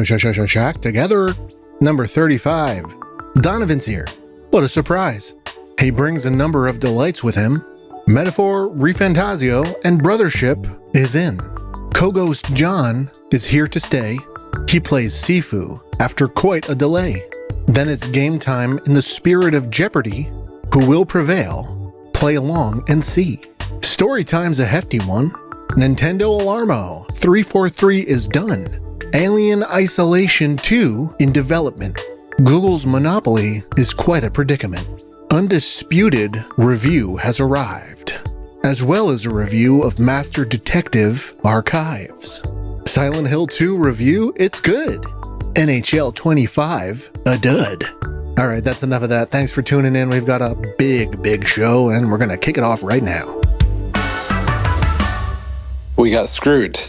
Shack together. Number 35. Donovan's here. What a surprise. He brings a number of delights with him. Metaphor ReFantazio and Brothership is in. Co-ghost John is here to stay. He plays Sifu after quite a delay. Then it's game time in the spirit of Jeopardy. Who will prevail? Play along and see. Story time's a hefty one. Nintendo Alarmo 343 is done. Alien Isolation 2 in development. Google's monopoly is quite a predicament. Undisputed review has arrived, as well as a review of Master Detective Archives. Silent Hill 2 review, it's good. NHL 25, a dud. All right, that's enough of that. Thanks for tuning in. We've got a big show, and we're going to kick it off right now. We got screwed.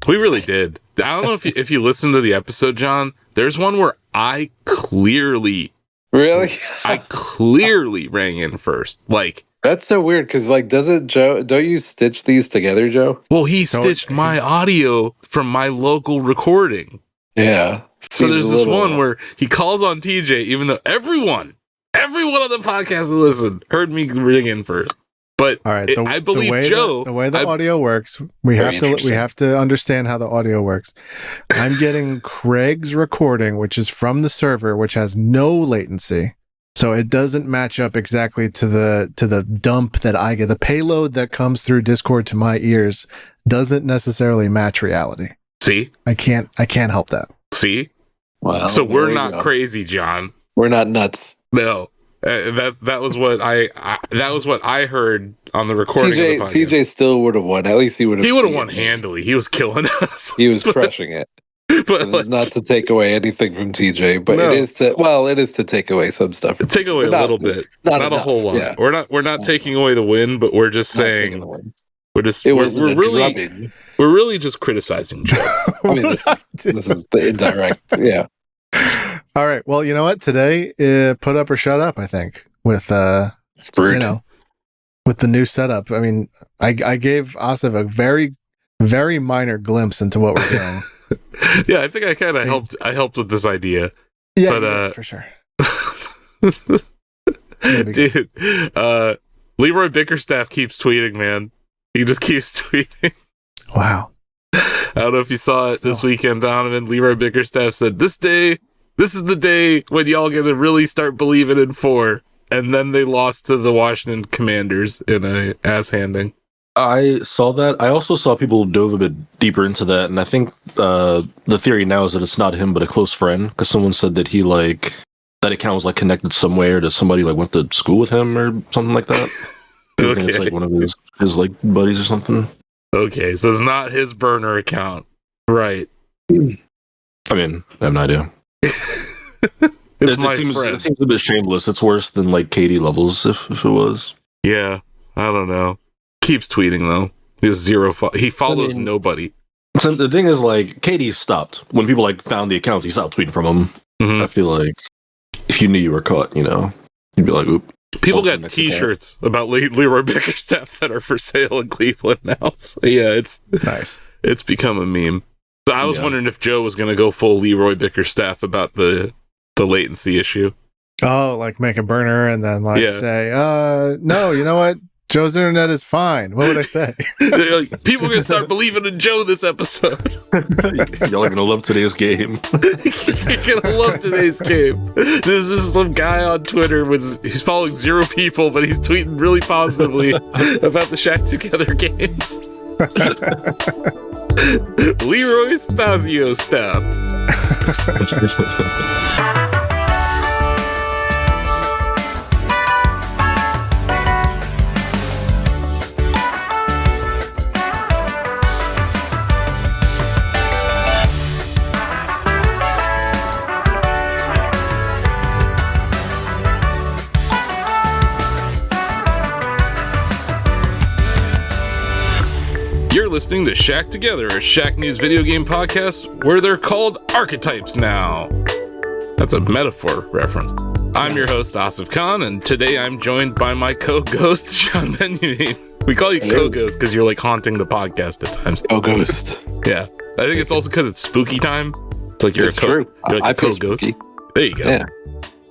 We really did. I don't know if you listened to the episode, John. There's one where I clearly rang in first. Like, that's so weird because, like, doesn't Joe? Don't you stitch these together, Joe? Well, he stitched my audio from my local recording. Yeah. So there's this one where he calls on TJ, even though everyone on the podcast who listened heard me ring in first. But all right, I believe Joe. The way the audio works, we have to understand how the audio works. I'm getting Craig's recording, which is from the server, which has no latency, so it doesn't match up exactly to the dump that I get. The payload that comes through Discord to my ears doesn't necessarily match reality. See, I can't help that. See, well, so we're not crazy, John. We're not nuts. No. That was what I heard on the recording. TJ still would have won. At least he would have won handily. He was killing us. He was crushing it. But it's not to take away anything from TJ, but it is to take away some stuff. Take away a little bit, not a whole lot. Yeah. We're not taking away the win, but we're just saying we're really just criticizing Joe. I mean, this is the indirect. Yeah. All right. Well, you know what? Today, put up or shut up, I think, with with the new setup. I mean, I gave Asif a very, very minor glimpse into what we're doing. Yeah, I think I kind of helped. I helped with this idea. Yeah, but, for sure. Dude, Leroy Bickerstaff keeps tweeting, man. He just keeps tweeting. Wow. I don't know if you saw it this weekend, Donovan. Leroy Bickerstaff said, This is the day when y'all gonna really start believing in 4. And then they lost to the Washington Commanders in a ass handing. I saw that. I also saw people dove a bit deeper into that, and I think the theory now is that it's not him, but a close friend, because someone said that he that account was connected somewhere to somebody went to school with him or something like that. Okay. It's one of his buddies or something. Okay, so it's not his burner account, right? I mean, I have no idea. It seems a bit shameless. It's worse than Katie levels if it was. Yeah, I don't know. Keeps tweeting though. He has zero. He follows nobody. So the thing is, Katie stopped when people found the accounts. He stopped tweeting from them. Mm-hmm. I feel like if you knew you were caught, you'd be like, "Oop." People got T-shirts about Leroy Bickerstaff that are for sale in Cleveland now. So yeah, it's nice. It's become a meme. So I was wondering if Joe was going to go full Leroy Bickerstaff about the latency issue. Oh, make a burner and then say, no, you know what? Joe's internet is fine. What would I say? People are going to start believing in Joe this episode. Y'all are going to love today's game. You're going to love today's game. This is some guy on Twitter he's following 0 people, but he's tweeting really positively about the Shack Together games. Leroy Stasio stuff. You're listening to Shack Together, a Shack News video game podcast where they're called archetypes now. That's a Metaphor reference. I'm your host, Asif Khan, and today I'm joined by my co-ghost, John Benyamine. We call you co-ghost because you're haunting the podcast at times. Oh, ghost. Yeah. I think it's also because it's spooky time. It's like you're It's true. You're like I a play co-ghost. spooky. There you go.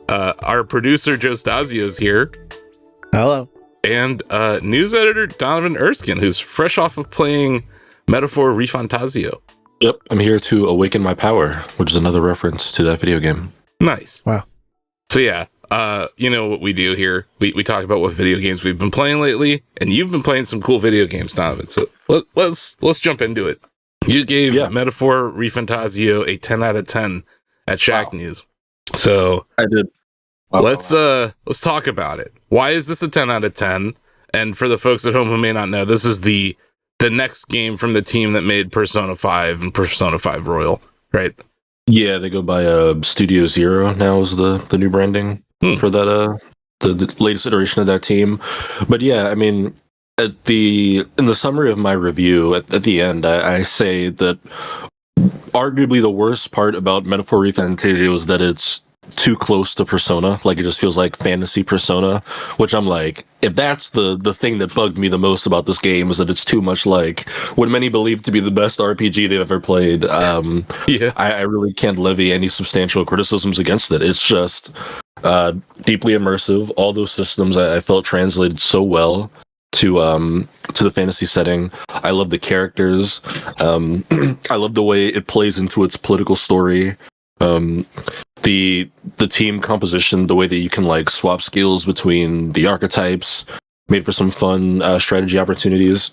Yeah. Our producer Joe Stasio is here, Hello. and news editor Donovan Erskine, who's fresh off of playing Metaphor ReFantazio. Yep, I'm here to awaken my power, which is another reference to that video game. Nice. Wow. So yeah, you know what we do here. We talk about what video games we've been playing lately, and you've been playing some cool video games, Donovan. So let's jump into it. You gave Metaphor ReFantazio a 10 out of 10 at Shack News. So I did. Let's talk about it. Why is this a 10 out of 10? And for the folks at home who may not know, this is the next game from the team that made Persona 5 and Persona 5 Royal, right? Yeah, they go by Studio Zero now is the new branding for that the latest iteration of that team. But yeah, I mean, in the summary of my review at the end, I say that arguably the worst part about Metaphor ReFantazio is that it's too close to Persona. Like, it just feels like fantasy Persona, which I'm like, if that's the thing that bugged me the most about this game, is that it's too much like what many believe to be the best RPG they've ever played. I really can't levy any substantial criticisms against it. It's just deeply immersive. All those systems I felt translated so well to the fantasy setting. I love the characters. I love the way it plays into its political story. The team composition, the way that you can like swap skills between the archetypes, made for some fun strategy opportunities.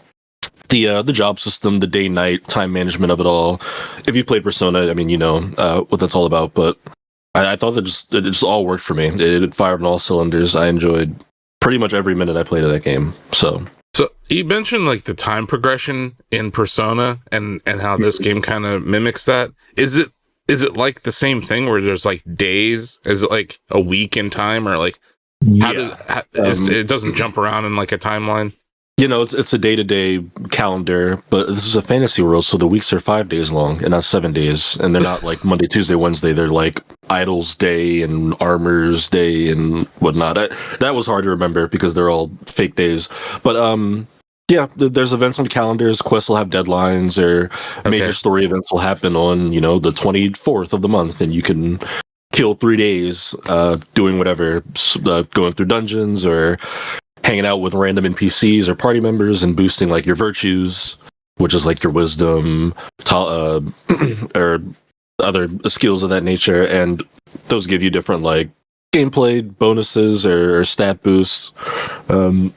The job system, the day-night time management of it all. If you played Persona, I mean, you know what that's all about. But I thought that it just all worked for me. It fired on all cylinders. I enjoyed pretty much every minute I played of that game. So you mentioned like the time progression in Persona and how this game kind of mimics that. Is it like the same thing where there's like days? Is it like a week in time, or like it doesn't jump around in like a timeline? You know, it's a day-to-day calendar, but this is a fantasy world, so the weeks are 5 days long and not 7 days, and they're not like Monday, Tuesday, Wednesday. They're like Idols Day and Armor's Day and whatnot. That was hard to remember because they're all fake days. But yeah, there's events on calendars. Quests will have deadlines, or major story events will happen on, you know, the 24th of the month, and you can kill 3 days doing whatever, going through dungeons or hanging out with random NPCs or party members and boosting like your virtues, which is like your wisdom, or other skills of that nature, and those give you different like gameplay bonuses or stat boosts. I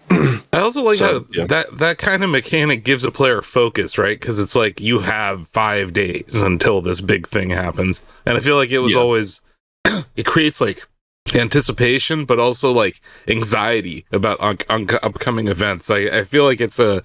also like how that kind of mechanic gives a player focus, right? Because it's like you have 5 days until this big thing happens, and I feel like it was always it creates like anticipation, but also like anxiety about upcoming events. I feel like it's a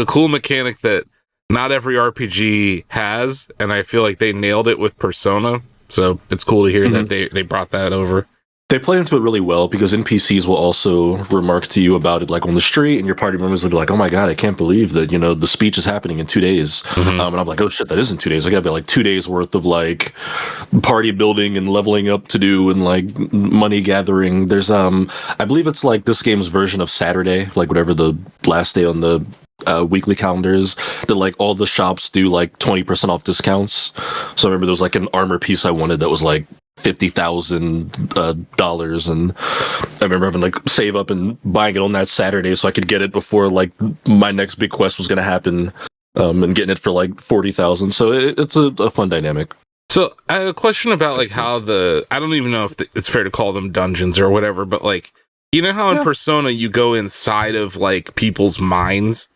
cool mechanic that not every RPG has, and I feel like they nailed it with Persona. So it's cool to hear that they brought that over. They play into it really well because NPCs will also remark to you about it like on the street, and your party members will be like, oh my god, I can't believe that, you know, the speech is happening in 2 days. And I'm like, oh shit, that isn't 2 days. I gotta like 2 days worth of like party building and leveling up to do and like money gathering. There's I believe it's like this game's version of Saturday, like whatever the last day on the weekly calendars, that like all the shops do like 20% off discounts. So I remember there was like an armor piece I wanted that was like $50,000, and I remember having like save up and buying it on that Saturday so I could get it before like my next big quest was going to happen, and getting it for like 40,000. So it's a fun dynamic. So I have a question about like how I don't even know if it's fair to call them dungeons or whatever, but like, you know how in Persona you go inside of like people's minds,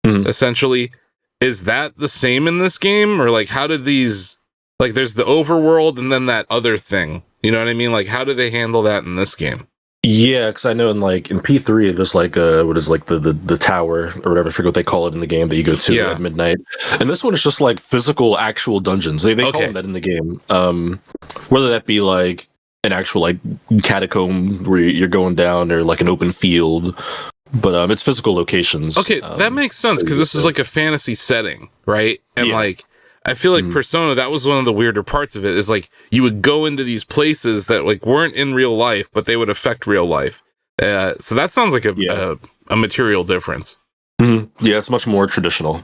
essentially. Is that the same in this game, or like how did these? Like, there's the overworld and then that other thing. You know what I mean? Like, how do they handle that in this game? Yeah, because I know in P3, there's like what is like the tower or whatever, I forget what they call it in the game that you go to at midnight. And this one is just like physical, actual dungeons. They call them that in the game. Whether that be like an actual like catacomb where you're going down, or like an open field. But it's physical locations. Okay, that makes sense because this is like a fantasy setting, right? And like, I feel like Persona, that was one of the weirder parts of it, is like you would go into these places that like weren't in real life, but they would affect real life. So that sounds like a material difference. Yeah, it's much more traditional.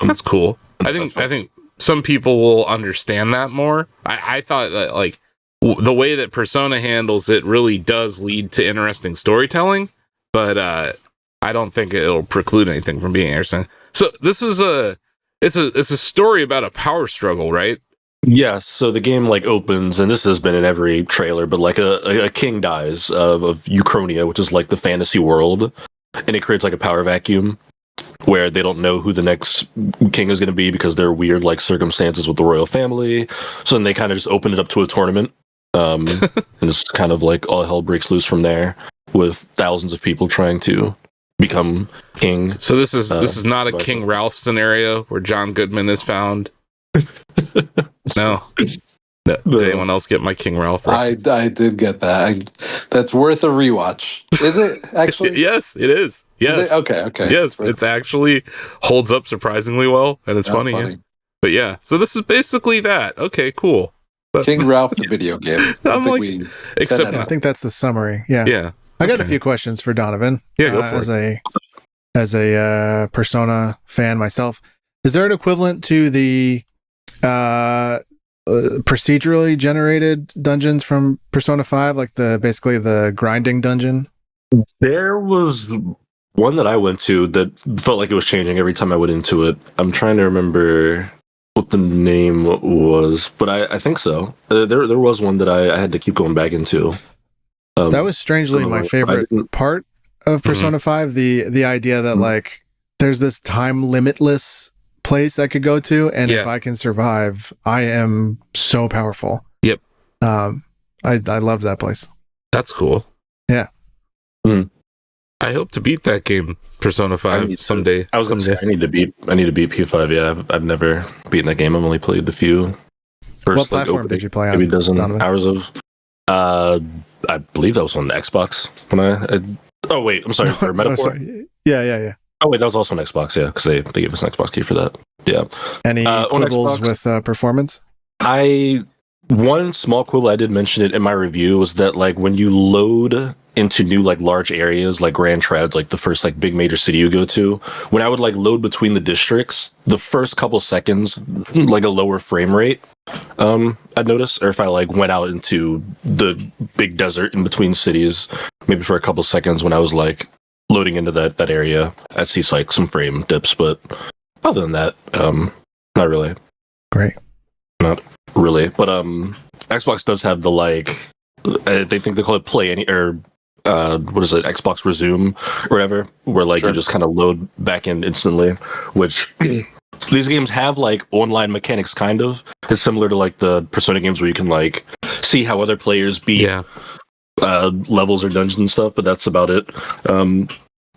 That's cool. I think some people will understand that more. I thought that like the way that Persona handles it really does lead to interesting storytelling, but I don't think it'll preclude anything from being interesting. So this is it's a story about a power struggle, right? Yes, so the game like opens, and this has been in every trailer, but like a king dies of Uchronia, which is like the fantasy world, and it creates like a power vacuum where they don't know who the next king is going to be because there are weird like circumstances with the royal family. So then they kind of just open it up to a tournament, and it's kind of like all hell breaks loose from there with thousands of people trying to become king. So this is not a King Ralph scenario where John Goodman is found. No. Did anyone else get my King Ralph? I did get that. That's worth a rewatch. Is it actually? Yes, it is. Yes. Is it? Okay. Yes, it's actually holds up surprisingly well, and it's funny. Yeah. But yeah, so this is basically that. Okay, cool. But, King Ralph, the video game. I think that's the summary. Yeah. Yeah. I got a few questions for Donovan. Yeah, go for as a Persona fan myself. Is there an equivalent to the procedurally generated dungeons from Persona 5, like basically the grinding dungeon? There was one that I went to that felt like it was changing every time I went into it. I'm trying to remember what the name was, but I think so. There was one that I had to keep going back into. That was strangely my favorite part of Persona 5, the idea that like there's this time limitless place I could go to, and if I can survive, I am so powerful. Yep. I loved that place. That's cool. Yeah. I hope to beat that game, Persona 5, someday. I was gonna say I need to beat P5. Yeah, I've never beaten that game. I've only played the few. What platform did you play on? Maybe a dozen hours of. I believe that was on the Xbox when I oh wait, I'm sorry, for Metaphor. Yeah. Oh wait, that was also on Xbox, yeah, because they gave us an Xbox key for that. Yeah. Any quibbles with performance? One small quibble, I did mention it in my review, was that like when you load into new like large areas like Grand Trads, like the first like big major city you go to, when I would like load between the districts, the first couple seconds like a lower frame rate. I'd notice, or if I like went out into the big desert in between cities, maybe for a couple seconds when I was like loading into that area, I'd see like some frame dips, but other than that, not really. Great. Not really, but Xbox does have the like, they think they call it play any or what is it, Xbox Resume or whatever, where like you just kind of load back in instantly, which these games have like online mechanics kind of. It's similar to like the Persona games where you can like see how other players beat levels or dungeons and stuff, but that's about it.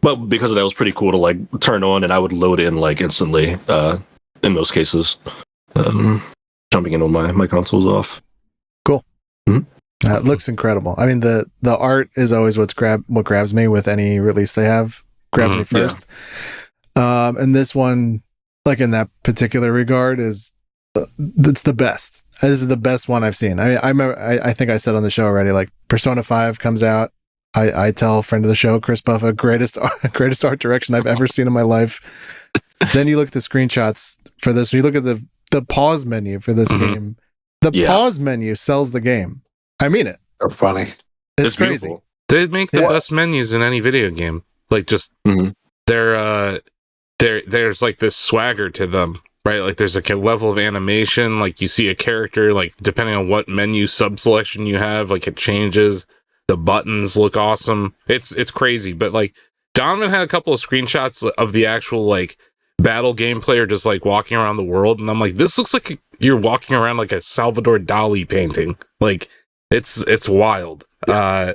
But because of that, it was pretty cool to like turn on, and I would load in like instantly in most cases. Jumping in when my console was off. Cool. It looks incredible. I mean, the art is always what grabs me with any release they have. Grabs me first. Yeah. And this one, like in that particular regard, it's the best. This is the best one I've seen. I remember, I think I said on the show already, like Persona 5 comes out. I tell a friend of the show, Chris Buffa, greatest art direction I've ever seen in my life. Then you look at the screenshots for this. You look at the pause menu for this game. The pause menu sells the game. I mean it. They're funny. It's crazy. Beautiful. They make the best menus in any video game. Like just there's like this swagger to them, right? Like there's like a level of animation. Like you see a character, like depending on what menu sub selection you have, like it changes. The buttons look awesome. It's crazy. But like Donovan had a couple of screenshots of the actual like battle gameplay or just like walking around the world, and I'm like, this looks like you're walking around like a Salvador Dali painting. Like it's wild. I'm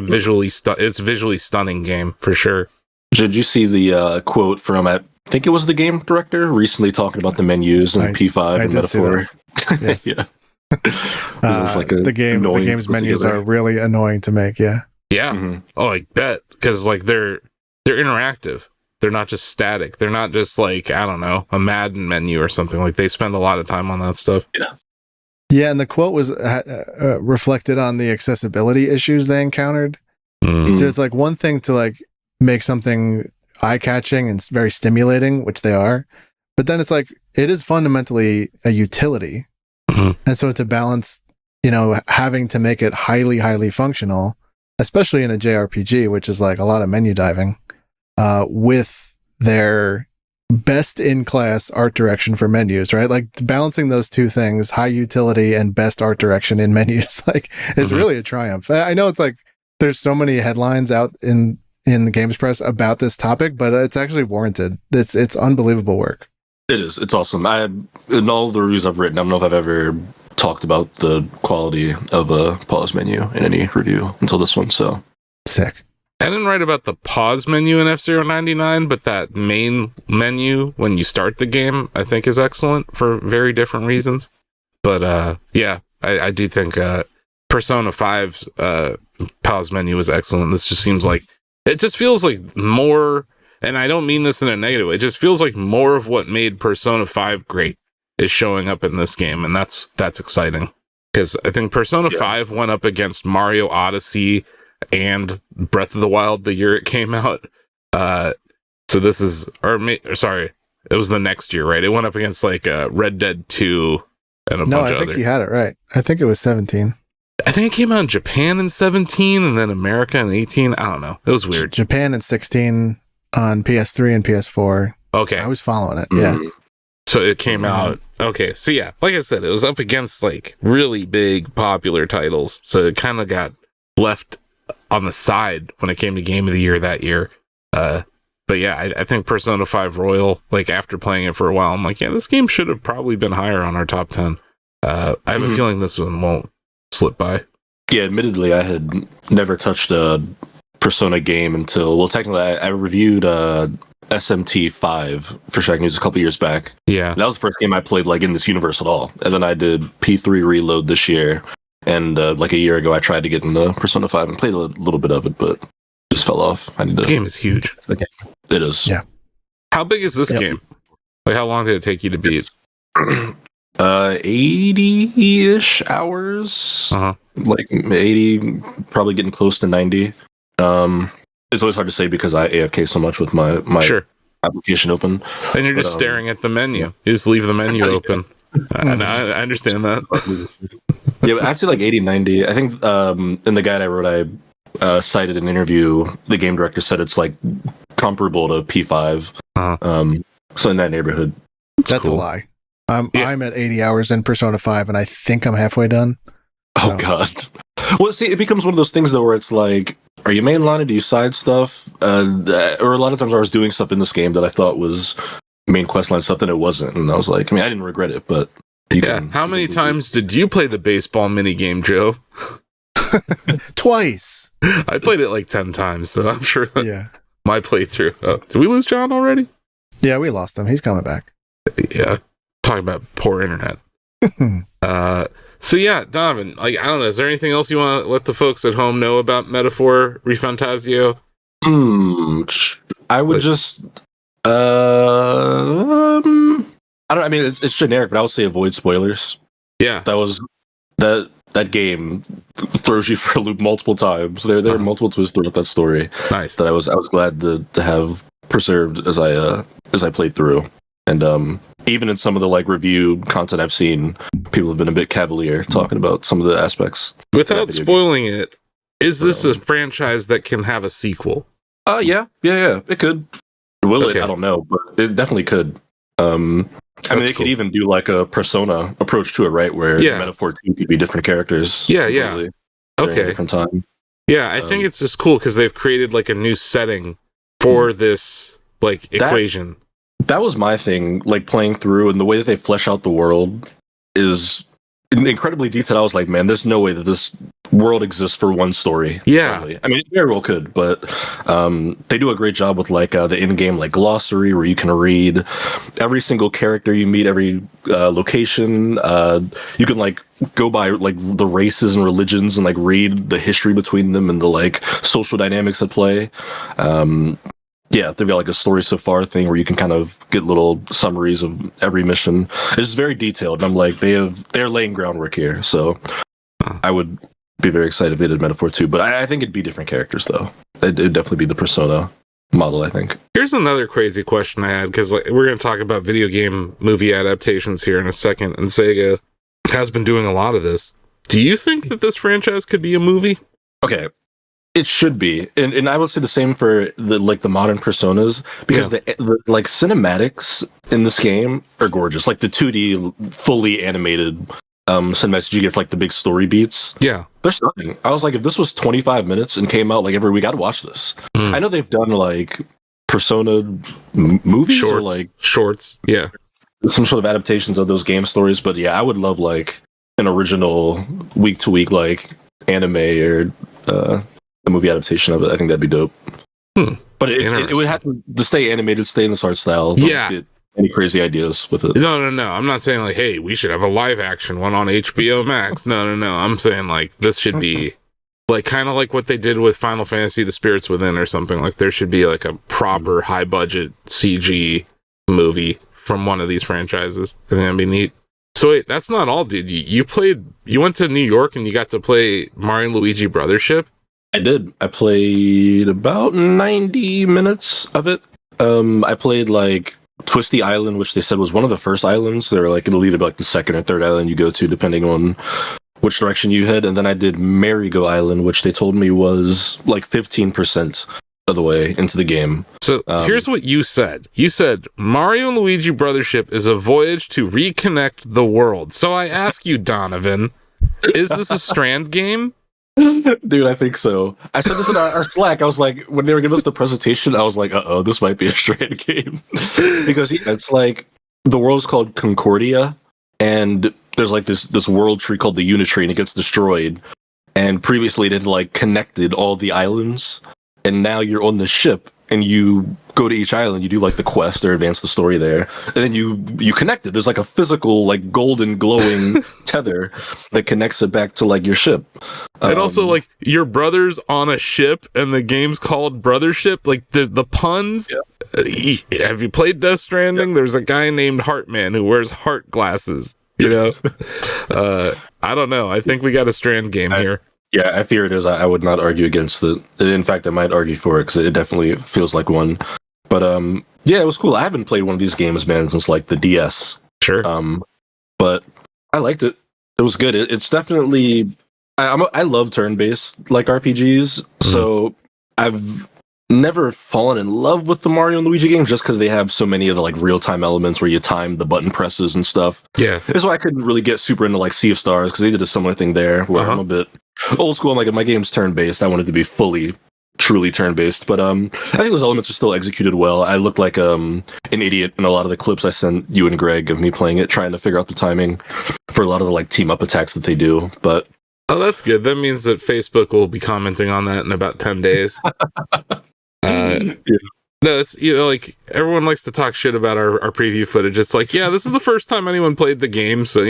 visually it's a visually stunning game for sure. Did you see the quote from I think it was the game director recently talking about the menus and P5 and Metaphor? Yes. Yeah. Like the game's menus are really annoying to make. Yeah. Oh, I bet, because like they're interactive. They're not just static. They're not just like, I don't know, a Madden menu or something. Like they spend a lot of time on that stuff. Yeah, and the quote was reflected on the accessibility issues they encountered. So it's like one thing to like make something eye-catching and very stimulating, which they are, But then it's like, it is fundamentally a utility. Mm-hmm. And so to balance, having to make it highly, highly functional, especially in a JRPG, which is like a lot of menu diving, with their best in class art direction for menus, right? Like balancing those two things, high utility and best art direction in menus, like is really a triumph. I know it's like, there's so many headlines out in the games press about this topic, but it's actually warranted. It's unbelievable work. It is. It's awesome. In all the reviews I've written, I don't know if I've ever talked about the quality of a pause menu in any review until this one. So sick. I didn't write about the pause menu in F-Zero 99, but that main menu when you start the game, I think is excellent for very different reasons. But yeah, I do think Persona 5's pause menu was excellent. This just seems like, it just feels like more, and I don't mean this in a negative way, it just feels like more of what made Persona 5 great is showing up in this game, and that's exciting. Because I think Persona 5 went up against Mario Odyssey and Breath of the Wild the year it came out. So this is, sorry, it was the next year, right? It went up against like Red Dead 2 and a bunch of other. No, I think you had it right. I think it was 17. I think it came out in Japan in 17 and then America in 18. I don't know. It was weird. Japan in 16 on PS3 and PS4. Okay. I was following it. Yeah. So it came out. Okay. So yeah, like I said, it was up against like really big popular titles. So it kind of got left on the side when it came to Game of the Year that year. But yeah, I think Persona 5 Royal, like after playing it for a while, I'm like, yeah, this game should have probably been higher on our top 10. I have a feeling this one won't slip by. Yeah, admittedly, I had never touched a Persona game until, well, technically, I reviewed SMT 5 for Shack News a couple years back. Yeah. That was the first game I played like in this universe at all. And then I did P3 Reload this year. And like a year ago, I tried to get into Persona 5 and played a little bit of it, but just fell off. I need to. The game is huge. Okay. It is. Yeah. How big is this game? Like, how long did it take you to beat? 80-ish hours. Like 80, probably getting close to 90. It's always hard to say because I AFK so much with my application open. And you're just staring at the menu. Yeah. You just leave the menu open. I understand that. Yeah, I'd say like 80, 90. I think in the guide I wrote, I cited an interview. The game director said it's like comparable to P5. So in that neighborhood. That's cool. A lie. I'm at 80 hours in Persona 5, and I think I'm halfway done. Oh, God. Well, see, it becomes one of those things, though, where it's like, are you mainline or do you side stuff? Or a lot of times I was doing stuff in this game that I thought was main questline stuff, and it wasn't. And I was like, I mean, I didn't regret it, but... How many times did you play the baseball minigame, Joe? Twice. I played it like 10 times, so I'm sure my playthrough... did we lose John already? Yeah, we lost him. He's coming back. Yeah. Talking about poor internet. So yeah, Donovan, like, I don't know, is there anything else you want to let the folks at home know about Metaphor ReFantazio? I would just I mean it's generic, but I would say avoid spoilers. Yeah. That game throws you for a loop multiple times. There are multiple twists throughout that story. Nice. That I was glad to have preserved as I played through. And even in some of the like review content I've seen, people have been a bit cavalier talking about some of the aspects. Without spoiling it, is this a franchise that can have a sequel? Yeah. It could. Will it? I don't know, but it definitely could. I mean, they could even do like a Persona approach to it, right? Where Metaphor 2 could be different characters. Yeah. Okay. Different time. Yeah, I think it's just cool because they've created like a new setting for this like equation. That was my thing, like playing through, and the way that they flesh out the world is incredibly detailed. I was like, man, there's no way that this world exists for one story. Yeah. Really. I mean, it very well could, but they do a great job with like the in-game like glossary where you can read every single character you meet, every location. You can like go by like the races and religions and like read the history between them and the like social dynamics at play. Yeah, they've got like a story so far thing where you can kind of get little summaries of every mission. It's just very detailed. And I'm like, they're laying groundwork here. So I would be very excited if they did Metaphor 2. But I think it'd be different characters though. It'd definitely be the Persona model, I think. Here's another crazy question I had, because we're going to talk about video game movie adaptations here in a second, and Sega has been doing a lot of this. Do you think that this franchise could be a movie? Okay, it should be, and I would say the same for the modern Personas, because the cinematics in this game are gorgeous. Like the 2D fully animated cinematics you get for the big story beats. Yeah, they're stunning. I was like, if this was 25 minutes and came out every week, I'd watch this. I know they've done Persona movies or shorts, yeah, some sort of adaptations of those game stories. But yeah, I would love an original week to week anime or a movie adaptation of it. I think that'd be dope. But it would have to stay animated, stay in this art style. Don't get any crazy ideas with it. No. I'm not saying hey, we should have a live action one on HBO Max. No. I'm saying this should be kind of like what they did with Final Fantasy: The Spirits Within or something. There should be a proper high budget CG movie from one of these franchises. I think that'd be neat. So wait, that's not all, dude. You went to New York and you got to play Mario and Luigi Brothership? I did. I played about 90 minutes of it. I played Twisty Island, which they said was one of the first islands. They were it'll either be the second or third island you go to, depending on which direction you head. And then I did Merry-Go Island, which they told me was 15% of the way into the game. So here's what you said. You said Mario and Luigi Brothership is a voyage to reconnect the world. So I ask you, Donovan, is this a Strand game? Dude, I think so. I said this in our Slack. I was like, when they were giving us the presentation, I was like, this might be a Strand game. Because it's the world's called Concordia, and there's this world tree called the Unitree, and it gets destroyed. And previously it had connected all the islands, and now you're on the ship, and you go to each island, you do the quest or advance the story there, and then you connect it. There's a physical golden glowing tether that connects it back to your ship. And also your brother's on a ship and the game's called Brothership. The puns. Yeah. Have you played Death Stranding? Yeah. There's a guy named Heartman who wears heart glasses. You know? I don't know. I think we got a Strand game here. Yeah, I fear it is. I would not argue against it. In fact, I might argue for it because it definitely feels like one. But yeah, it was cool. I haven't played one of these games, man, since the DS. Sure. But I liked it. It was good. It's definitely. I love turn-based RPGs, so I've never fallen in love with the Mario and Luigi games just because they have so many of the real-time elements where you time the button presses and stuff. Yeah, that's why I couldn't really get super into Sea of Stars, because they did a similar thing there where I'm a bit old school. I'm if my game's turn-based, I want it to be fully, truly turn-based. But I think those elements are still executed well. I looked like an idiot in a lot of the clips I sent you and Greg of me playing it, trying to figure out the timing for a lot of the team-up attacks that they do. But that's good. That means that Facebook will be commenting on that in about 10 days. Yeah. No, it's everyone likes to talk shit about our preview footage. It's this is the first time anyone played the game, so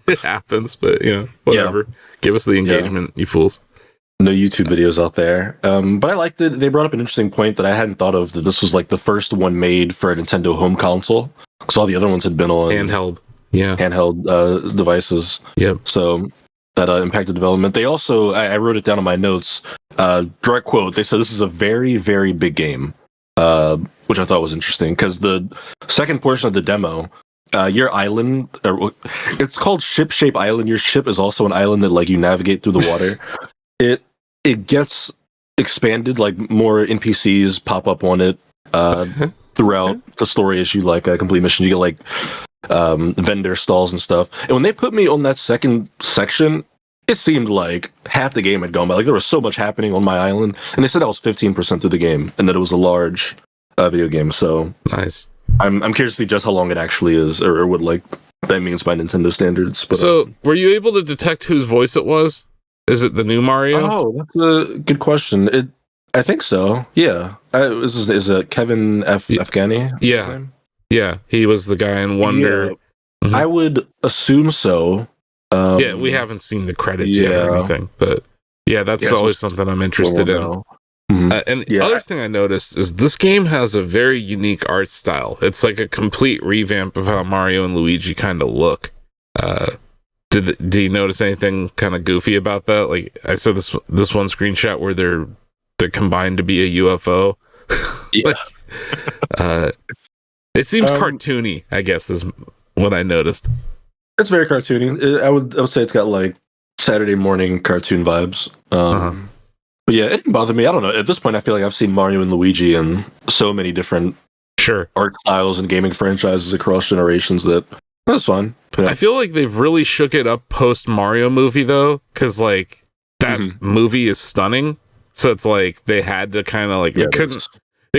it happens. But whatever. Yeah. Give us the engagement, you fools. No YouTube videos out there. But I liked it. They brought up an interesting point that I hadn't thought of, that this was the first one made for a Nintendo home console, because all the other ones had been on handheld devices. Yep. So that impacted development. They also, I wrote it down in my notes, direct quote, they said this is a very, very big game, which I thought was interesting, because the second portion of the demo, your island, it's called Ship Shape Island. Your ship is also an island that you navigate through the water. It gets expanded, more NPCs pop up on it throughout the story as you complete missions. You get vendor stalls and stuff. And when they put me on that second section, it seemed like half the game had gone by. There was so much happening on my island, and they said I was 15% through the game, and that it was a large video game. So nice. I'm curious to see just how long it actually is, or what that means by Nintendo standards. But so, were you able to detect whose voice it was? Is it the new Mario? Oh, that's a good question. I think so. Yeah. Is it Kevin Afghani? Yeah. Yeah, he was the guy in Wonder. Yeah, I would assume so. Yeah, we haven't seen the credits yet or anything, but that's always something I'm interested in. Mm-hmm. And the other thing I noticed is this game has a very unique art style. It's a complete revamp of how Mario and Luigi kind of look. Did you notice anything kind of goofy about that? I saw this one screenshot where they're combined to be a UFO, Yeah. It seems cartoony, I guess, is what I noticed. It's very cartoony. I would say it's got like Saturday morning cartoon vibes. But yeah, it didn't bother me. I don't know. At this point, I feel like I've seen Mario and Luigi in so many different art styles and gaming franchises across generations that that's fun. Yeah. I feel like they've really shook it up post Mario movie though, because like that movie is stunning. So it's like they had to kind of like they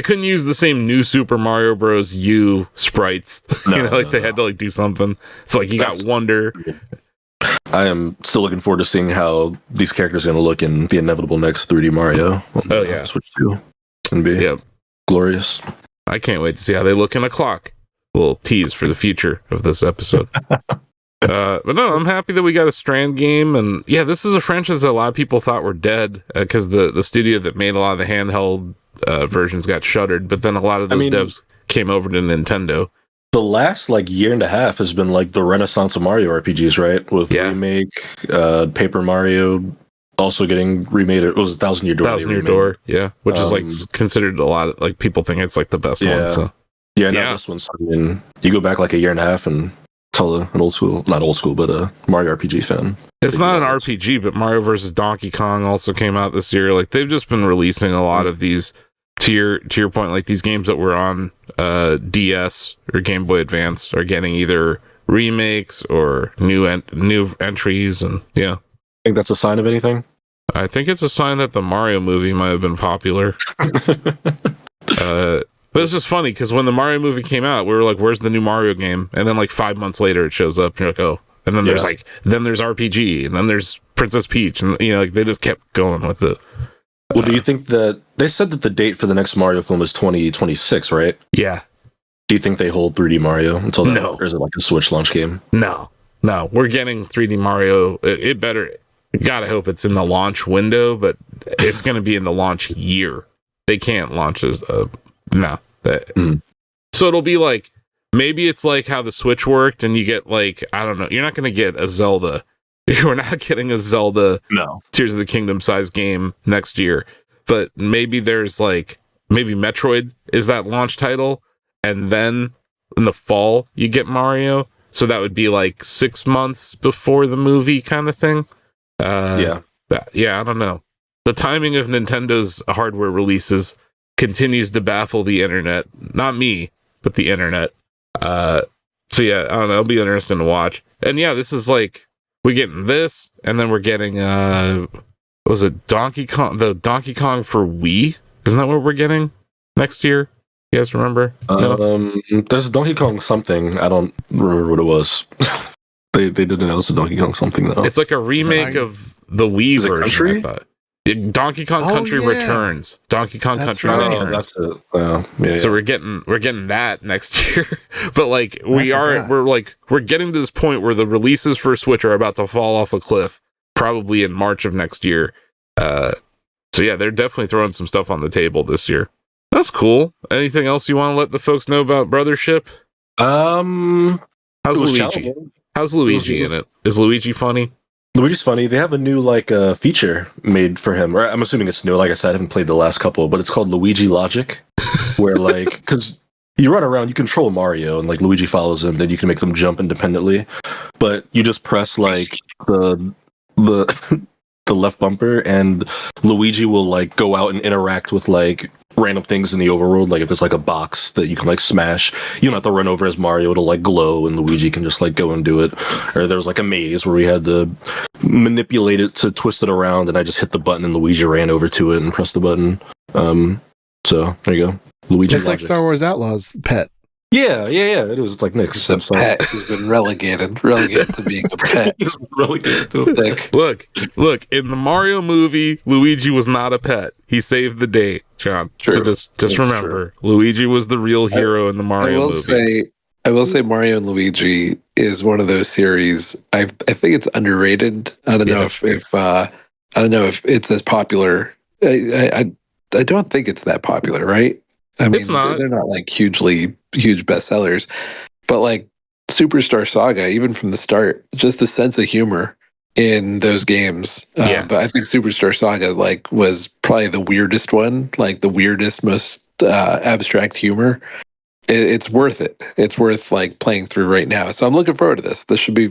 couldn't use the same new Super Mario Bros. U sprites. They had to like do something. It's like you got Wonder. I am still looking forward to seeing how these characters are going to look in the inevitable next 3D Mario. Switch 2. It's going to be glorious. I can't wait to see how they look in a clock. A little tease for the future of this episode. But no, I'm happy that we got a Strand game. And yeah, this is a franchise that a lot of people thought were dead because the studio that made a lot of the handheld versions got shuttered. But then a lot of those devs came over to Nintendo. The last like year and a half has been like the renaissance of Mario RPGs, right? With Remake, Paper Mario also getting remade. It was Thousand Year Door. Thousand Year Door, yeah, which is like considered a lot of, like people think it's like the best one. So. This one's. I mean, you go back like a year and a half and tell an not old school, but a Mario RPG fan. It's not an RPG, but Mario vs. Donkey Kong also came out this year. Like they've just been releasing a lot of these. To your point, like these games that were on DS or Game Boy Advance are getting either remakes or new entries, and I think that's a sign of anything. I think it's a sign that the Mario movie might have been popular. But it's just funny because when the Mario movie came out, we were like, "Where's the new Mario game?" And then like 5 months later, it shows up, and you're like, "Oh!" And then there's there's RPG, and then there's Princess Peach, and like they just kept going with it. Well, do you think that they said that the date for the next Mario film is 2026, right? Yeah. Do you think they hold 3D Mario until then? No. Or is it like a Switch launch game? No. We're getting 3D Mario. It better. Gotta hope it's in the launch window, but it's going to be in the launch year. They can't launch as no. So it'll be like maybe it's like how the Switch worked, and you get like I don't know. You're not going to get a Zelda. We're not getting a Zelda Tears of the Kingdom size game next year, but maybe there's like maybe Metroid is that launch title, and then in the fall you get Mario, so that would be like 6 months before the movie kind of thing. I don't know. The timing of Nintendo's hardware releases continues to baffle the internet, not me, but the internet. I don't know. It'll be interesting to watch. And yeah, this is like. We're getting this, and then we're getting was it Donkey Kong? The Donkey Kong for Wii? Isn't that what we're getting next year? You guys remember? There's Donkey Kong something. I don't remember what it was. they did announce a Donkey Kong something though. It's like a remake of the Wii version. I thought. Donkey Kong Country Returns. Donkey Kong Country Returns. That's it. So we're getting that next year. But like we're getting to this point where the releases for Switch are about to fall off a cliff, probably in March of next year. So yeah, they're definitely throwing some stuff on the table this year. That's cool. Anything else you want to let the folks know about Brothership? How's Luigi? How's Luigi in it? Is Luigi funny? Luigi's funny. They have a new feature made for him. Or I'm assuming it's new. Like I said, I haven't played the last couple, but it's called Luigi Logic, where because you run around, you control Mario, and like Luigi follows him, then you can make them jump independently. But you just press like the left bumper, and Luigi will like go out and interact with like random things in the overworld. Like if it's like a box that you can like smash, you don't have to run over as Mario. It'll like glow, and Luigi can just like go and do it. Or there was like a maze where we had to manipulate it to twist it around, and I just hit the button, and Luigi ran over to it and pressed the button. So there you go. Luigi. It's like Star Wars Outlaws pet. Yeah. It was like Nick's. The pet has been relegated to being a pet. Relegated to a pet. Look, in the Mario movie, Luigi was not a pet. He saved the day, John. True. So just remember, Luigi was the real hero in the Mario movie. I will say Mario and Luigi is one of those series. I think it's underrated. I don't know if it's as popular. I don't think it's that popular, right? I mean, they're not like huge bestsellers, but like Superstar Saga, even from the start, just the sense of humor in those games. But I think Superstar Saga was probably the weirdest one, like the weirdest, most abstract humor, it's worth it. It's worth like playing through right now. So I'm looking forward to this. This should be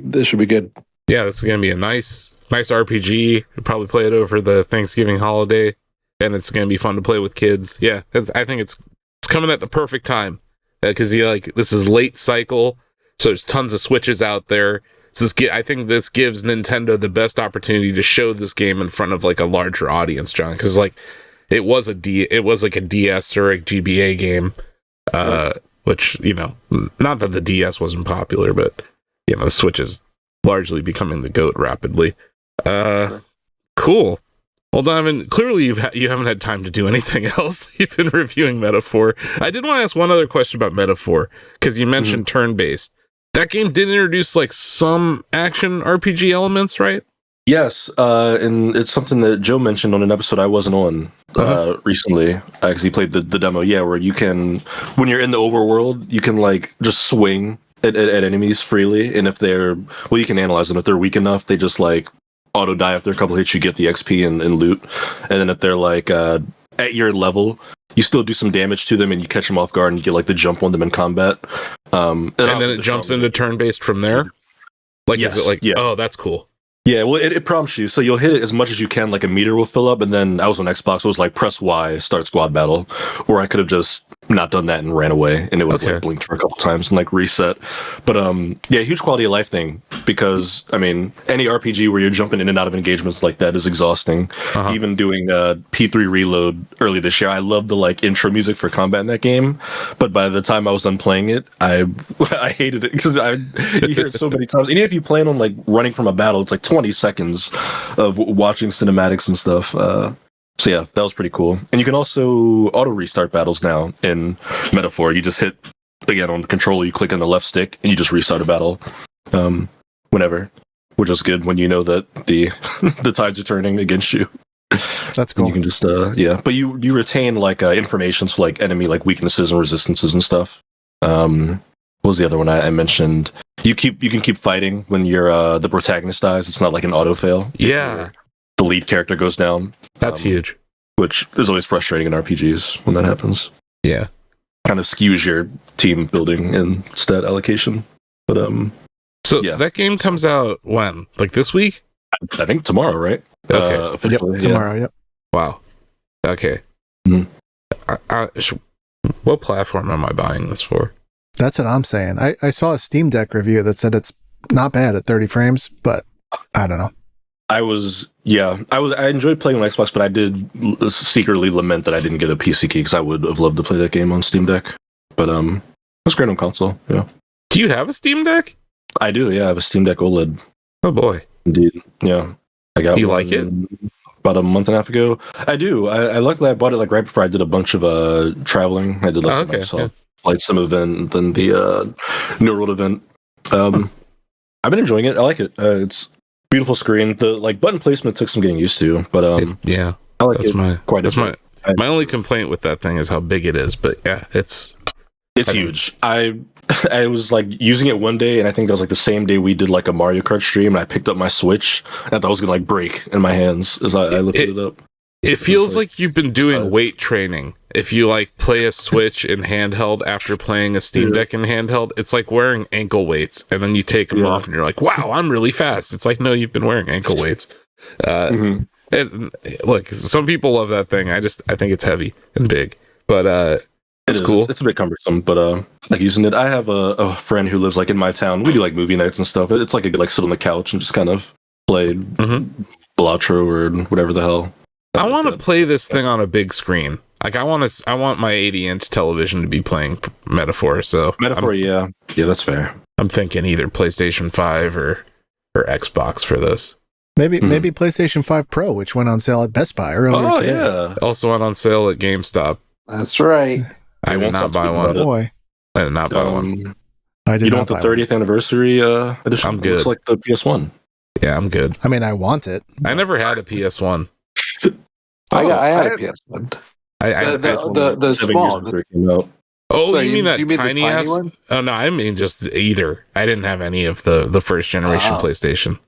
good. Yeah, this is gonna be a nice RPG. You'll probably play it over the Thanksgiving holiday, and it's gonna be fun to play with kids. Yeah, I think it's coming at the perfect time because this is late cycle, so there's tons of Switches out there. I think this gives Nintendo the best opportunity to show this game in front of like a larger audience, John, because like it was like a DS or a GBA game, which not that the DS wasn't popular, but the Switch is largely becoming the GOAT rapidly. Cool. Well, Donovan, clearly you haven't had time to do anything else. You've been reviewing Metaphor. I did want to ask one other question about Metaphor because you mentioned turn-based. That game did introduce like some action RPG elements, right? Yes, and it's something that Joe mentioned on an episode I wasn't on recently because he played the demo. Yeah, where you can, when you're in the overworld, you can like just swing at enemies freely, and if you can analyze them. If they're weak enough, they just like auto die after a couple hits. You get the XP and loot, and then if they're like at your level, you still do some damage to them, and you catch them off guard, and you get like the jump on them in combat. And then it jumps into turn-based from there. Like, yes, is it like, oh, that's cool. Yeah, well, it prompts you, so you'll hit it as much as you can, like a meter will fill up, and then I was on Xbox, it was like press Y, start squad battle, or I could have just not done that and ran away, and it would have like blinked for a couple times and like reset. But yeah, huge quality of life thing, because I mean, any RPG where you're jumping in and out of engagements like that is exhausting. Even doing P3 reload early this year, I love the like intro music for combat in that game, but by the time I was done playing it, I hated it because you hear it so many times. Even if you plan on like running from a battle, it's like 20 seconds of watching cinematics and stuff. So yeah, that was pretty cool. And you can also auto restart battles now in Metaphor. You just hit again on the controller, you click on the left stick, and you just restart a battle whenever, which is good when you know that the the tides are turning against you. That's cool. And you can just but you retain like information, so like enemy like weaknesses and resistances and stuff. What was the other one I mentioned? You can keep fighting when you're the protagonist dies. It's not like an auto fail. Yeah. The lead character goes down. That's huge. Which is always frustrating in RPGs when that happens. Yeah. Kind of skews your team building and stat allocation. But so yeah. That game comes out when? Like this week? I think tomorrow, right? Okay. Officially, tomorrow, yep. Wow. Okay. Mm-hmm. What platform am I buying this for? That's what I'm saying. I saw a Steam Deck review that said it's not bad at 30 frames, but I don't know. I enjoyed playing on Xbox, but I did secretly lament that I didn't get a PC key because I would have loved to play that game on Steam Deck. But it's great on console. Yeah. Do you have a Steam Deck? I do. Yeah, I have a Steam Deck OLED. Oh boy. Indeed. Yeah. I got. Do you like it? About a month and a half ago. I do. I luckily I bought it like right before I did a bunch of traveling. I did like Flight Sim event, then the New World event. I've been enjoying it. I like it. It's beautiful screen. The like button placement took some getting used to, but I like it. My only complaint with that thing is how big it is. But yeah, it's huge. I was like using it one day, and I think that was like the same day we did like a Mario Kart stream, and I picked up my Switch, and I thought I was gonna like break in my hands as I lifted it up. It feels like you've been doing weight training. If you like play a Switch in handheld after playing a Steam Deck in handheld, it's like wearing ankle weights, and then you take them off, and you're like, "Wow, I'm really fast." It's like, no, you've been wearing ankle weights. Look, some people love that thing. I think it's heavy and big, but it's cool. It's a bit cumbersome, but like using it. I have a friend who lives like in my town. We do like movie nights and stuff. It's like a good like sit on the couch and just kind of play Balatro or whatever the hell. I want to play this thing on a big screen. Like I want my 80-inch television to be playing Metaphor. So Metaphor, yeah, that's fair. I'm thinking either PlayStation 5 or Xbox for this. Maybe PlayStation 5 Pro, which went on sale at Best Buy earlier today. Yeah, also went on sale at GameStop. That's right. I did not buy one. Boy, I did not buy one. I did. You don't want the 30th anniversary edition? I'm good. Looks like the PS1. Yeah, I'm good. I mean, I want it. I never had a PS1 I had a PS1. The small. Oh, so you mean that tiny ass one? Oh no, I mean just either. I didn't have any of the first generation PlayStation.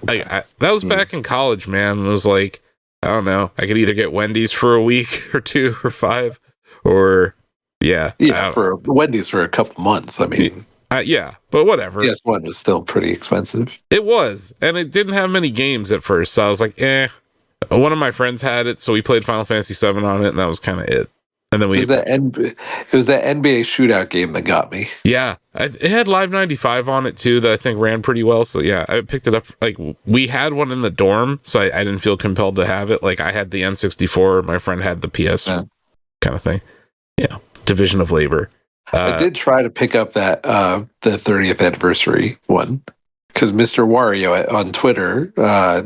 That was back in college, man. It was like, I don't know. I could either get Wendy's for a week or 2 or 5, or yeah, for Wendy's for a couple months. I mean, yeah, but whatever. PS1 was still pretty expensive. It was, and it didn't have many games at first, so I was like, eh. One of my friends had it, so we played Final Fantasy VII on it, and that was kind of it. And then it was that NBA shootout game that got me. Yeah, it had Live 95 on it too, that I think ran pretty well. So yeah, I picked it up. Like, we had one in the dorm, so I didn't feel compelled to have it. Like, I had the N64, my friend had the PS kind of thing. Yeah, division of labor. I did try to pick up that the 30th anniversary one, because Mr. Wario on Twitter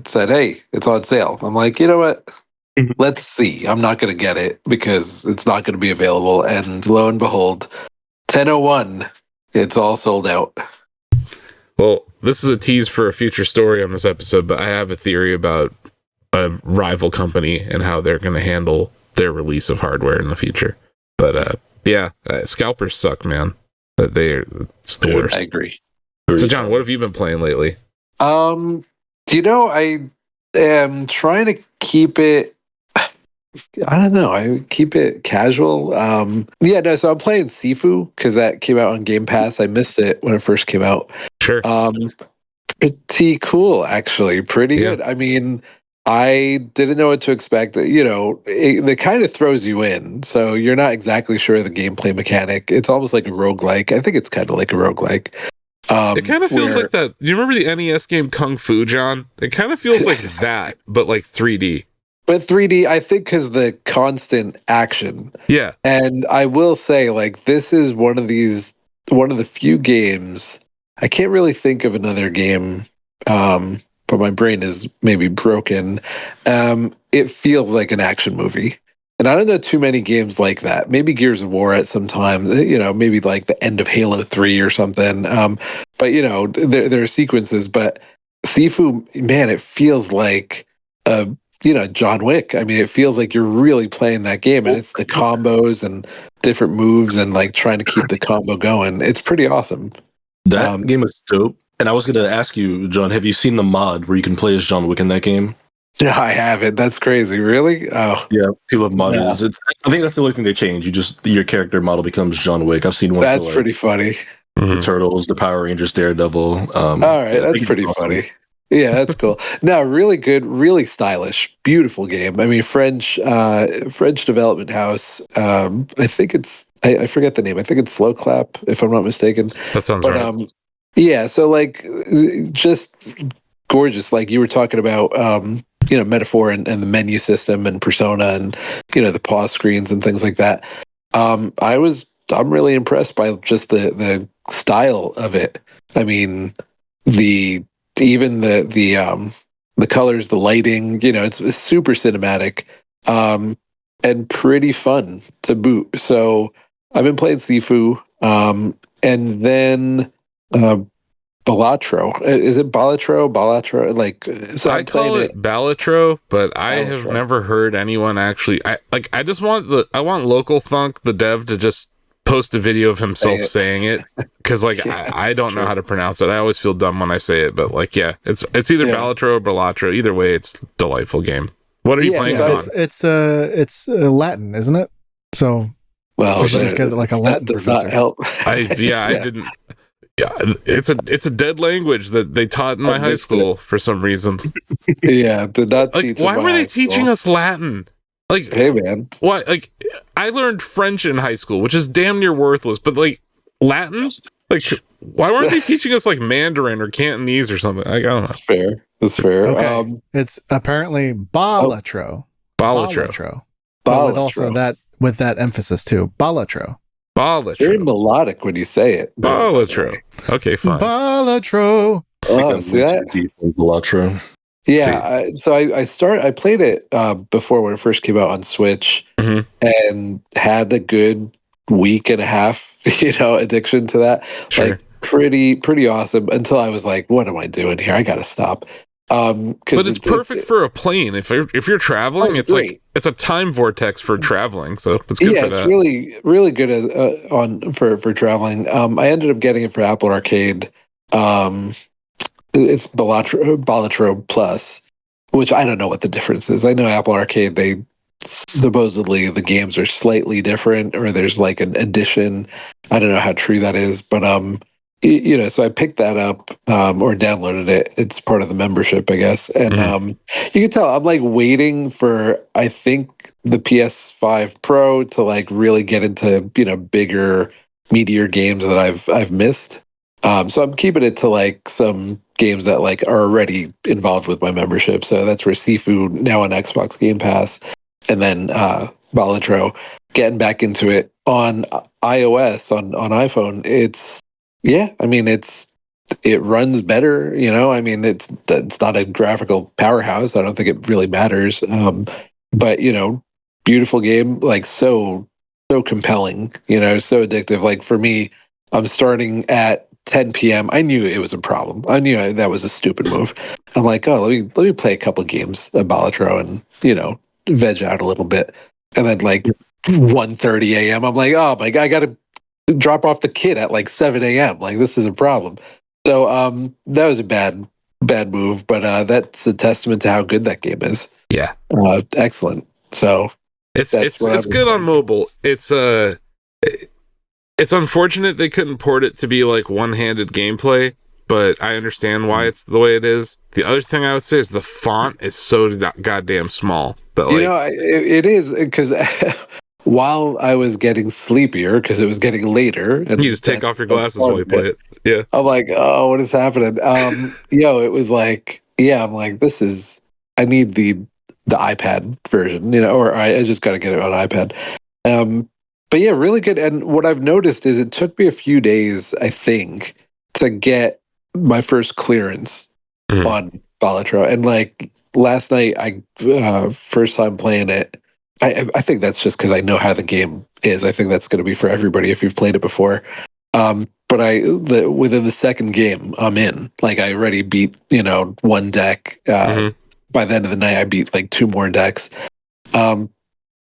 said, "Hey, it's on sale." I'm like, you know what? Let's see. I'm not going to get it because it's not going to be available. And lo and behold, 10:01, it's all sold out. Well, this is a tease for a future story on this episode, but I have a theory about a rival company and how they're going to handle their release of hardware in the future. But scalpers suck, man. It's the worst. I agree. So, John, what have you been playing lately? I am trying to keep it. I don't know. I keep it casual. So I'm playing Sifu because that came out on Game Pass. I missed it when it first came out. Sure. Pretty cool, actually. Pretty good. I mean, I didn't know what to expect. It kind of throws you in, so you're not exactly sure of the gameplay mechanic. It's almost like a roguelike. I think it's kind of like a roguelike. It kind of feels like that. Do you remember the NES game Kung Fu, John? It kind of feels like that, but like 3D. But 3D, I think, because the constant action. Yeah. And I will say, like, this is one of the few games. I can't really think of another game, but my brain is maybe broken. It feels like an action movie. And I don't know too many games like that. Maybe Gears of War at some time, maybe like the end of Halo 3 or something. But, there are sequences. But Sifu, man, it feels like John Wick. I mean, it feels like you're really playing that game, and it's the combos and different moves and like trying to keep the combo going. It's pretty awesome. That game is dope. And I was going to ask you, John, have you seen the mod where you can play as John Wick in that game? Yeah, I haven't. That's crazy. Really? Oh, yeah. People have modded it. I think that's the only thing they change. Your character model becomes John Wick. I've seen one. That's pretty funny. The Turtles, the Power Rangers, Daredevil. All right, that's pretty funny. Yeah, that's cool. No, really good, really stylish, beautiful game. I mean, French development house. I think it's I forget the name. I think it's Slow Clap, if I'm not mistaken. That sounds right. Yeah, so like just gorgeous. Like you were talking about, Metaphor and the menu system and Persona and the pause screens and things like that. I'm really impressed by just the style of it. I mean, the colors, the lighting, it's super cinematic, and pretty fun to boot. So I've been playing Sifu, and then Balatro. Is it Balatro? Balatro? So I call it Balatro, but I have never heard anyone actually. I want Local Thunk, the dev, to just post a video of himself saying it, because I don't know how to pronounce it. I always feel dumb when I say it, but it's either Balatro or Balatro. Either way, it's a delightful game. What are you playing on? It's Latin, isn't it? So we should just get like a Latin does professor. Not help. I didn't. Yeah, it's a dead language that they taught in my high school for some reason. Yeah, did not teach. Why were they teaching us Latin? Like, hey man, what? Like, I learned French in high school, which is damn near worthless. But like Latin, like, why weren't they teaching us like Mandarin or Cantonese or something? I don't know. That's fair. That's fair. Okay. It's apparently Balatro. Balatro. But with that emphasis too. Balatro. Very melodic when you say it. Balatro. Okay, fine. Balatro. Oh, see that? Balatro. Yeah, I played it before when it first came out on Switch, and had a good week and a half, addiction to that. Sure. Like pretty awesome until I was like, what am I doing here? I gotta stop. But it's perfect for a plane. If you're traveling, it's great. Like it's a time vortex for traveling. So it's good for that. It's really really good for traveling. I ended up getting it for Apple Arcade. It's Balatro Plus, which I don't know what the difference is. I know Apple Arcade, they supposedly the games are slightly different, or there's like an addition. I don't know how true that is, but so I picked that up or downloaded it. It's part of the membership, I guess. And you can tell I'm like waiting for, I think, the PS5 Pro to like really get into bigger, meatier games that I've missed. So I'm keeping it to like some games that like are already involved with my membership. So that's where Sifu now on Xbox Game Pass, and then Balatro, getting back into it on iOS on iPhone. It runs better. I mean, it's not a graphical powerhouse. I don't think it really matters. But beautiful game, like so compelling. So addictive. Like for me, I'm starting at 10 p.m. I knew it was a problem. I knew that was a stupid move. I'm like, oh, let me play a couple of games of Balatro and veg out a little bit. And then like 1:30 a.m. I'm like, oh my god, I gotta drop off the kid at like 7 a.m. Like this is a problem. So that was a bad move, but that's a testament to how good that game is. Yeah. Excellent. So it's good on mobile. It's unfortunate they couldn't port it to be like one-handed gameplay, but I understand why it's the way it is. The other thing I would say is the font is so goddamn small. That, like, it is, because while I was getting sleepier, because it was getting later, and you just take off your glasses while you play it. Yeah, I'm like, oh, what is happening? It was like, I'm like, I need the iPad version, or I just got to get it on iPad. But yeah, really good. And what I've noticed is it took me a few days, I think, to get my first clearance on Balatro. And like last night, I first time playing it. I think that's just because I know how the game is. I think that's going to be for everybody if you've played it before. But within the second game, I'm in. Like I already beat one deck. By the end of the night, I beat like 2 more decks.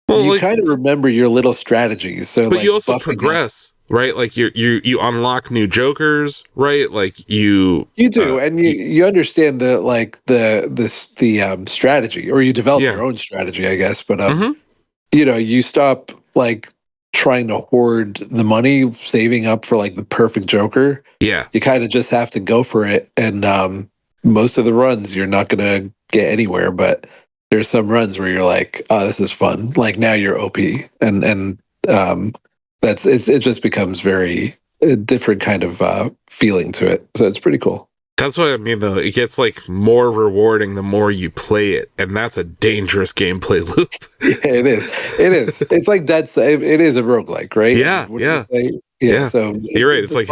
Well, you kind of remember your little strategies. So, but like, you also progress, right? Like you unlock new jokers, right? Like you do, and you understand the strategy, or you develop your own strategy, I guess. But you stop like trying to hoard the money, saving up for like the perfect joker. Yeah, you kind of just have to go for it, and most of the runs you're not gonna get anywhere, but there's some runs where you're like, oh, this is fun. Like now you're OP, and it just becomes very different kind of feeling to it. So it's pretty cool. That's what I mean, though. It gets like more rewarding the more you play it, and that's a dangerous gameplay loop. Yeah, it is. It's like it is a roguelike, right? Yeah. So you're right. It's like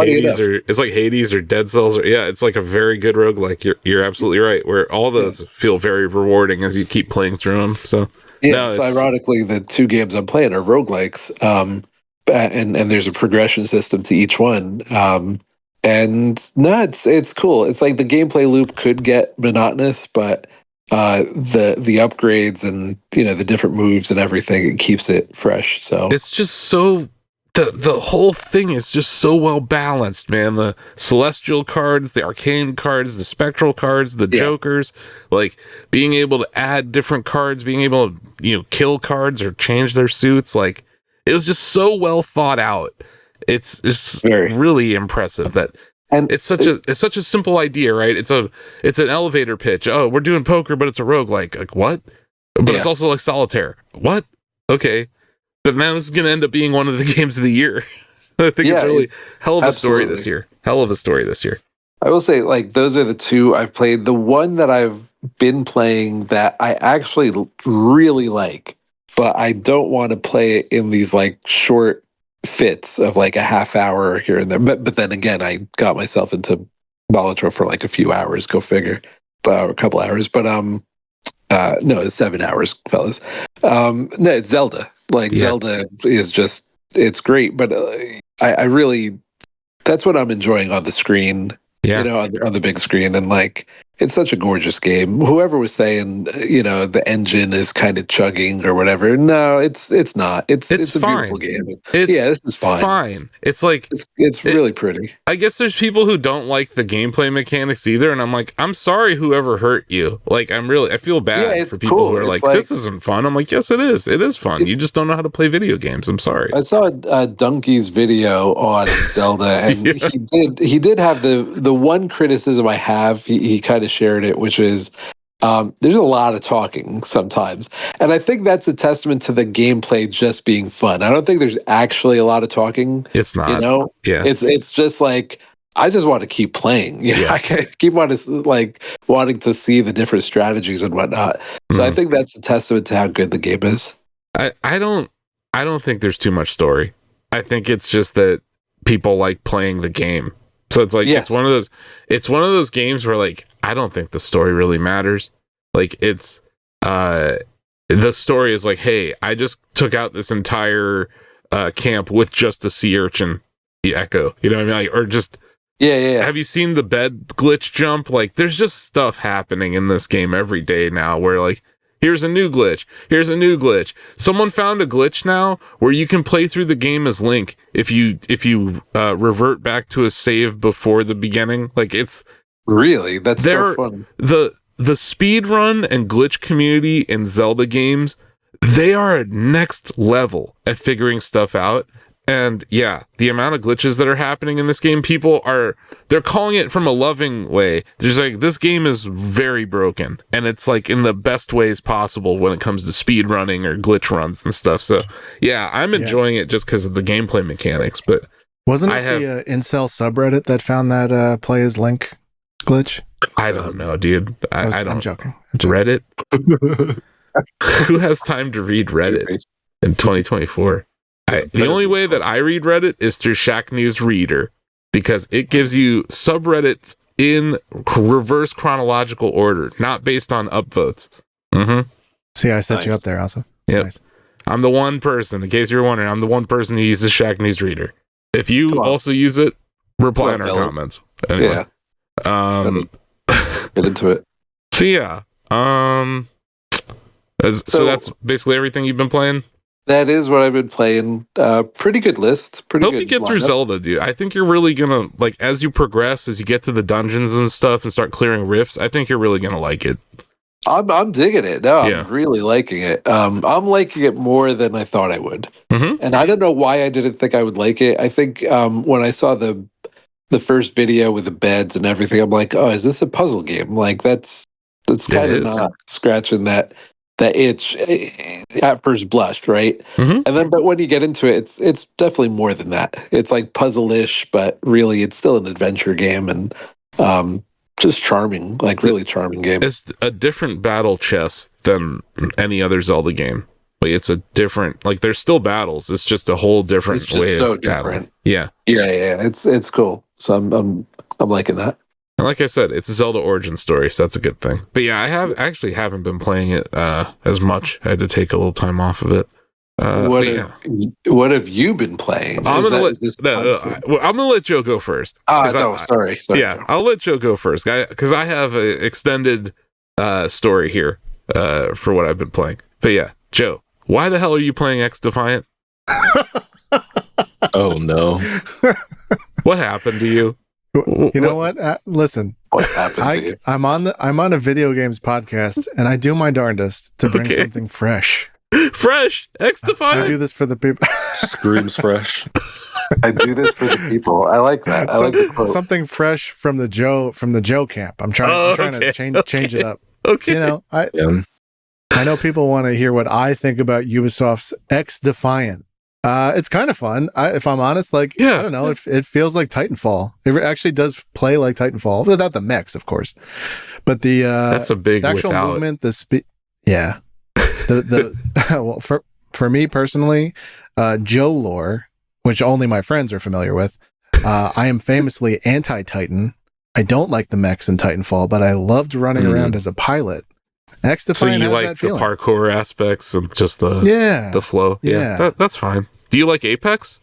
Hades or Dead Cells, or it's like a very good roguelike. You're absolutely right. Where all those feel very rewarding as you keep playing through them. So ironically, the 2 games I'm playing are roguelikes, and there's a progression system to each one. It's cool. It's like the gameplay loop could get monotonous, but the upgrades and the different moves and everything, it keeps it fresh. So it's just so. The whole thing is just so well balanced, man. The celestial cards, the arcane cards, the spectral cards, the jokers, like being able to add different cards, being able to kill cards or change their suits. Like it was just so well thought out. It's really impressive and it's such a simple idea, right? It's an elevator pitch. Oh, we're doing poker, but it's a roguelike. Like what? But it's also like solitaire. What? Okay. But man, this is going to end up being one of the games of the year. I think it's really hell of a story this year. Hell of a story this year. I will say, like, those are the 2 I've played. The one that I've been playing that I actually really like, but I don't want to play it in these like short fits of like a half hour here and there. But then again, I got myself into Balatro for like a few hours. Go figure, or a couple hours. But no, it's 7 hours, fellas. No, it's Zelda. Like Zelda is just, it's great, but I really, that's what I'm enjoying on the screen. On the big screen, and like it's such a gorgeous game. Whoever was saying, the engine is kind of chugging or whatever. No, it's not. It's a beautiful game. This is fine. It's like it's really pretty. I guess there's people who don't like the gameplay mechanics either, and I'm like, I'm sorry whoever hurt you. Like, I feel bad for people who are like, this isn't fun. I'm like, yes, it is. It is fun. You just don't know how to play video games. I'm sorry. I saw Donkey's video on Zelda, and he did have the one criticism I have. He kind of shared it, which is there's a lot of talking sometimes, and I think that's a testament to the gameplay just being fun. I don't think there's actually a lot of talking. It's not. Yeah. It's just like I just want to keep playing. I keep wanting to see the different strategies and whatnot. So I think that's a testament to how good the game is. I don't think there's too much story. I think it's just that people like playing the game. So it's like it's one of those games where like I don't think the story really matters. Like it's the story is like, hey, I just took out this entire camp with just a sea urchin, the Echo. You know what I mean? Like, or just have you seen the bed glitch jump? Like there's just stuff happening in this game every day now where like here's a new glitch. Here's a new glitch. Someone found a glitch now where you can play through the game as Link if you revert back to a save before the beginning. Like it's really so fun. The speed run and glitch community in Zelda games, they are at next level at figuring stuff out. And yeah, the amount of glitches that are happening in this game, they're calling it from a loving way. There's like, this game is very broken, and it's like in the best ways possible when it comes to speed running or glitch runs and stuff. So yeah, I'm enjoying it just because of the gameplay mechanics. But wasn't it the incel subreddit that found that play as Link glitch? I don't know, dude. I'm joking. Reddit? Who has time to read Reddit in 2024? The only way that I read Reddit is through Shack News Reader, because it gives you subreddits in reverse chronological order, not based on upvotes. Mm-hmm. See, I set you up there, also. Yep. Nice. I'm the one person, in case you're wondering, I'm the one person who uses Shack News Reader. If you also use it, reply in our comments. Anyway. Get into it. So yeah. So that's basically everything you've been playing? That is what I've been playing. Pretty good list. Hope you get through Zelda, dude. I think you're really gonna like as you progress, as you get to the dungeons and stuff and start clearing rifts. I think you're really gonna like it. I'm digging it. No, I'm really liking it. I'm liking it more than I thought I would. Mm-hmm. And I don't know why I didn't think I would like it. I think when I saw the first video with the beds and everything, I'm like, oh, is this a puzzle game? Like that's kind of not scratching that itch at first blush, right? Mm-hmm. And then, but when you get into it, it's definitely more than that. It's like puzzle-ish, but really, it's still an adventure game and just charming, like really charming game. It's a different battle chess than any other Zelda game. Like it's a different, like there's still battles. It's just a whole different way of battling. Yeah. It's cool. So I'm liking that. And like I said, it's a Zelda origin story, so that's a good thing. But yeah, I actually haven't been playing it as much. I had to take a little time off of it. What have you been playing? I'm gonna let Joe go first. Sorry. Yeah, I'll let Joe go first, because I have an extended story here for what I've been playing. But yeah, Joe, why the hell are you playing X Defiant? Oh no! What happened to you? You know what? Listen, what happened to you? I'm on a video games podcast, and I do my darndest to bring something fresh. Fresh X Defiant. I do this for the people. Screams fresh. I do this for the people. I like that. I like the quote. Something fresh from the Joe camp. I'm trying to change it up. Okay. You know, I know people want to hear what I think about Ubisoft's X Defiant. It's kind of fun. If I'm honest, I don't know. It feels like Titanfall. It actually does play like Titanfall, without the mechs, of course. But that's a big actual movement. The speed, yeah. Well, for me personally, Joe lore, which only my friends are familiar with. I am famously anti-Titan. I don't like the mechs in Titanfall, but I loved running around as a pilot. X Defiant has that feeling. The parkour aspects and just the flow. Yeah. That's fine. Do you like Apex?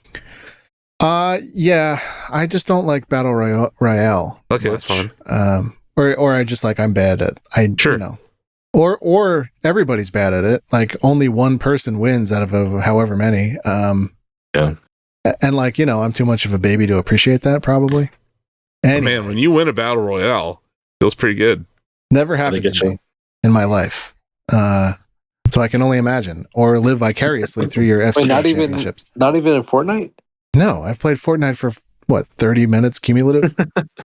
Yeah. I just don't like Battle Royale. Okay, much. that's fine. or I just like I'm bad at Sure. you know, or everybody's bad at it. Like only one person wins out of however many. Yeah. And like I'm too much of a baby to appreciate that probably. Anyway, Man, when you win a battle royale, feels pretty good. never happened to me in my life. So I can only imagine or live vicariously through your FC championships. Not even in Fortnite? No, I've played Fortnite for what 30 minutes cumulative.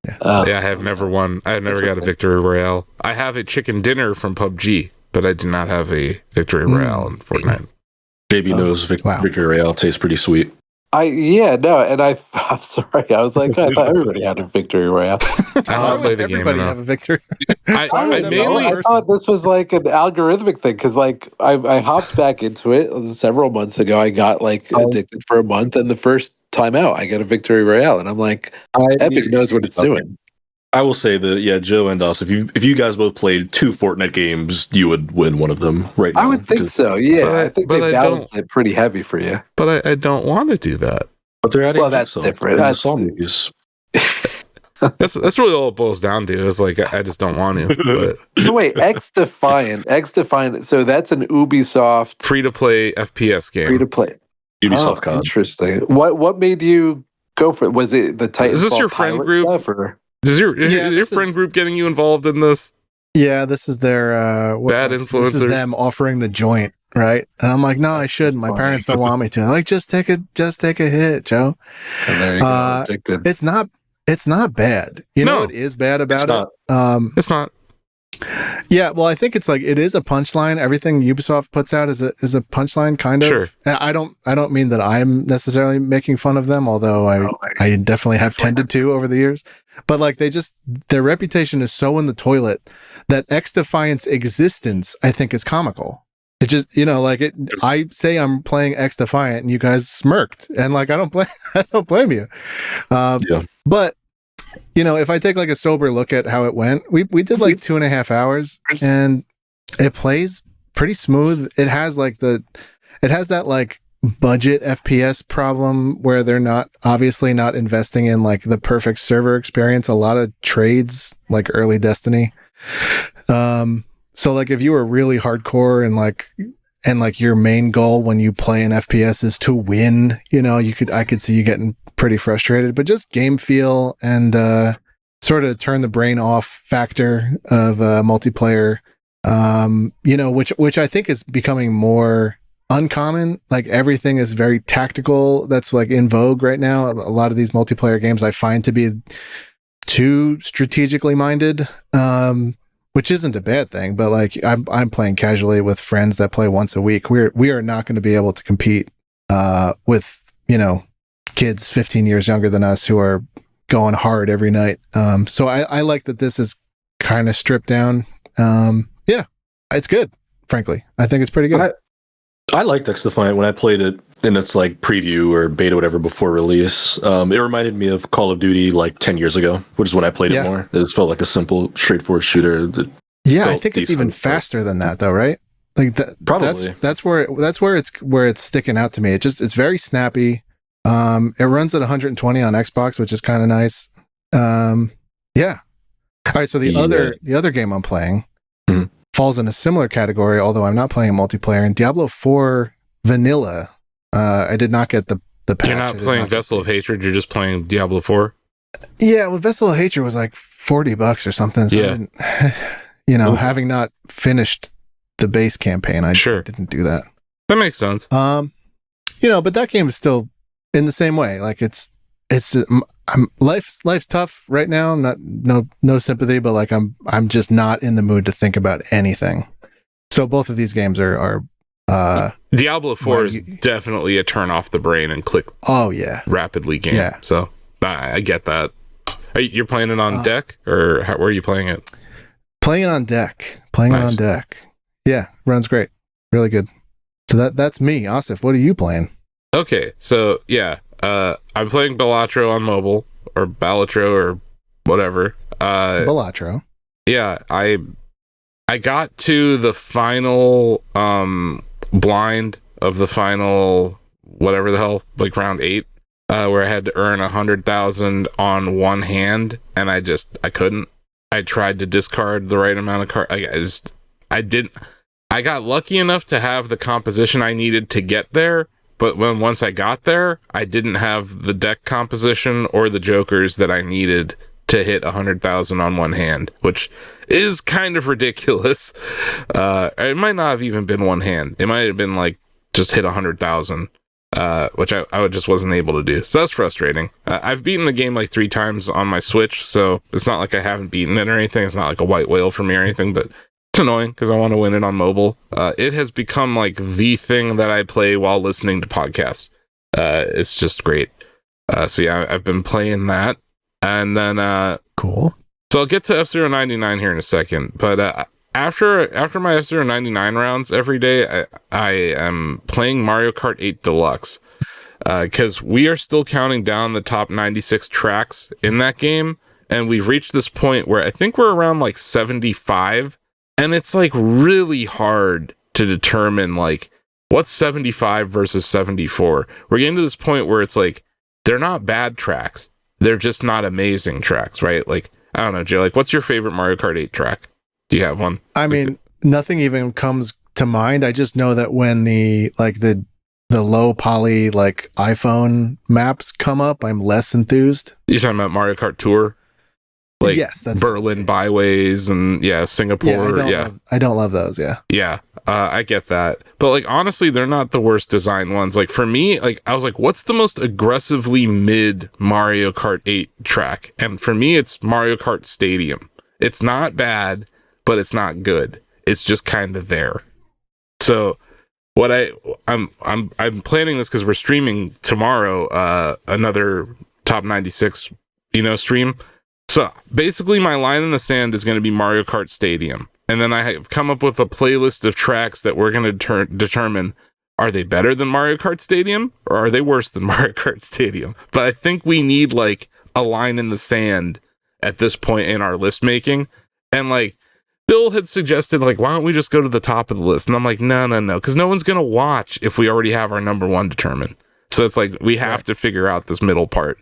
Yeah, I have never won. I have never got a victory royale. I have a chicken dinner from PUBG, but I do not have a victory royale in Fortnite. JB knows Victory Royale tastes pretty sweet. I'm sorry. I was like, I thought everybody had a victory royale. I don't play the Everybody game have a victory. I thought this was like an algorithmic thing because, like, I hopped back into it several months ago. I got like addicted for a month, and the first time out, I got a victory royale, and I'm like, Epic knows what it's doing. I will say that Joe and Us, if you guys both played 2 Fortnite games, you would win one of them right now. I would think so. Yeah, I think they balance it pretty heavy for you. But I don't want to do that. But they're adding that's different. That's movies. That's really all it boils down to. Is like I just don't want to. But. So wait, X Defiant. So that's an Ubisoft free to play FPS game. Free to play. Ubisoft COD. Interesting. What made you go for it? Was it the Titanfall? Is this your friend group? Stuff, or? Is your friend group getting you involved in this? Yeah, this is their bad influencers. This is them offering the joint, right? And I'm like, no, I shouldn't. My parents don't want me to. I'm like, just take a hit, Joe. And there you go. Addicted. It's not bad. You know what is bad about it? It's not. Yeah, well, I think it's like it is a punchline. Everything Ubisoft puts out is a punchline, kind of. Sure. I don't mean that I'm necessarily making fun of them, although I definitely have tended to over the years. But like their reputation is so in the toilet that X Defiant's existence, I think, is comical. It just I say I'm playing X Defiant and you guys smirked, and like I don't blame you. But if I take like a sober look at how it went, we did like 2.5 hours and it plays pretty smooth. It has that like budget FPS problem where they're obviously not investing in like the perfect server experience. A lot of trades like early Destiny. So like if you were really hardcore and like your main goal when you play an FPS is to win, I could see you getting pretty frustrated, but just game feel and sort of turn the brain off factor of multiplayer, which I think is becoming more uncommon. Like everything is very tactical. That's like in vogue right now. A lot of these multiplayer games I find to be too strategically minded, which isn't a bad thing, but like I'm playing casually with friends that play once a week. We are not going to be able to compete with kids 15 years younger than us who are going hard every night. So I like that this is kind of stripped down. Yeah, it's good. Frankly, I think it's pretty good. I liked X Defiant when I played it in its like preview or beta, whatever, before release. It reminded me of Call of Duty like 10 years ago, which is when I played it more. It felt like a simple, straightforward shooter. I think it's even faster than that, though, right? Like probably that's where it's sticking out to me. It's very snappy. It runs at 120 on Xbox, which is kind of nice. Yeah. All right. So the other game I'm playing falls in a similar category, although I'm not playing multiplayer. In Diablo 4 Vanilla, I did not get the patch. You're not playing Vessel of Hatred. You're just playing Diablo 4. Yeah. Well, Vessel of Hatred was like $40 or something. So I didn't, having not finished the base campaign, I didn't do that. That makes sense. But that game is still in the same way. Like life's tough right now. I'm not no sympathy, but like I'm just not in the mood to think about anything. So both of these games are Diablo 4 is definitely a turn off the brain and click. Oh yeah, rapidly game. Yeah. So I get that. You're playing it on deck, or where are you playing it? Playing it on deck. It on deck. Yeah, runs great. Really good. So that's me, Asif. What are you playing? Okay, so yeah, I'm playing Balatro on mobile, or Balatro, or whatever. Balatro. Yeah, I got to the final blind of the final whatever the hell, like round 8, where I had to earn 100,000 on one hand, and I couldn't. I tried to discard the right amount of cards. I got lucky enough to have the composition I needed to get there, but once I got there, I didn't have the deck composition or the jokers that I needed to hit 100,000 on one hand, which is kind of ridiculous. It might not have even been one hand. It might have been like just hit 100,000, which I just wasn't able to do. So that's frustrating. I've beaten the game like 3 times on my Switch, so it's not like I haven't beaten it or anything. It's not like a white whale for me or anything, but it's annoying because I want to win it on mobile. It has become like the thing that I play while listening to podcasts. It's just great. So yeah, I've been playing that. And then Cool. So I'll get to F-Zero 99 here in a second, but after my F-Zero 99 rounds every day, I am playing Mario Kart 8 Deluxe, because we are still counting down the top 96 tracks in that game, and we've reached this point where I think we're around like 75, and it's like really hard to determine like what's 75 versus 74. We're getting to this point where it's like they're not bad tracks. They're just not amazing tracks, right? Like, I don't know, Jay, like, what's your favorite Mario Kart 8 track? Do you have one? I mean, nothing even comes to mind. I just know that when the low poly like iPhone maps come up, I'm less enthused. You're talking about Mario Kart Tour? Like, yes, that's Berlin byways and Singapore. I don't love those. Yeah. I get that, but like honestly, they're not the worst design ones. Like for me, like I was like, what's the most aggressively mid Mario Kart 8 track? And for me, it's Mario Kart Stadium. It's not bad, but it's not good. It's just kind of there. So what I'm planning this because we're streaming tomorrow another top 96 stream. So basically my line in the sand is going to be Mario Kart Stadium. And then I have come up with a playlist of tracks that we're going to determine, are they better than Mario Kart Stadium or are they worse than Mario Kart Stadium? But I think we need like a line in the sand at this point in our list making. And like Bill had suggested, like, why don't we just go to the top of the list? And I'm like, no, because no one's going to watch if we already have our number one determined. So it's like we have to figure out this middle part.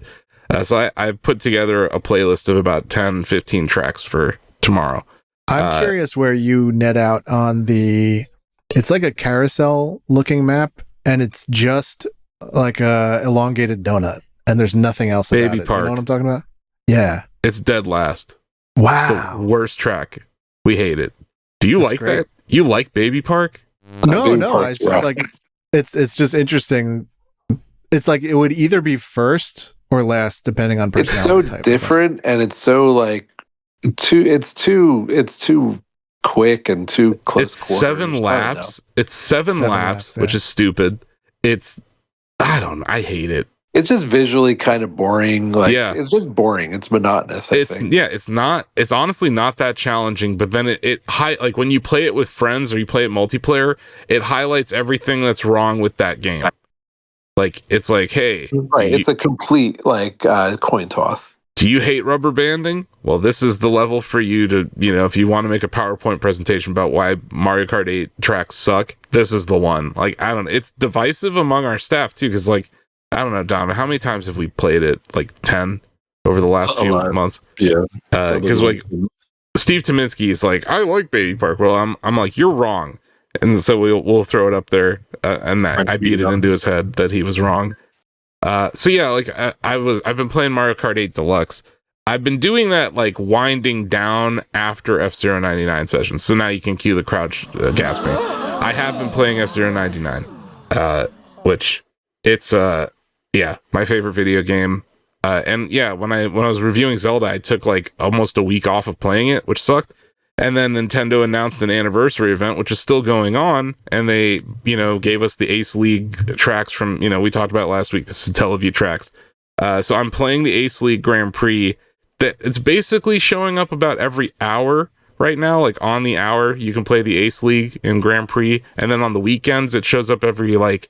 So I've put together a playlist of about 10, 15 tracks for tomorrow. I'm curious where you net out on it's like a carousel looking map and it's just like a elongated donut and there's nothing else about Baby it. Park. You know what I'm talking about? Yeah. It's dead last. Wow. It's the worst track. We hate it. Do you like great. that? You like Baby Park? No. Park's It's just like, it's just interesting. It's like, it would either be first or last, depending on It's personality so type. different and it's so like it's too quick and too close. It's 7 laps. It's seven laps, which is stupid. I hate it. It's just visually kind of boring. Like it's just boring. It's monotonous. I think. It's honestly not that challenging, but then like when you play it with friends or you play it multiplayer, it highlights everything that's wrong with that game. Like it's like, hey, it's a complete like coin toss. Do you hate rubber banding? Well, this is the level for you to, if you want to make a PowerPoint presentation about why Mario Kart 8 tracks suck, this is the one. Like, I don't know. It's divisive among our staff, too, because, like, I don't know, Dom, how many times have we played it? Like 10 over the last few months? Yeah. Because, like, Steve Tominski is like, I like Baby Park. Well, I'm like, you're wrong. And so we'll throw it up there. And I beat it into his head that he was wrong. So yeah, like I've been playing Mario Kart 8 Deluxe. I've been doing that like winding down after F-Zero 99 sessions. So now you can cue the crowd gasping. I have been playing F-Zero 99, which it's my favorite video game. And yeah, when I was reviewing Zelda, I took like almost a week off of playing it, which sucked. And then Nintendo announced an anniversary event, which is still going on. And they, gave us the Ace League tracks from, we talked about last week, the Satellaview tracks. So I'm playing the Ace League Grand Prix. That it's basically showing up about every hour right now. Like on the hour, you can play the Ace League in Grand Prix. And then on the weekends, it shows up it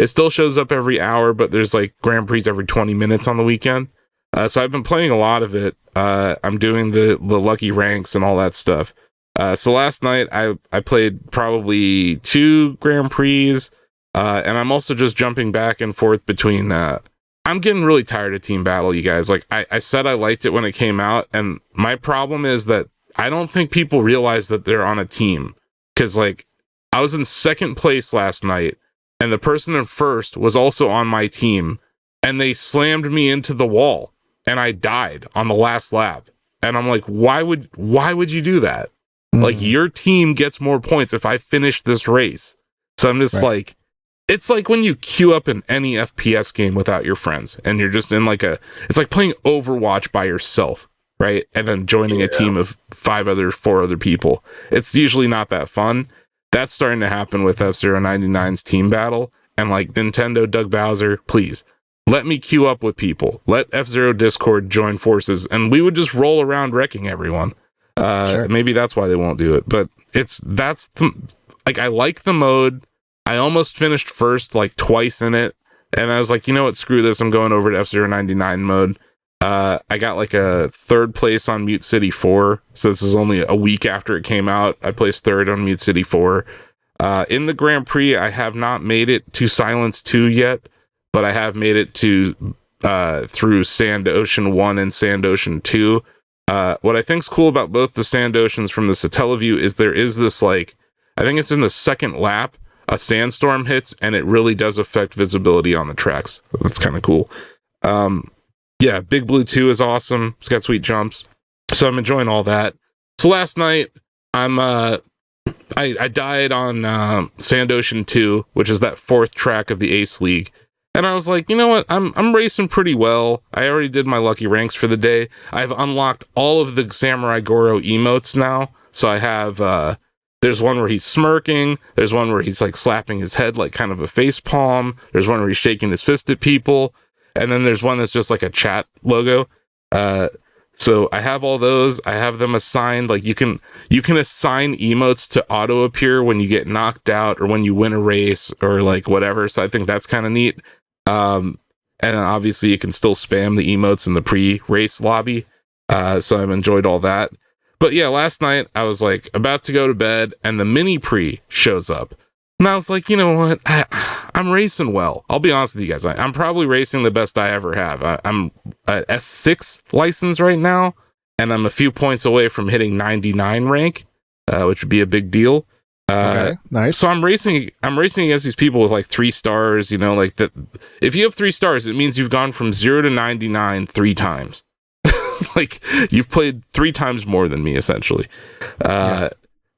still shows up every hour, but there's like Grand Prix every 20 minutes on the weekend. So I've been playing a lot of it. I'm doing the lucky ranks and all that stuff. So last night I played probably 2 Grand Prix, and I'm also just jumping back and forth between I'm getting really tired of team battle, you guys. Like I said, I liked it when it came out, and my problem is that I don't think people realize that they're on a team. Because like I was in second place last night, and the person in first was also on my team, and they slammed me into the wall, and I died on the last lap. And I'm like, why would you do that? Like, your team gets more points if I finish this race. So I'm just like, it's like when you queue up in any FPS game without your friends, and you're just in like it's like playing Overwatch by yourself, right? And then joining a team of 4 other people. It's usually not that fun. That's starting to happen with F-Zero-99's team battle. And like, Nintendo, Doug Bowser, please, let me queue up with people. Let F-Zero Discord join forces, and we would just roll around wrecking everyone. Maybe that's why they won't do it. But I like the mode. I almost finished first like twice in it, and I was like, you know what, screw this, I'm going over to F-Zero-99 mode. I got like a 3rd place on Mute City 4, so this is only a week after it came out. I placed 3rd on Mute City 4. In the Grand Prix, I have not made it to Silence 2 yet, but I have made it to through Sand Ocean 1 and Sand Ocean 2. What I think's cool about both the Sand Oceans from the Satellaview is there is this, like, I think it's in the 2nd lap, a sandstorm hits, and it really does affect visibility on the tracks. That's kind of cool. Yeah, Big Blue 2 is awesome. It's got sweet jumps. So I'm enjoying all that. So last night, I died on Sand Ocean 2, which is that 4th track of the Ace League. And I was like, you know what? I'm racing pretty well. I already did my lucky ranks for the day. I've unlocked all of the Samurai Goro emotes now. So I have, there's one where he's smirking. There's one where he's like slapping his head like kind of a face palm. There's one where he's shaking his fist at people. And then there's one that's just like a chat logo. So I have all those. I have them assigned. Like you can assign emotes to auto appear when you get knocked out or when you win a race or like whatever. So I think that's kind of neat. And then obviously you can still spam the emotes in the pre-race lobby. So I've enjoyed all that. But yeah, last night I was like about to go to bed and the mini pre shows up. And I was like, you know what? I'm racing well. I'll be honest with you guys. I'm probably racing the best I ever have. I'm at S6 license right now, and I'm a few points away from hitting 99 rank, which would be a big deal. Okay, nice. So I'm racing against these people with like 3 stars, you know, like that. If you have 3 stars, it means you've gone from 0 to 99 3 times. Like you've played 3 times more than me, essentially.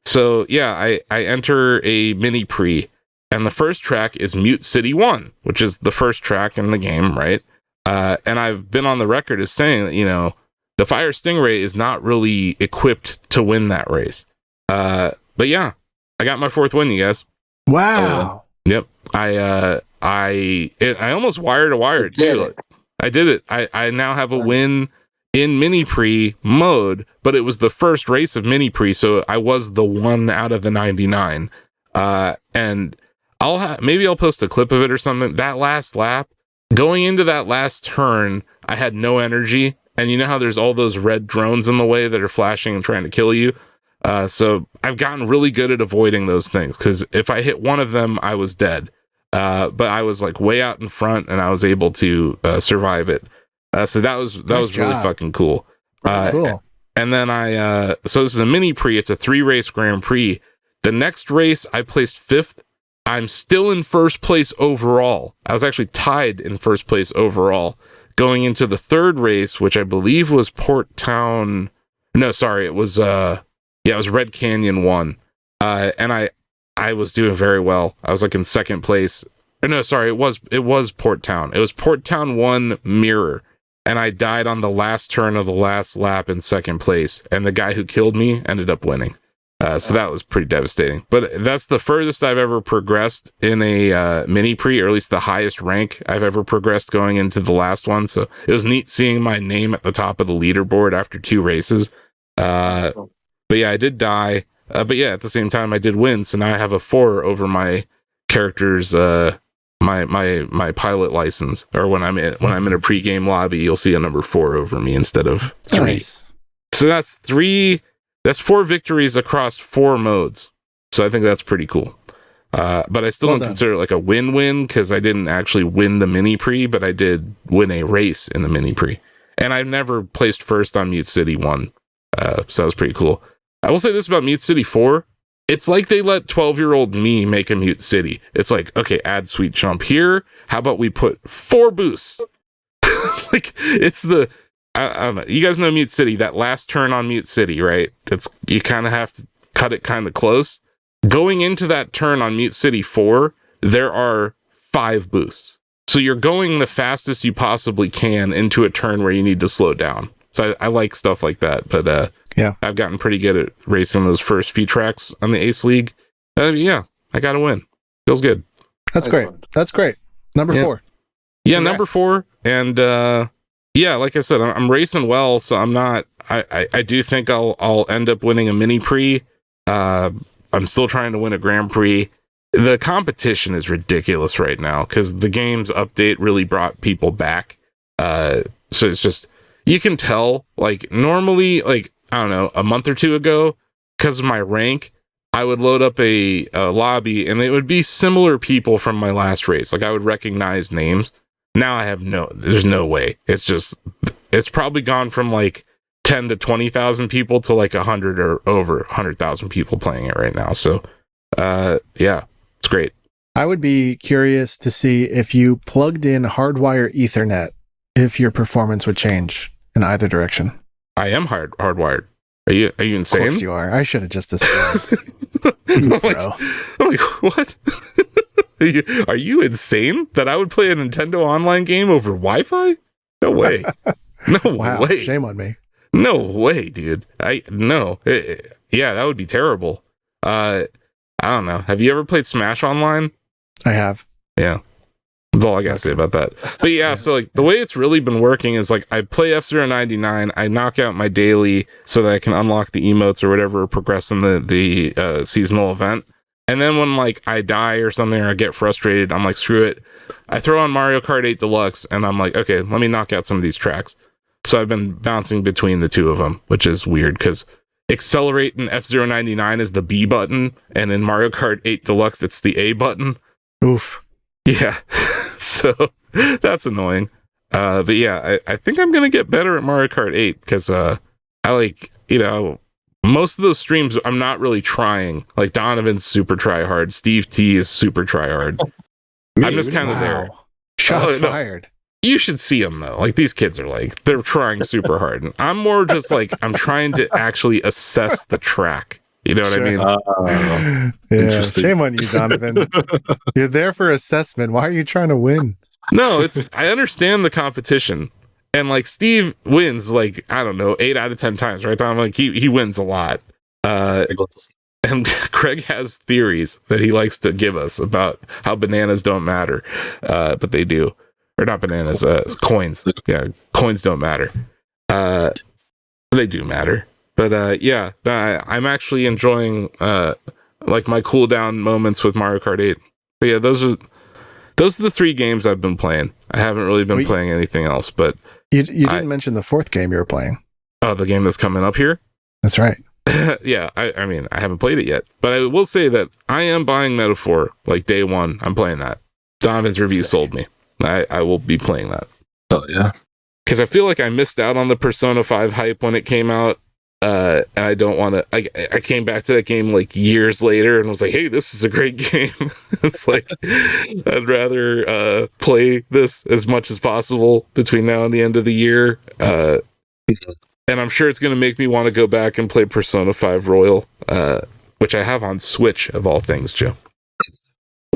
So yeah, I enter a mini pre, and the first track is Mute City 1, which is the first track in the game, right? And I've been on the record as saying that, you know, the Fire Stingray is not really equipped to win that race. But yeah, I got my 4th win, you guys. Wow. Yep. I almost wire to wire it too. I did it. I now have a win in mini pre mode, but it was the first race of mini pre, so I was the 1 out of the 99. And maybe I'll post a clip of it or something. That last lap, going into that last turn, I had no energy, and you know how there's all those red drones in the way that are flashing and trying to kill you. So I've gotten really good at avoiding those things, because if I hit one of them, I was dead. But I was like way out in front, and I was able to survive it. So that was really fucking cool. Cool. And then so this is a mini pre. It's a 3-race Grand Prix. The next race, I placed 5th. I'm still in first place overall. I was actually tied in first place overall going into the 3rd race, which I believe was Port Town. No, sorry, it was it was Red Canyon 1. And I was doing very well. I was like in 2nd place. No, sorry, it was Port Town. It was Port Town 1 Mirror. And I died on the last turn of the last lap in 2nd place. And the guy who killed me ended up winning. So that was pretty devastating. But that's the furthest I've ever progressed in a mini pre, or at least the highest rank I've ever progressed going into the last one. So it was neat seeing my name at the top of the leaderboard after 2 races. But yeah, I did die. But yeah, at the same time, I did win. So now I have a 4 over my character's my pilot license, or when I'm in a pregame lobby, you'll see a number 4 over me instead of 3. Nice. So that's 4 victories across 4 modes. So I think that's pretty cool. But I still Well don't done. consider it like a win-win because I didn't actually win the mini pre, but I did win a race in the mini pre. And I've never placed first on Mute City 1. So that was pretty cool. I will say this about Mute City 4. It's like they let 12-year-old me make a Mute City. It's like, okay, add sweet jump here. How about we put 4 boosts? Like, it's the... I don't know. You guys know Mute City, that last turn on Mute City, right? You kind of have to cut it kind of close. Going into that turn on Mute City 4, there are 5 boosts. So you're going the fastest you possibly can into a turn where you need to slow down. So I like stuff like that. But Yeah. I've gotten pretty good at racing those first few tracks on the Ace League. Yeah, I got to win. Feels good. That's great. That's great. Number 4. Yeah, Congrats. number 4. And yeah, like I said, I'm racing well, so I'm not... I do think I'll end up winning a mini pre. I'm still trying to win a Grand Prix. The competition is ridiculous right now because the game's update really brought people back. So it's just, you can tell, like, normally, like, I don't know, a month or two ago, because of my rank, I would load up a lobby and it would be similar people from my last race. Like, I would recognize names. Now I have there's no way. It's probably gone from like 10 to 20,000 people to like 100 or over 100,000 people playing it right now. So, yeah, it's great. I would be curious to see if you plugged in hardwire Ethernet, if your performance would change in either direction. I am hardwired. Are you insane? Of course you are. I should have just assumed. I'm Bro. like, what? Are you insane that I would play a Nintendo online game over Wi-Fi? No way. No Wow. way. Shame on me. No way, dude. No. Yeah, that would be terrible. I don't know. Have you ever played Smash Online? I have. Yeah. That's all I gotta say about that. But yeah, so like the way it's really been working is like I play F-Zero 99, I knock out my daily so that I can unlock the emotes or whatever, progress in the seasonal event. And then when like I die or something or I get frustrated, I'm like, screw it. I throw on Mario Kart 8 Deluxe and I'm like, okay, let me knock out some of these tracks. So I've been bouncing between the two of them, which is weird because accelerate in F-Zero 99 is the B button, and in Mario Kart 8 Deluxe, it's the A button. Oof. Yeah. So that's annoying. But yeah, I think I'm going to get better at Mario Kart 8 because I like, most of those streams, I'm not really trying. Like Donovan's super try hard. Steve T is super try hard. I'm just kind of there. Shots no. fired. You should see them though. Like these kids are like, they're trying super hard. And I'm more just like, I'm trying to actually assess the track. You know what I mean? Yeah. Shame on you, Donovan. You're there for assessment. Why are you trying to win? No, I understand the competition. And like Steve wins like, I don't know, 8 out of 10 times, right, Tom? Like he wins a lot. And Craig has theories that he likes to give us about how bananas don't matter. But they do. Or not bananas, coins. Yeah, coins don't matter. They do matter. But yeah, I'm actually enjoying like my cooldown moments with Mario Kart 8. But yeah, those are the 3 games I've been playing. I haven't really been playing anything else. But you didn't mention the 4th game you were playing. Oh, the game that's coming up here? That's right. Yeah, I mean, I haven't played it yet. But I will say that I am buying Metaphor like day 1. I'm playing that. Donovan's review sold me. I will be playing that. Oh, yeah. Because I feel like I missed out on the Persona 5 hype when it came out. And I don't want to... I came back to that game like years later and was like, hey, this is a great game. It's like, I'd rather play this as much as possible between now and the end of the year. And I'm sure it's going to make me want to go back and play Persona 5 Royal, which I have on Switch, of all things, Joe.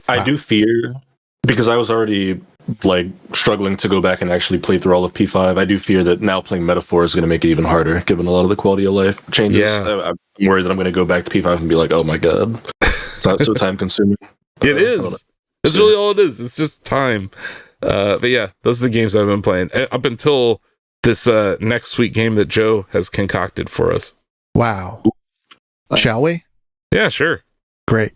I do fear, because I was already like struggling to go back and actually play through all of P5. I do fear that now playing Metaphor is going to make it even harder, given a lot of the quality of life changes. Yeah. I'm worried that I'm going to go back to P5 and be like, oh my god, it's so time consuming. It is. That's really all it is. It's just time. But yeah, those are the games I've been playing up until this next sweet game that Joe has concocted for us. Wow. Shall we? Yeah, sure. Great.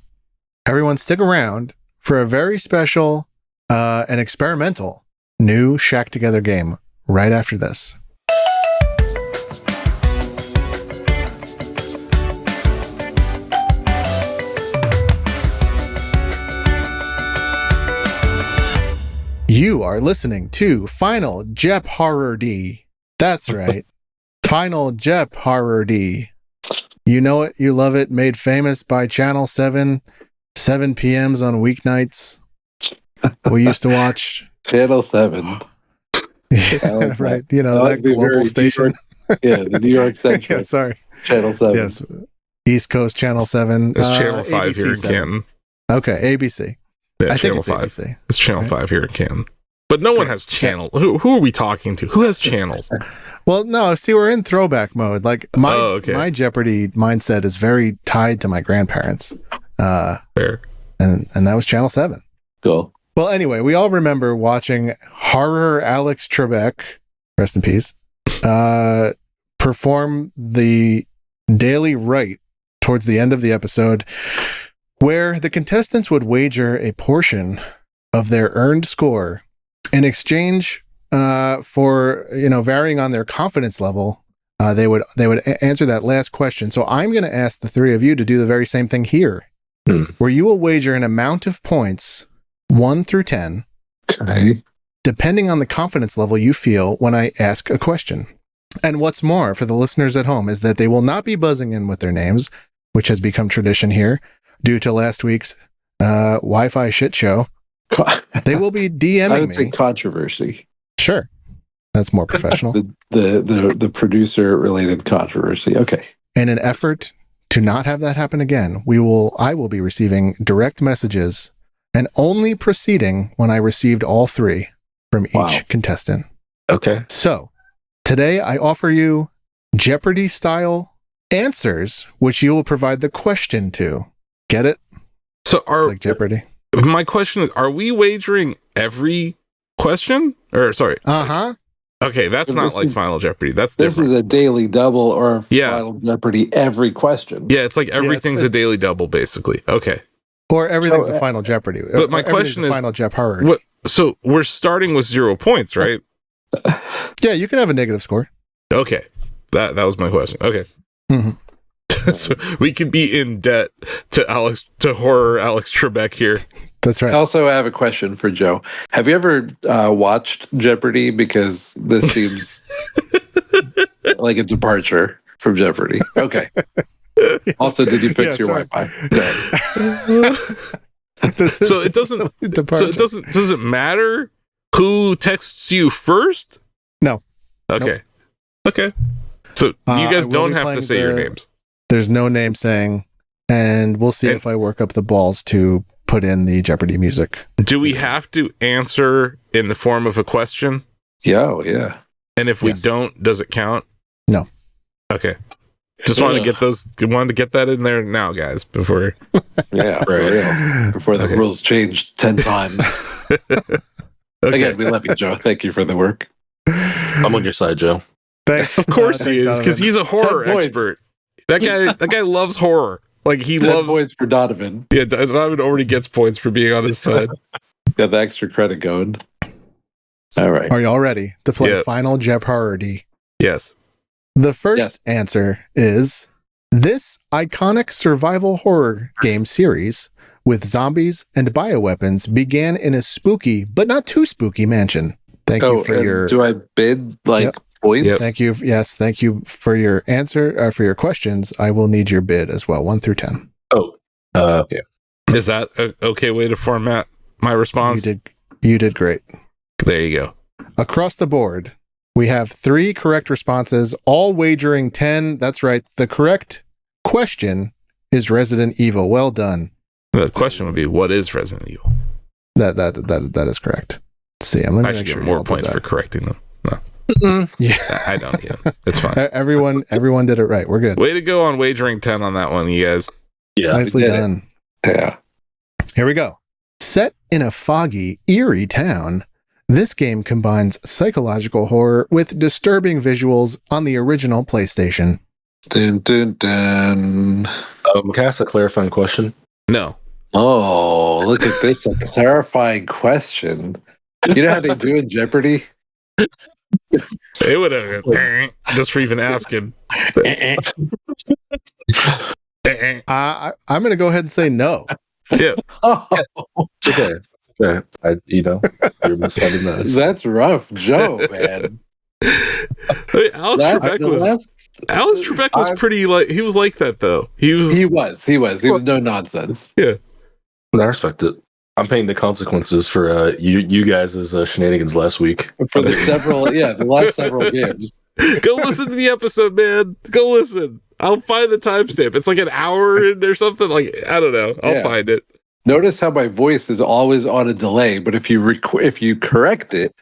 Everyone stick around for a very special an experimental new Shack Together game right after this. You are listening to Final Jeop-horror-dy. That's right. Final Jeop-horror-dy. You know it, you love it, made famous by Channel 7, 7 p.m.s on weeknights. We used to watch. Channel 7. Yeah, right. You know, that global station. Yeah, the New York Central. Yeah, sorry. Channel 7. Yes. East Coast Channel 7. It's Channel 5 ABC here in 7. Canton. Okay, ABC. Yeah, I Channel think it's 5. ABC. It's Channel Right. 5 here in Canton. But no one has channel. Who are we talking to? Who has channels? Well, no, see, we're in throwback mode. Like, my Jeopardy mindset is very tied to my grandparents. Fair. And that was Channel 7. Cool. Well, anyway, we all remember watching horror Alex Trebek, rest in peace, perform the daily rite towards the end of the episode, where the contestants would wager a portion of their earned score in exchange for, varying on their confidence level. They would answer that last question. So I'm going to ask the three of you to do the very same thing here, where you will wager an amount of points 1 through 10, Okay. depending on the confidence level you feel when I ask a question. And what's more, for the listeners at home, is that they will not be buzzing in with their names, which has become tradition here due to last week's Wi-Fi shit show. They will be I DMing would say me. controversy. Sure. That's more professional. The producer related controversy. Okay. In an effort to not have that happen again, I will be receiving direct messages and only proceeding when I received all three from each contestant. Okay. So, today I offer you Jeopardy-style answers, which you will provide the question to. Get it? So It's like Jeopardy. my question is, are we wagering every question? Or sorry. Uh-huh. Okay, that's So not this like is- Final Jeopardy. That's This different. is a daily double or Yeah. Final Jeopardy every question. Yeah, it's like everything's Yeah, a daily double, basically. Okay. Or everything's So, a Final Jeopardy. but my Everything's question a is, Final Jeopardy. What? So we're starting with 0 points, right? Yeah, you can have a negative score. Okay. That was my question. Okay. Mhm. So we could be in debt to horror Alex Trebek here. That's right. Also, I have a question for Joe. Have you ever watched Jeopardy? Because this seems like a departure from Jeopardy. Okay. Also, did you fix Yeah, your sorry. Wi-Fi? Go ahead. This is So it doesn't. totally So departure. it doesn't matter who texts you first. No. Okay. Okay. So you I guys will don't be have to playing say your the- names. There's no name saying, and we'll see And- if I work up the balls to put in the Jeopardy music. Do we have to answer in the form of a question? Yeah. And if we Yes. don't, does it count? No. Okay. Just wanted to get that in there now, guys, before. Yeah. For real. Before the Okay. rules changed 10 times. Okay. Again, we love you, Joe. Thank you for the work. I'm on your side, Joe. Thanks. Of course he Thanks, is, because Donovan. he's a horror 10 points. expert. That guy loves horror. Like he 10 loves. points for Donovan. Yeah, Donovan already gets points for being on his side. Got the extra credit going. All right. Are you all ready to play Yeah. Final Jeopardy? Yes. The first Yes. answer is this iconic survival horror game series with zombies and bioweapons began in a spooky but not too spooky mansion. Thank you for and your do I bid Yep. points? Yep. thank you. Yes, thank you for your answer for your questions. I will need your bid as well, 1 through 10. Oh. Okay. Is that an okay way to format my response? You did great. There you go. Across the board, we have 3 correct responses, all wagering 10. That's right. The correct question is Resident Evil. Well done. The question would be, what is Resident Evil? That is correct. Let's see, I'm going I to should make sure get you more all did points that. for correcting them. Yeah. I don't. Yeah, it's fine. Everyone did it right. We're good. Way to go on wagering 10 on that one, you guys. Yeah. Nicely did it. done. Yeah. Here we go. Set in a foggy, eerie town, this game combines psychological horror with disturbing visuals on the original PlayStation. Dun, dun, dun. Can I ask a clarifying question? No. Oh, look at this. A clarifying question. You know how they do in Jeopardy? It would have just for even asking. I'm going to go ahead and say no. Yeah. Oh, It's okay. Yeah, you're misfinding those. That's rough, Joe, man. Hey, Alex Trebek was pretty he was like that though. He was no nonsense. Yeah. I respect it. I'm paying the consequences for you guys' shenanigans last week. For the last several games. Go listen to the episode, man. Go listen. I'll find the timestamp. It's like an hour in or something. Like, I don't know. I'll find it. Notice how my voice is always on a delay, but if you correct it,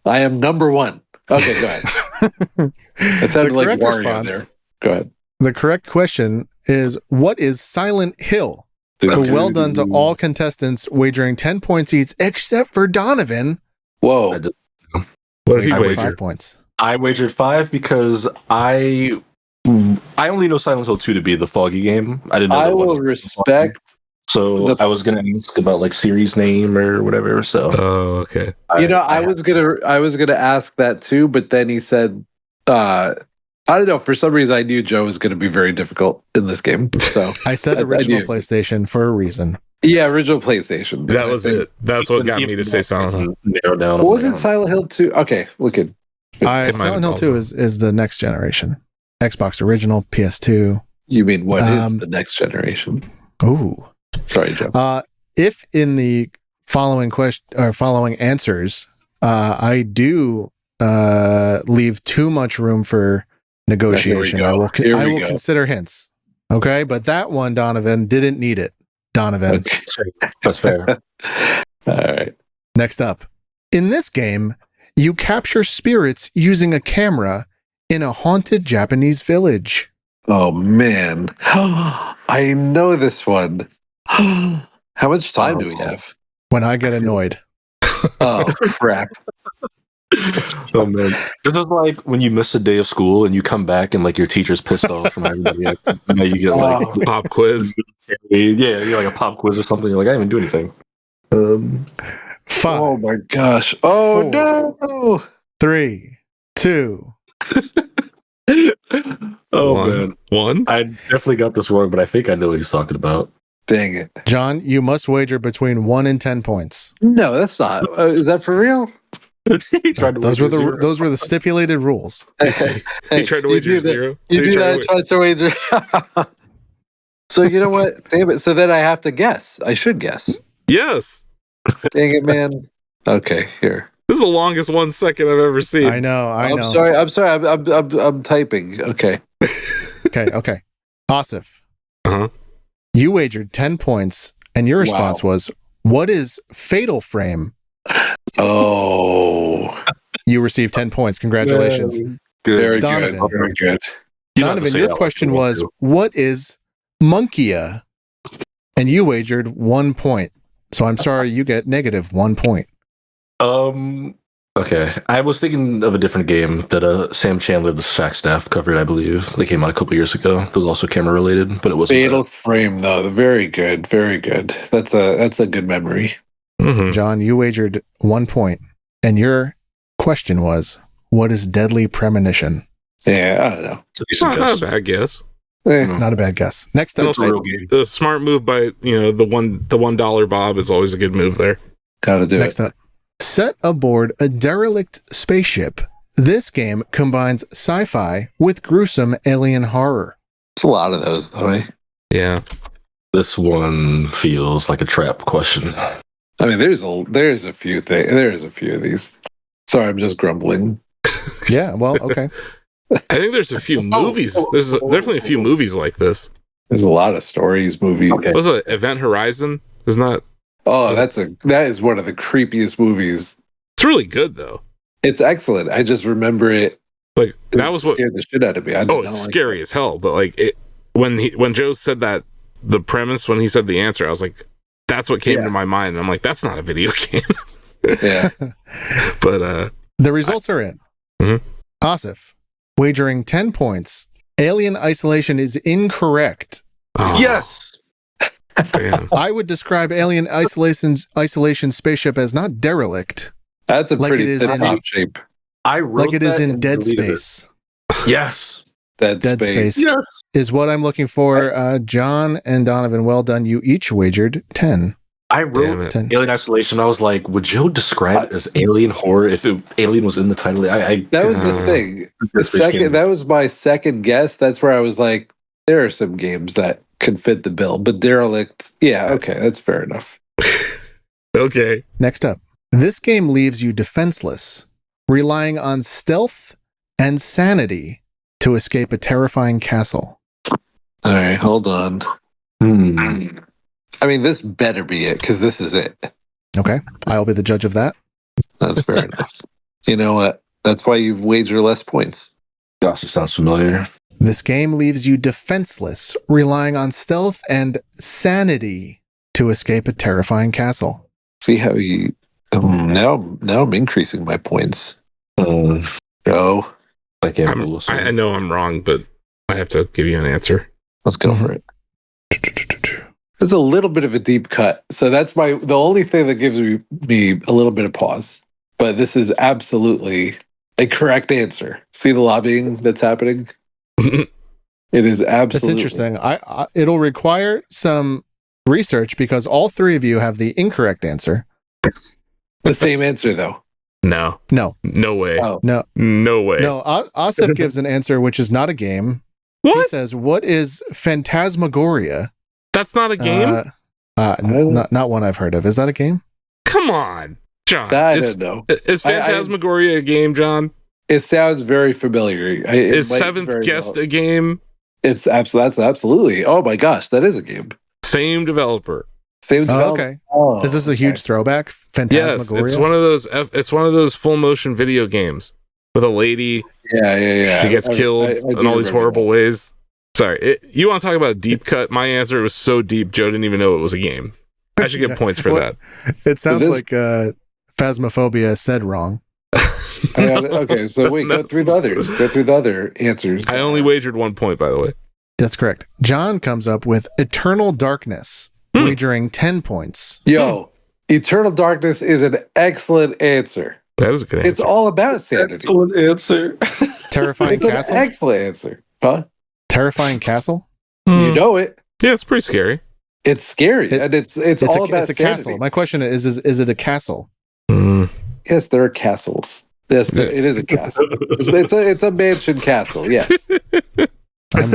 I am number one. Okay, go ahead. It sounded like Wario there. Go ahead. The correct question is, what is Silent Hill? Okay. Well done to all contestants, wagering 10 points each, except for Donovan. Whoa. What did he wager? 5 points. I wagered 5 because I only know Silent Hill 2 to be the foggy game. I didn't know. I will respect. So I was gonna ask about like series name or whatever. So okay. I was gonna ask that too, but then he said, I don't know. For some reason, I knew Joe was going to be very difficult in this game. So I said original PlayStation for a reason. Yeah, original PlayStation. That was it. That's what got me to say Silent Hill. Narrow down. Wasn't Silent Hill 2? Okay, we could. Silent Hill 2 is the next generation. Xbox original, PS2. You mean what is the next generation? Ooh. Sorry, Joe. If in the following question or following answers, I do leave too much room for negotiation, I will consider hints. Okay, but that one, Donovan, didn't need it. Donovan. Okay. That's fair. All right. Next up. In this game, you capture spirits using a camera in a haunted Japanese village. Oh, man. I know this one. How much time do we have? When I get annoyed. Oh, crap. Oh, man. This is like when you miss a day of school and you come back and like your teacher's pissed off from everybody. You get like pop quiz. Yeah, you're like a pop quiz or something. You're like, I didn't even do anything. 5. Oh my gosh. Oh 4, no. 3, 2. Oh man. 1. I definitely got this wrong, but I think I know what he's talking about. Dang it. John, you must wager between 1 and 10 points. No, that's not. Is that for real? Those were the stipulated rules. He tried to wager 0. You do that. I tried to wager. So you know what? Damn it. So then I have to guess. I should guess. Yes. Dang it, man. Okay, here. This is the longest 1 second I've ever seen. I know. I'm sorry. I'm typing. Okay. Okay. Asif. Uh-huh. You wagered 10 points, and your response was, what is Fatal Frame? Oh. You received 10 points. Congratulations. Very Donovan. good. Very good. Donovan, your question was, what is Monkia? And you wagered 1 point. So I'm sorry, you get negative 1 point. Okay. I was thinking of a different game that Sam Chandler, the Shack staff, covered, I believe. They came out a couple years ago. That was also camera related, but it wasn't. Fatal Frame, though. Very good. Very good. That's a good memory. Mm-hmm. John, you wagered 1 point. And your question was, what is Deadly Premonition? Yeah, I don't know. Not a bad guess. Not a bad guess. Next up, The smart move by the $1 Bob is always a good move there. Gotta do next up. Set aboard a derelict spaceship. This game combines sci-fi with gruesome alien horror. It's a lot of those, though. Eh? Yeah. This one feels like a trap question. I mean, there's a few things. There's a few of these. Sorry, I'm just grumbling. Yeah, well, okay. I think there's a few movies. There's definitely a few movies like this. There's a lot of stories, movies. Okay. Was it Event Horizon? Isn't that? Oh, that is one of the creepiest movies. It's really good though. It's excellent. I just remember it. Like that was what scared the shit out of me. It's scary as hell. But like when Joe said that the premise, when he said the answer, I was like, that's what came to my mind. And I'm like, that's not a video game. Yeah. But the results are in. Mm-hmm. Asif, wagering 10 points. Alien Isolation is incorrect. Oh, yes. Damn. I would describe Alien Isolation spaceship as not derelict. That's a like pretty it is in shape. I wrote like it is in Dead deleted Space. Yes. Dead Space. Is what I'm looking for. John and Donovan, well done. You each wagered 10. I wrote 10. Alien Isolation. I was like, would Joe describe it as alien horror if alien was in the title? That was the thing. That was my second guess. That's where I was like, there are some games that could fit the bill, but Derelict, yeah, okay, that's fair enough. Okay. Next up, this game leaves you defenseless, relying on stealth and sanity to escape a terrifying castle. All right, hold on. I mean, this better be it, because this is it. Okay, I'll be the judge of that. That's fair enough. You know what? That's why you've wagered less points. Gosh, it sounds familiar. This game leaves you defenseless, relying on stealth and sanity to escape a terrifying castle. See how you... now I'm increasing my points. Go. I can't I know I'm wrong, but I have to give you an answer. Let's go for it. It's a little bit of a deep cut. So that's the only thing that gives me a little bit of pause. But this is absolutely a correct answer. See the lobbying that's happening? It is absolutely... That's interesting. It'll require some research because all three of you have the incorrect answer. The same answer, though. No way. Oh. No way. No, Asif gives an answer which is not a game. What? He says, what is Phantasmagoria? That's not a game? Not one I've heard of. Is that a game? Come on, John. I don't know. Is Phantasmagoria a game, John? It sounds very familiar. Is Seventh Guest a game? That's absolutely. Oh my gosh, that is a game. Same developer. Same developer. Okay. Oh, Is this a huge throwback? Phantasmagoria? Yes, it's one of those full motion video games with a lady. Yeah. She gets killed in all these horrible ways. Sorry, you want to talk about a deep cut? My answer was so deep, Joe didn't even know it was a game. I should get points for that. It sounds like Phasmophobia said wrong. Okay, so wait, go through the others. Go through the other answers. I only wagered 1 point, by the way. That's correct. John comes up with Eternal Darkness, wagering 10 points. Yo, Eternal Darkness is an excellent answer. That is a good answer. It's all about sanity. Excellent answer. Terrifying It's Castle? an excellent answer. Huh? Terrifying Castle? You know it. Yeah, it's pretty scary. It's scary, and it's all about it's a sanity. castle. My question is it a castle? Yes, there are castles. Yes, it is a castle. It's a mansion castle. Yes. I'm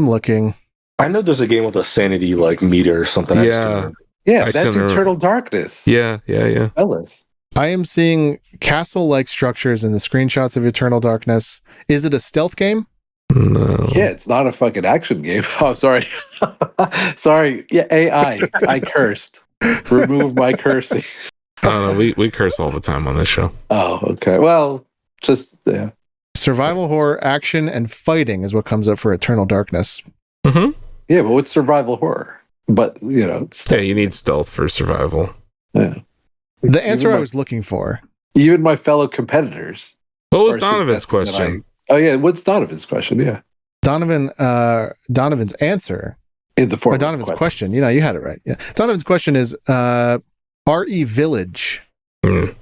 looking. I know there's a game with a sanity meter or something. Yeah. Yeah, that's Eternal Darkness. Yeah. Fellas. I am seeing castle-like structures in the screenshots of Eternal Darkness. Is it a stealth game? No. Yeah, it's not a fucking action game. Oh, sorry. Sorry. Yeah, AI. I cursed. Remove my cursing. We curse all the time on this show. Oh, okay. Well, just, yeah. Survival horror, action, and fighting is what comes up for Eternal Darkness. Mm-hmm. Yeah, but what's survival horror? But, yeah, you need stealth for survival. Yeah. The answer I was looking for. Even my fellow competitors. What was Donovan's question? What's Donovan's question? Yeah. Donovan's answer. In the form Donovan's question. You had it right. Yeah. Donovan's question is RE Village,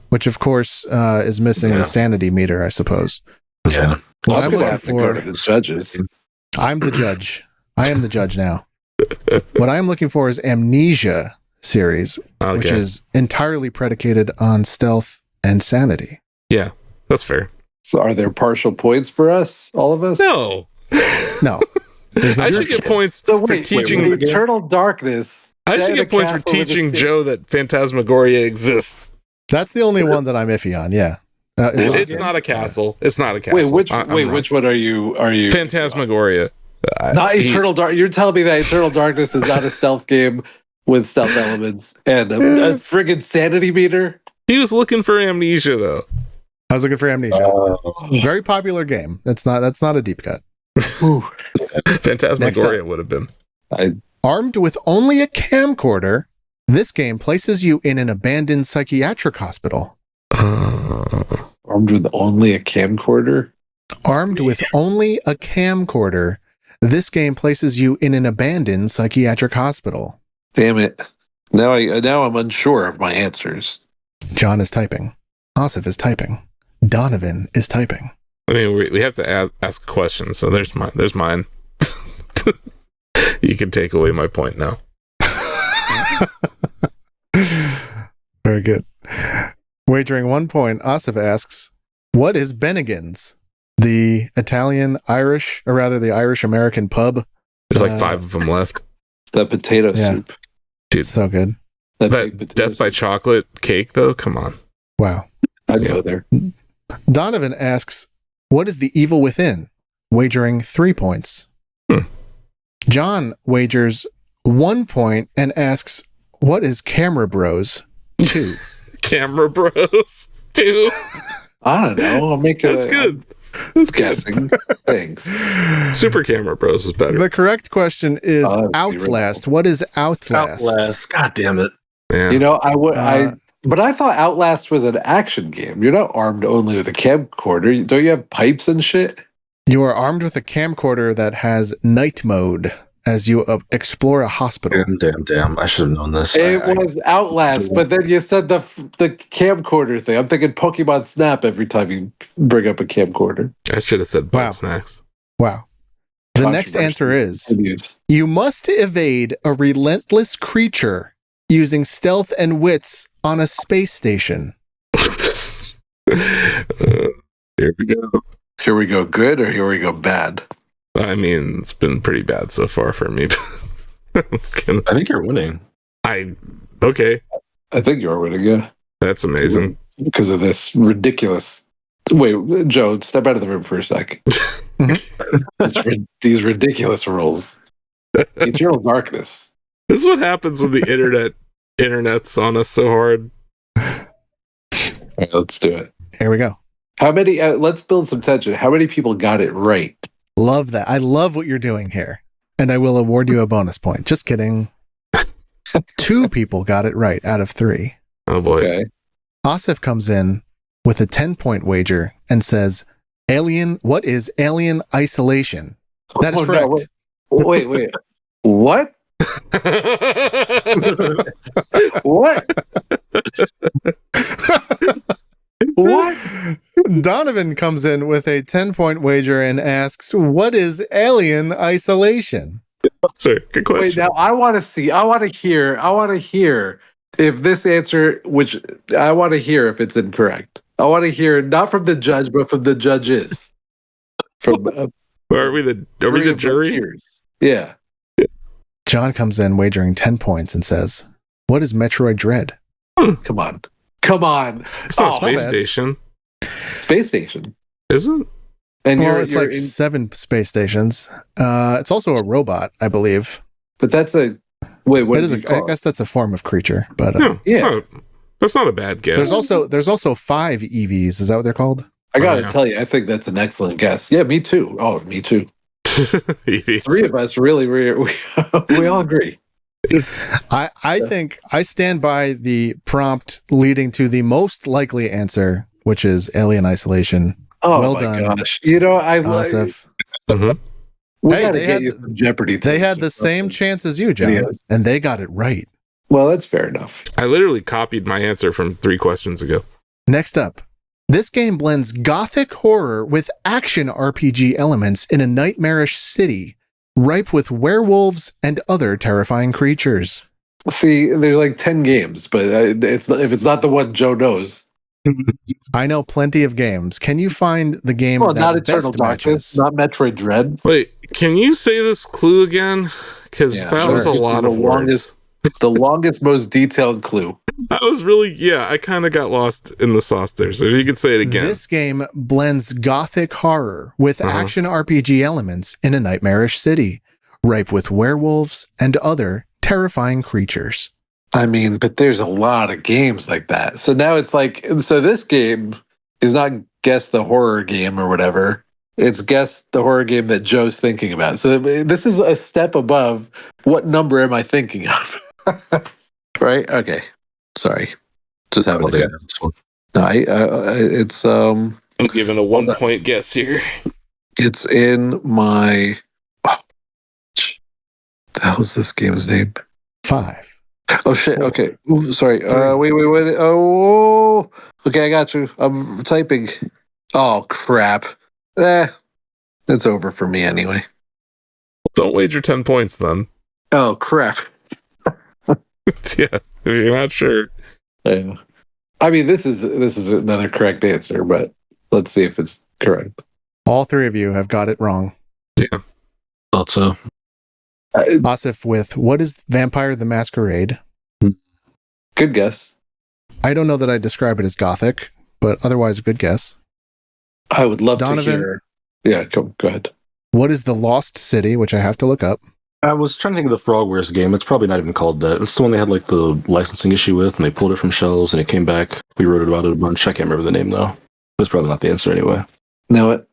which of course is missing the sanity meter, I suppose. Yeah. Well, I'm looking for the judges. I'm the judge. I am the judge now. What I am looking for is Amnesia series, which is entirely predicated on stealth and sanity. Yeah, that's fair. So are there partial points for us, all of us? No. I should get points for teaching Eternal Darkness. I should get points for teaching Joe that Phantasmagoria exists. That's the only one that I'm iffy on. Yeah. It's not a castle. It's not a castle. Which one are you? Phantasmagoria. Not Eternal Dark. You're telling me that Eternal Darkness is not a stealth game with stealth elements and a friggin' sanity meter? He was looking for Amnesia, though. I was looking for Amnesia. Very popular game. That's not a deep cut. Phantasmagoria would have been. Armed with only a camcorder, this game places you in an abandoned psychiatric hospital. Armed with only a camcorder? Armed with only a camcorder, this game places you in an abandoned psychiatric hospital. Damn it. Now I'm unsure of my answers. John is typing. Asif is typing. Donovan is typing. I mean, we have to ask questions, so there's mine. You can take away my point now. Very good. Wagering 1 point, Asif asks, what is Bennigan's? The Italian-Irish, or rather the Irish-American pub. There's like 5 of them left. That potato Yeah. soup. Dude, so good. That That big potato Death by soup. Chocolate cake, though? Come on. Wow. I'd go there. Donovan asks, what is the evil within? Wagering 3 points. John wagers 1 point and asks, what is Camera Bros? 2. Camera Bros. 2. I don't know. I'll make it. That's good. That's good. Guessing. Thanks. Super Camera Bros was better. The correct question is Oh, that's Outlast. What is Outlast? God damn it. Yeah. You know, Uh, but I thought Outlast was an action game. You're not armed only with a camcorder. Don't you have pipes and shit? You are armed with a camcorder that has night mode as you explore a hospital. Damn. I should have known this. It was Outlast, but then you said the camcorder thing. I'm thinking Pokemon Snap every time you bring up a camcorder. I should have said Wow. Bug Snacks. Wow. The next answer is, you must evade a relentless creature using stealth and wits on a space station. Here we go. Here we go good or here we go bad? I mean, it's been pretty bad so far for me. I think you're winning. Okay, I think you're winning, yeah. that's amazing. Because of this ridiculous... Wait, Joe, step out of the room for a sec. These ridiculous rules. Eternal darkness. This is what happens when the internet's on us so hard. All right, let's do it. Here we go. How many... let's build some tension. How many people got it right? Love that. I love what you're doing here. And I will award you a bonus point. Just kidding. 2 people got it right out of 3. Oh boy. Okay. Asif comes in with a 10-point wager and says, what is alien isolation? That is Oh, correct. No, wait. What? What? What? Donovan comes in with a 10-point wager and asks, what is alien isolation? Sir, good question. Wait, now I want to hear if this answer, which I want to hear if it's incorrect. I want to hear not from the judge, but from the judges. From Are we the jury? Peers. Yeah. John comes in wagering 10 points and says, what is Metroid Dread? Come on. It's not Oh, Space bad. Station, Space Station. is it? And Well, you're, it's you're like 7 space stations. It's also a robot, I believe. but that's a wait. What It is is it I called? guess that's a form of creature, but No, Yeah. that's not a bad guess. there's also 5 EVs. Is that what they're called? I gotta yeah. tell you, I think that's an excellent guess. Yeah, me too. Oh, me too. 3 of us really, we all agree. I think I stand by the prompt leading to the most likely answer, which is alien isolation. Oh Well my done. gosh! You know, Asif. Mhm. we Hey, gotta they get had you some Jeopardy. They tips had or the same something. chance as you, John, Videos. and they got it right. Well, that's fair enough. I literally copied my answer from 3 questions ago. Next up, this game blends gothic horror with action RPG elements in a nightmarish city, ripe with werewolves and other terrifying creatures. See, there's like 10 games, but it's not, if it's not the one Joe knows. I know plenty of games. Can you find the game Well, that not best Eternal matches? Darkness, not Metroid Dread. Wait, can you say this clue again? Because Yeah, that sure. was a This is lot the of words. longest- The longest, most detailed clue. I was really, I kind of got lost in the sauce there. So if you could say it again. This game blends gothic horror with Uh-huh. action RPG elements in a nightmarish city, ripe with werewolves and other terrifying creatures. I mean, but there's a lot of games like that. So now it's like, so this game is not guess the horror game or whatever. It's guess the horror game that Joe's thinking about. So this is a step above what number am I thinking of? Right? Okay. Sorry. Just having a guess. No, it's I'm giving a 1 point guess here. it's in my the hell is this game's name? 5. Oh shit, 4, okay. Ooh, sorry. 3. Wait. Oh, okay, I got you. I'm typing. Oh crap. It's over for me anyway. Don't wager 10 points then. Oh crap. Yeah, if you're not sure. Yeah. I mean, this is another correct answer, but let's see if it's correct. All three of you have got it wrong. Yeah. Thought so. Asif with what is Vampire the Masquerade? Good guess. I don't know that I'd describe it as gothic, but otherwise a good guess. I would love Donovan? to hear. Yeah, go ahead. What is the Lost City, which I have to look up? I was trying to think of the Frogwares game. It's probably not even called that. It's the one they had like the licensing issue with, and they pulled it from shelves, and it came back. We wrote about it a bunch. I can't remember the name though. That's probably not the answer anyway. Know what?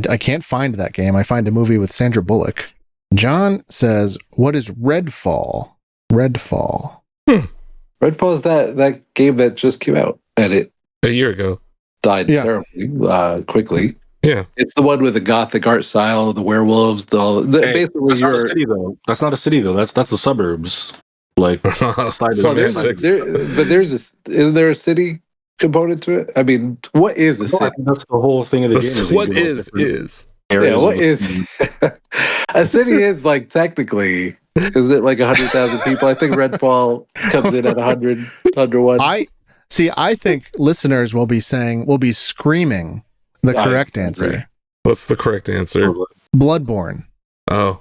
I can't find that game. I find a movie with Sandra Bullock. John says, what is Redfall? Redfall. Redfall is that game that just came out, and it A year ago. died Yeah. terribly quickly. Yeah. It's the one with the gothic art style, the werewolves, basically That's not a you're. city though. That's not a city though. That's the suburbs. Like outside So of there's isn't there a city component to it? I mean, what is a No, I city? think that's the whole thing of the game. Is What you go is different is? areas Yeah, what of is a city? Is like technically, isn't it like 100,000 people? I think Redfall comes in at 101. I think listeners will be screaming the I correct agree. answer. What's the correct answer? Bloodborne. Oh.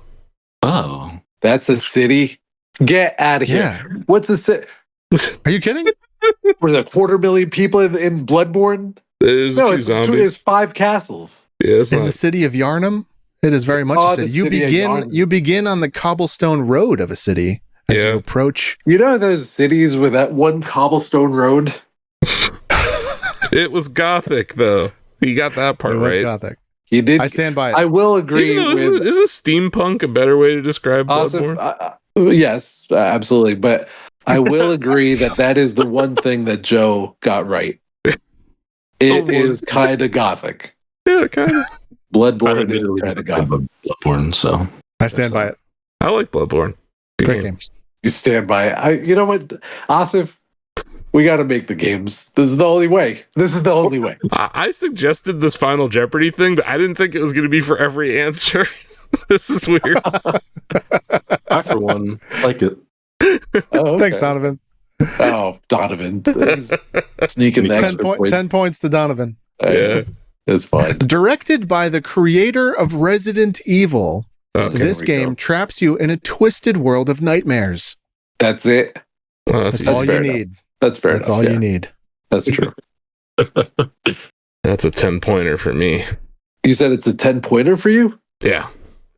Oh, That's a city. Get out of here. Yeah. What's a city? Are you kidding? Were there 250,000 people in Bloodborne? There's No, a few zombies. it's 5 castles. Yeah, it's In not. the city of Yarnum? It is very much a the city. You city of Yarnum. you begin on the cobblestone road of a city as Yeah. you approach. You know those cities with that one cobblestone road? It was gothic, though. You got that part It was right. gothic. You did. I stand by it. I will agree Even though, with isn't steampunk a better way to describe Asif. Bloodborne? Yes, absolutely. But I will agree that is the one thing that Joe got right. It is kind of gothic. Yeah, kind of. Bloodborne I've is kind of gothic. Bloodborne. So I stand by it. I like Bloodborne. Good Great game. game. You stand by it. You know what, Asif? We got to make the games. This is the only way. This is the only way. I suggested this Final Jeopardy thing, but I didn't think it was going to be for every answer. This is weird. I, for one, like it. Oh, okay. Thanks, Donovan. Oh, Donovan. He's sneaking the 10, extra point, points. 10 points to Donovan. Yeah. It's fine. Directed by the creator of Resident Evil, Okay. this we game go. traps you in a twisted world of nightmares. That's it. Oh, That's all you fair enough. need. That's fair That's enough. all Yeah, you need. That's true. That's a 10-pointer for me. You said it's a 10-pointer for you? Yeah.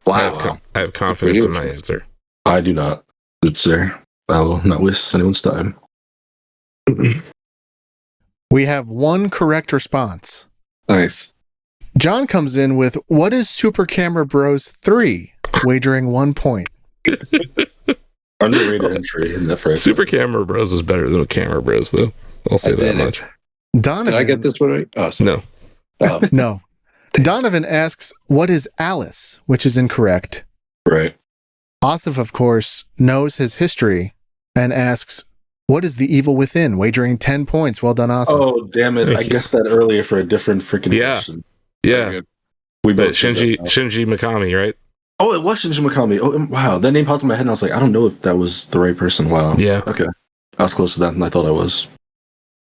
Wow. I have confidence in my Good for you. answer. I do not. Good sir. I will not waste anyone's time. We have one correct response. Nice. John comes in with, what is Super Camera Bros 3? Wagering 1 point. Underrated entry in that phrase. Super Camera Bros is better than Camera Bros, though. I'll say I that did it. much. Donovan. Did I get this one right? Oh, sorry. No. No. Donovan asks, what is Alice? Which is incorrect. Right. Asif, of course, knows his history and asks, what is the evil within? Wagering 10 points. Well done, Asif. Oh, damn it. I guessed that earlier for a different freaking Yeah. question. Yeah. We But both did that. Shinji Mikami, right? Oh, it was Shinji Mikami. Oh, wow. That name popped in my head, and I was like, I don't know if that was the right person. Wow. Yeah. Okay. I was closer to that than I thought I was.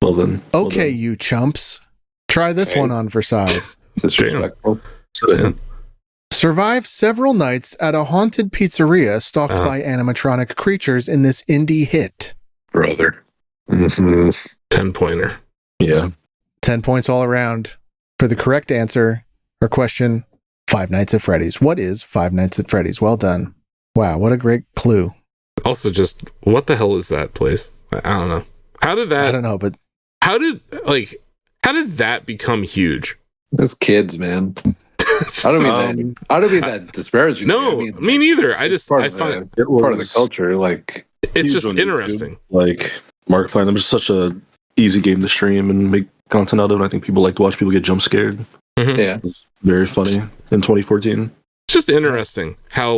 Well then. Well Okay, done. you chumps. Try this Okay. one on for size. Disrespectful. So, Yeah. Survive several nights at a haunted pizzeria stalked Uh-huh. by animatronic creatures in this indie hit. Brother. Mm-hmm. 10-pointer. Yeah. 10 points all around for the correct answer or question. Five Nights at Freddy's. What is Five Nights at Freddy's? Well done. Wow, what a great clue. Also, just what the hell is that place? I don't know. How did I that? don't know, but How did that become huge? That's kids, man. I don't mean that. I don't mean that disparaging. No, I mean, me neither. I part find of It was part of the culture. Like, it's huge just on YouTube. interesting. Like, Markiplier, them is such a easy game to stream and make content out of. And I think people like to watch people get jump scared. yeah, It's very funny in 2014. It's just interesting how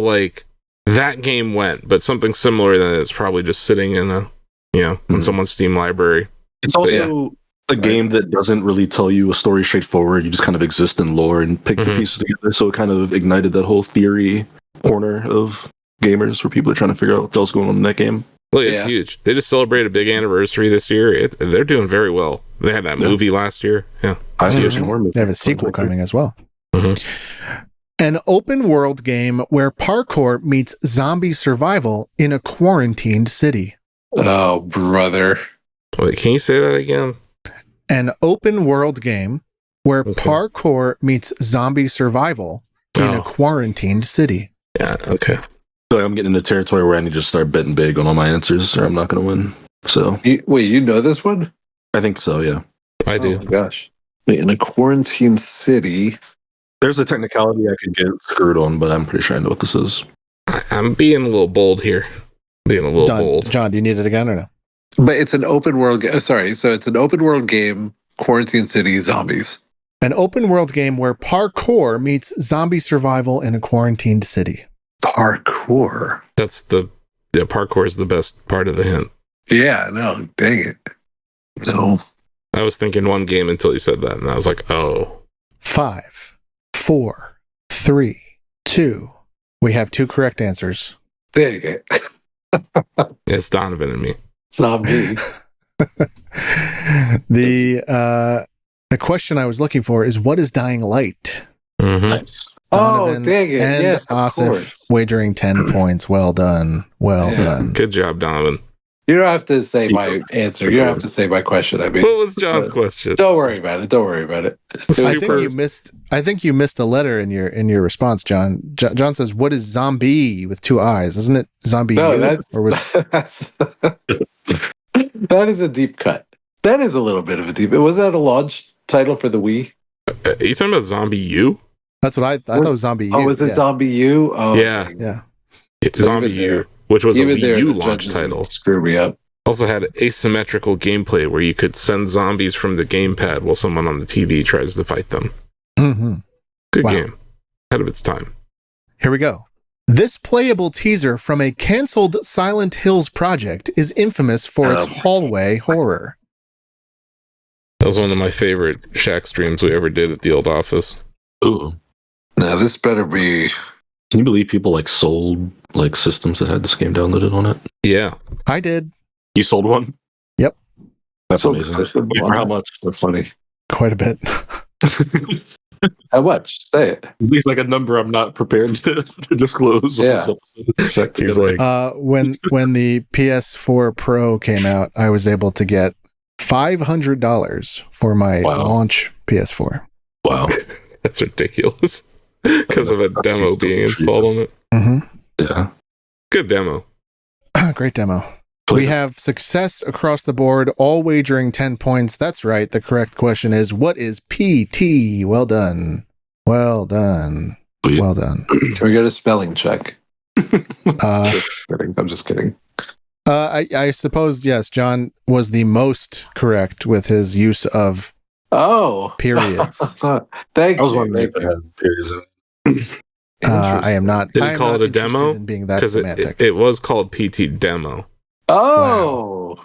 that game went, but something similar that is probably just sitting in in someone's Steam library. It's also a game that doesn't really tell you a story straightforward. You just kind of exist in lore and pick the Mhm. pieces together. So it kind of ignited that whole theory corner of gamers, where people are trying to figure out what the hell's going on in that game. Look, it's huge. They just celebrated a big anniversary this year. They're doing very well. They had that movie last year. Yeah. I They have a sequel coming as well. Mm-hmm. An open world game where parkour meets zombie survival in a quarantined city. Oh, brother. Wait, can you say that again? An open world game where parkour meets zombie survival in a quarantined city. Yeah, okay. I feel like I'm getting into territory where I need to start betting big on all my answers, or I'm not going to win. So, Wait, you know this one? I think so, yeah. I do. Oh my gosh. Wait, in a quarantine city. There's a technicality I could get screwed on, but I'm pretty sure I know what this is. I'm being a little bold here. Bold. John, do you need it again or no? But it's an open world game. Sorry. So it's an open world game, quarantine city, zombies. An open world game where parkour meets zombie survival in a quarantined city. Parkour. That's parkour is the best part of the hint. Yeah, no, dang it. No. I was thinking one game until you said that, and I was like, oh. 5, 4, 3, 2. We have 2 correct answers. Dang it. It's Donovan and me. It's not me. The question I was looking for is, what is Dying Light? Mm-hmm. Nice. Donovan Dang it. and Yes, of Asif course. wagering 10 points. Well done. Well done. Good job, Donovan. You don't have to say my answer. You don't have to say my question. I mean, What was John's question? don't worry about it. Don't worry about it. I think you missed a letter in your response, John. John says, "What is zombie with 2 eyes? Isn't it zombie?" No, that's that is a deep cut. That is a little bit of a deep. Was that a launch title for the Wii? Are you talking about Zombie U? That's what I thought. It was zombie. Oh, was it Zombie U? Oh, Yeah. dang. Yeah. It's So Zombie even there- U, which was a Even there, Wii U the launch judges title. screw me up. Also had asymmetrical gameplay where you could send zombies from the gamepad while someone on the TV tries to fight them. Mm-hmm. Good Wow. game. Ahead of its time. Here we go. This playable teaser from a canceled Silent Hills project is infamous for its hallway horror. That was one of my favorite Shack streams we ever did at the old office. Ooh. Now this better be. Can you believe people sold systems that had this game downloaded on it? Yeah. I did You sold one? Yep. That's Sold amazing. the system. Wait, for how much? So funny. quite a bit. How much? Say it. At least a number I'm not prepared to disclose. on Yeah. this episode. He's like, When the PS4 Pro came out, I was able to get $500 for my launch PS4. Wow. that's ridiculous. Because of a demo being installed on it. Mm-hmm. Yeah. Good demo. Great demo. We have success across the board, all wagering 10 points. That's right. The correct question is, what is PT? Well done. Well done. Well done. Can we get a spelling check? Uh, I'm just kidding. I suppose, yes, John was the most correct with his use of periods. Thank I was you. wondering if they had periods in it. I am not. Did I he am call not it a interested demo? in being that Because semantic. it was called PT Demo.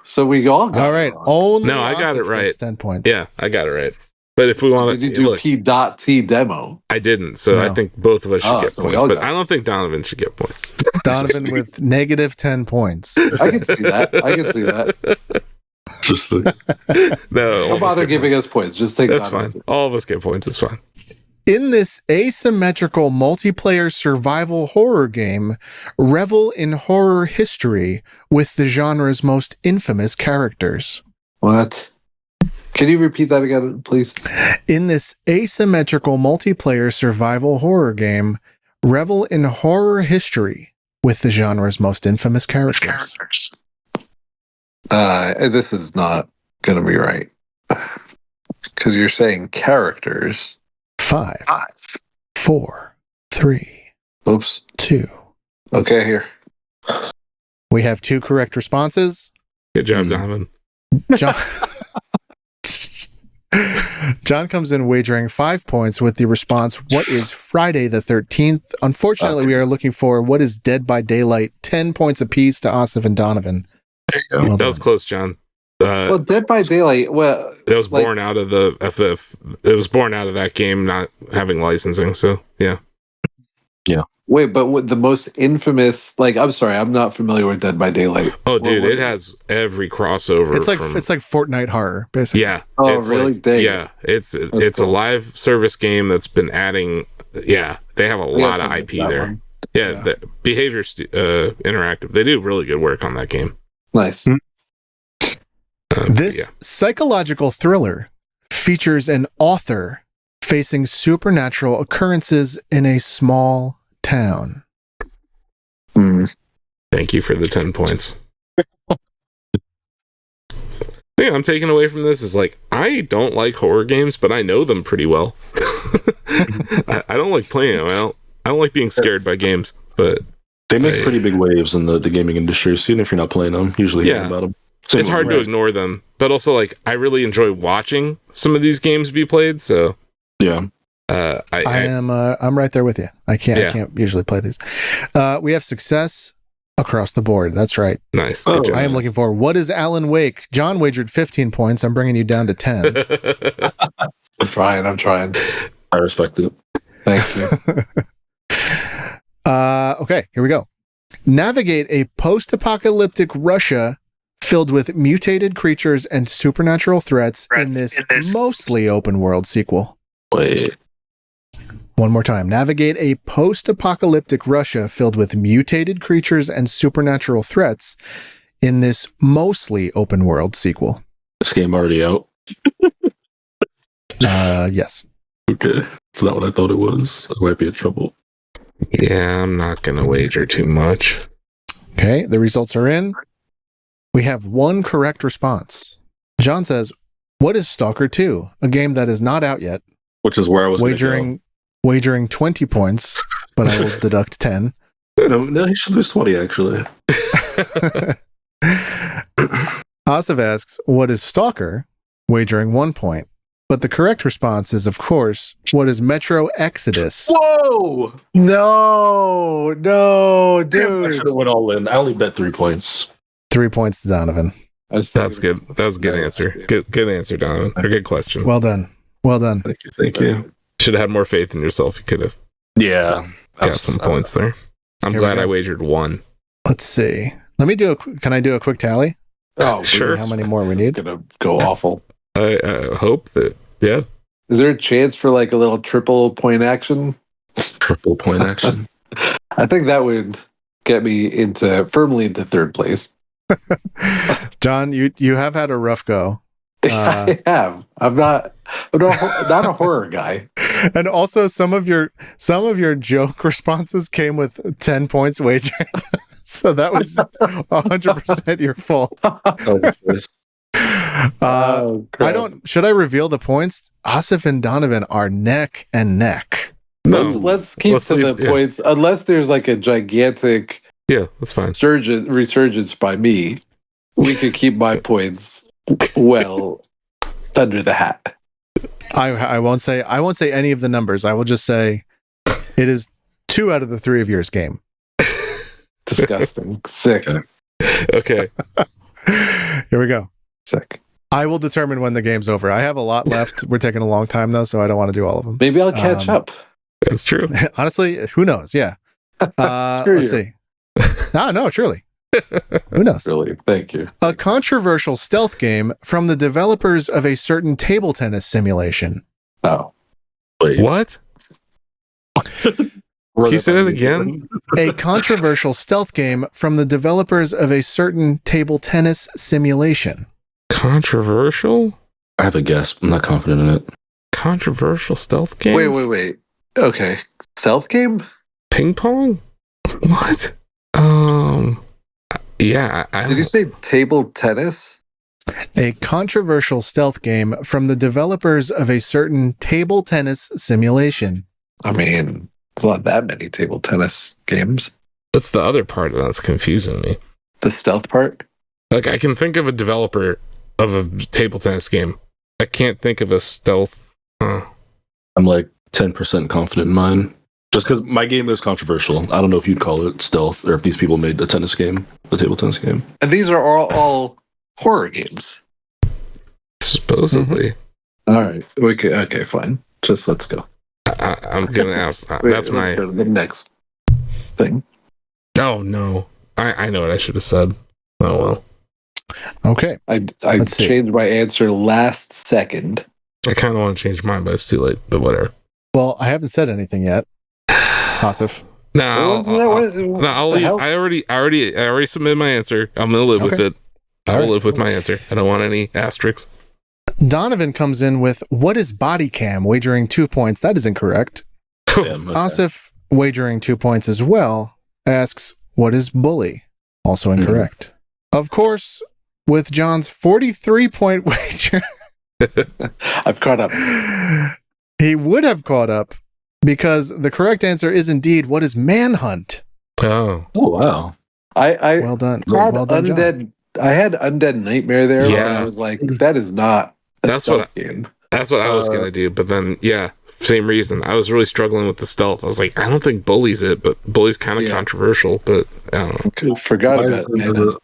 So we all got all right. it wrong. Only No, I got it Asif right. gets 10 points. Yeah, I got it right. But if we want Did to... you do P.T demo? I didn't, so No. I think both of us should get so we points. all But got I don't think Donovan should get points. Donovan with negative 10 points. I can see that. Interesting. No, Don't bother giving us points. Just take That's Donovan's. fine. All of us get points. It's fine. In this asymmetrical multiplayer survival horror game, revel in horror history with the genre's most infamous characters. What? Can you repeat that again, please? In this asymmetrical multiplayer survival horror game, revel in horror history with the genre's most infamous characters. This is not going to be right. Because you're saying characters. 5, 4, 3, Oops. 2. Okay, here. We have 2 correct responses. Good job, Donovan. John, John comes in wagering 5 points with the response, what is Friday the 13th? Unfortunately, we are looking for what is Dead by Daylight, 10 points apiece to Asif and Donovan. There you go. Well That was done. close, John. Well, Dead by Daylight, well... It was born out of the FF. It was born out of that game not having licensing, so yeah. Wait, but what the most infamous? Like, I'm sorry, I'm not familiar with Dead by Daylight. Oh, dude, it has every crossover. It's like Fortnite horror, basically. Yeah. Oh, it's really? Like, Dang. yeah, it's a cool. live service game that's been adding. Yeah, they have a lot of IP there. One. Yeah, the Behavior Interactive. They do really good work on that game. Nice. This psychological thriller features an author facing supernatural occurrences in a small town. Thank you for the 10 points. Yeah, I'm taking away from this is like, I don't like horror games, but I know them pretty well. I don't like playing them. I don't like being scared by games, but they make pretty big waves in the gaming industry, so even if you're not playing them, usually hearing about them. It's hard to ignore them, but also like I really enjoy watching some of these games be played. So yeah, I'm right there with you. I can't usually play these. We have success across the board. That's right. Nice. I am looking for what is Alan Wake? John wagered 15 points. I'm bringing you down to 10. I'm trying. I respect it. Thank you. Okay, here we go. Navigate a post-apocalyptic Russia filled with mutated creatures and supernatural threats in this mostly open world sequel. Wait. One more time. Navigate a post-apocalyptic Russia filled with mutated creatures and supernatural threats in this mostly open world sequel. This game already out? Yes. Okay. It's not what I thought it was. I might be in trouble. Yeah, I'm not going to wager too much. Okay, the results are in. We have one correct response. John says, what is Stalker 2? A game that is not out yet. Which is where I was wagering 20 points, but I will deduct 10. No, he should lose 20, actually. Asif asks, what is Stalker? Wagering 1 point. But the correct response is, of course, what is Metro Exodus? Whoa! No, dude. I should have went all in. I only bet 3 points. 3 points to Donovan. That's good. That was a good answer. Good answer, Donovan. A good question. Well done. Thank you. Should have had more faith in yourself. You could have got some points there. I'm glad I wagered 1. Let's see. Let me can I do a quick tally? Oh, sure. How many more we need? It's gonna go awful. I hope that, yeah. Is there a chance for like a little triple point action? Triple point action. I think that would get me firmly into third place. John, you have had a rough go. I have. I'm not a horror guy. And also some of your joke responses came with 10 points wagered. So that was 100% your fault. Should I reveal the points? Asif and Donovan are neck and neck. No, let's keep the points unless there's like a gigantic that's fine. Resurgence by me. We could keep my points well under the hat. I won't say any of the numbers. I will just say it is 2 out of the 3 of yours game. Disgusting. Sick. Okay. Here we go. Sick. I will determine when the game's over. I have a lot left. We're taking a long time though, so I don't want to do all of them. Maybe I'll catch up. That's true. Honestly, who knows? Yeah. Let's see. No, truly. Who knows? Really, thank you. A controversial stealth game from the developers of a certain table tennis simulation. Oh. Wait. What? Can you say that again? A controversial stealth game from the developers of a certain table tennis simulation. Controversial? I have a guess. I'm not confident in it. Controversial stealth game? Wait. Okay. Stealth game? Ping pong? What? Yeah. Did you say table tennis? A controversial stealth game from the developers of a certain table tennis simulation. I mean, there's not that many table tennis games. That's the other part that's confusing me. The stealth part? Like, I can think of a developer of a table tennis game. I can't think of a stealth. I'm like 10% confident in mine. Just because my game is controversial. I don't know if you'd call it stealth or if these people made a table tennis game. And these are all horror games. Supposedly. Mm-hmm. All right. Okay, fine. Just let's go. I'm going to ask. Wait, that's my... Let's go to the next. thing. Oh no, I know what I should have said. Oh well. Okay. I Let's see. changed my answer last second. I kind of want to change mine, but it's too late. But whatever. Well, I haven't said anything yet. Asif. No, I'll leave. Hell? I already submitted my answer. I'm gonna live with Okay. it. I will live with my answer. I don't want any asterisks. Donovan comes in with, what is body cam? Wagering 2 points. That is incorrect. Damn, okay. Asif, wagering 2 points as well, asks, what is bully? Also incorrect. Of course, with John's 43-point wager, I've caught up. he would have caught up because the correct answer is indeed, what is manhunt? Oh, Oh wow. I Well done. had Well done, John. Undead. I had Undead Nightmare there. And Yeah. I was like, that is not a That's stealth what game. that's what I was gonna do. But then, yeah, same reason. I was really struggling with the stealth. I was like, I don't think bully's it, but bully's kind of Yeah. controversial. But I don't know. Forgot about Manhunt.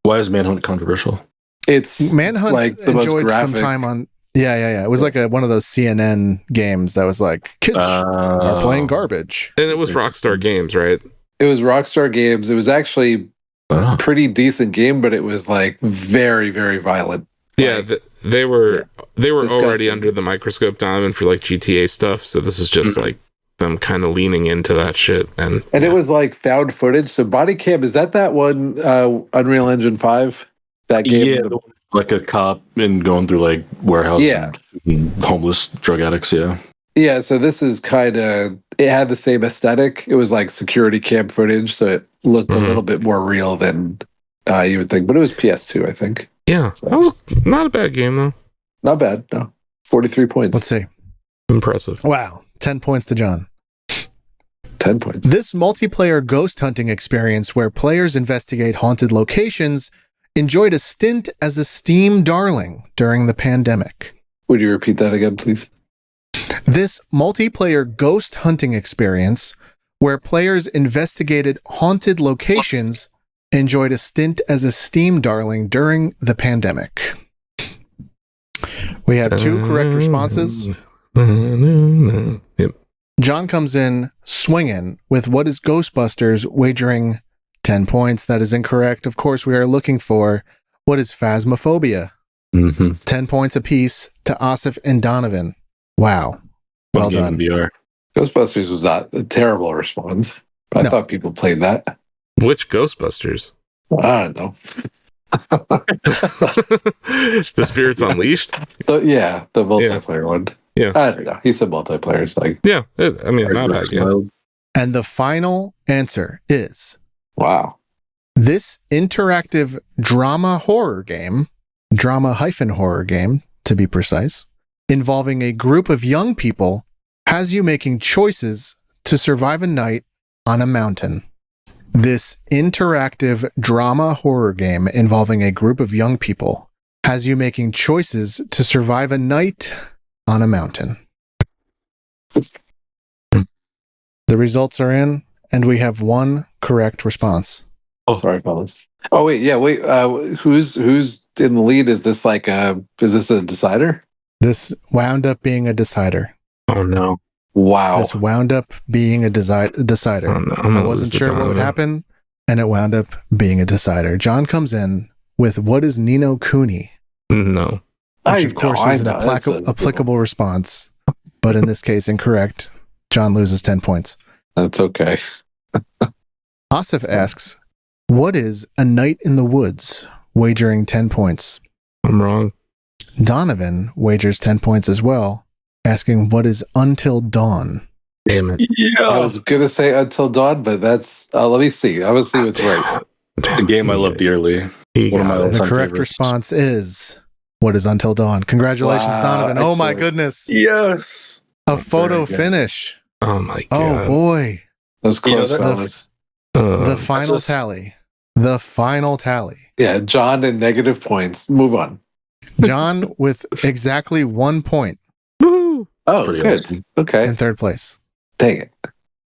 Why is Manhunt controversial? It's Manhunt like the most enjoyed some graphic. time on. Yeah. It was like one of those CNN games that was like, kids are playing garbage. And it was Rockstar Games, right? It was Rockstar Games. It was actually Oh. pretty decent game, but it was like very, very violent. Yeah, they were already Disgusting. under the microscope diamond for like GTA stuff. So this is just like them kind of leaning into that shit. And It was like found footage. So Body Cam, is that one Unreal Engine 5? That game? Yeah, like a cop and going through like warehouses Yeah. and homeless drug addicts, yeah. Yeah, so this is kind of, it had the same aesthetic. It was like security cam footage, so it looked a little bit more real than you would think. But it was PS2, I think. yeah, that was not a bad game though. Not bad, no. 43 points. Let's see. Impressive. Wow. 10 points to John. 10 points. This multiplayer ghost hunting experience where players investigate haunted locations enjoyed a stint as a Steam darling during the pandemic. Would you repeat that again, please? This multiplayer ghost hunting experience where players investigated haunted locations enjoyed a stint as a Steam darling during the pandemic. We have 2 correct responses. Yep. John comes in swinging with what is Ghostbusters, wagering 10 points. That is incorrect. Of course, we are looking for what is Phasmophobia. 10 points apiece to Asif and Donovan. Wow. Well done. VR. Ghostbusters was not a terrible response. But No. I thought people played that. Which Ghostbusters? I don't know. The Spirits Unleashed? The multiplayer one. Yeah. I don't know. He said multiplayer. It's like, Yeah, I mean, not bad game. And the final answer is wow. this interactive drama-horror game, drama-horror game, to be precise, involving a group of young people, has you making choices to survive a night on a mountain. This interactive drama-horror game involving a group of young people has you making choices to survive a night on a mountain. The results are in, and we have 1 correct response. Oh, sorry, fellas. Oh, wait. Yeah, wait. Who's in the lead? Is this like is this a decider? This wound up being a decider. Oh no. Wow. This wound up being a decider. Oh, no. I'm I gonna wasn't lose to sure what would Donovan. happen, and it wound up being a decider. John comes in with what is Nino Cooney, No. which of course is an applicable response, but in this case incorrect. John loses 10 points. That's okay. Asif asks, what is A Night in the Woods? Wagering 10 points. I'm wrong. Donovan wagers 10 points as well, asking what is Until Dawn? Damn it. I was gonna say Until Dawn, but that's let me see. I will see what's right. The game I love dearly. He One of got my it. The all-time correct favorites. response is what is Until Dawn? Congratulations, Wow, Donovan. Oh my excellent. goodness. Yes. A photo good. finish. Oh my Oh god. boy. That's close, that- fellas. The final just- tally. The final tally. Yeah, John and negative points. Move on. John with exactly 1 point Woo! Oh, Pretty good. awesome. Okay. in third place. Dang it.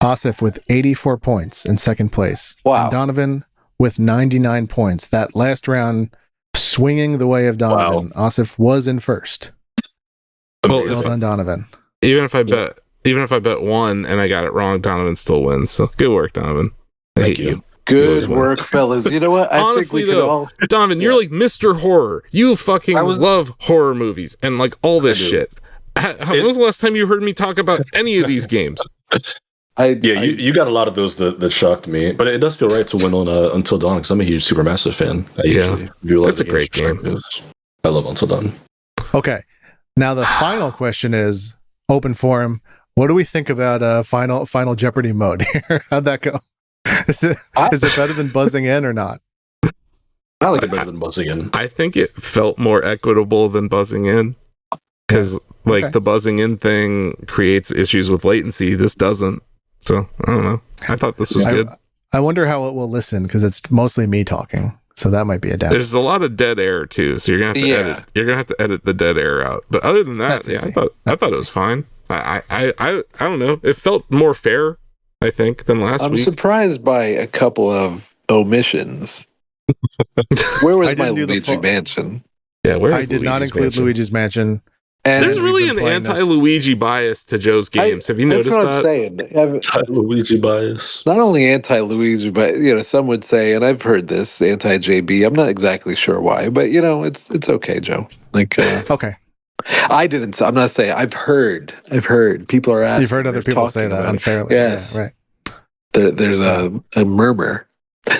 Asif with 84 points in second place. Wow. And Donovan with 99 points. That last round swinging the way of Donovan. Asif was in first. Well, Well done, Donovan. Even if I bet even if I bet one and I got it wrong, Donovan still wins. So good work, Donovan. I hate you. Good work, fellas. You know what? Honestly, though, Donovan, you're like Mr. Horror. You fucking love horror movies and like all this shit. When was the last time you heard me talk about any of these games? You got a lot of those that shocked me, but it does feel right to win on Until Dawn because I'm a huge Supermassive fan. That's a great game. I love Until Dawn. Okay, now the final question is open forum. What do we think about Final Jeopardy mode here? How'd that go? Is it better than buzzing in or not? I like it better than buzzing in. I think it felt more equitable than buzzing in because the buzzing in thing creates issues with latency. This doesn't. So I don't know. I thought this was good. I wonder how it will listen because it's mostly me talking. So that might be a downside. There's a lot of dead air too. So you're gonna have to edit. You're gonna have to edit the dead air out. But other than that, I thought it was fine. I don't know. It felt more fair, I think, than last week. I'm surprised by a couple of omissions. Where was my Luigi Mansion? Yeah, where I did not include Luigi's Mansion. And there's really an anti-Luigi bias to Joe's games. Have you noticed that? That's what I'm saying. Luigi bias. Not only anti-Luigi, but some would say, and I've heard this, anti-JB. I'm not exactly sure why, but it's okay, Joe. Like, okay. I didn't. I'm not saying. I've heard. People are asking. You've heard other people say that unfairly. Yes, yeah, right. There's a murmur.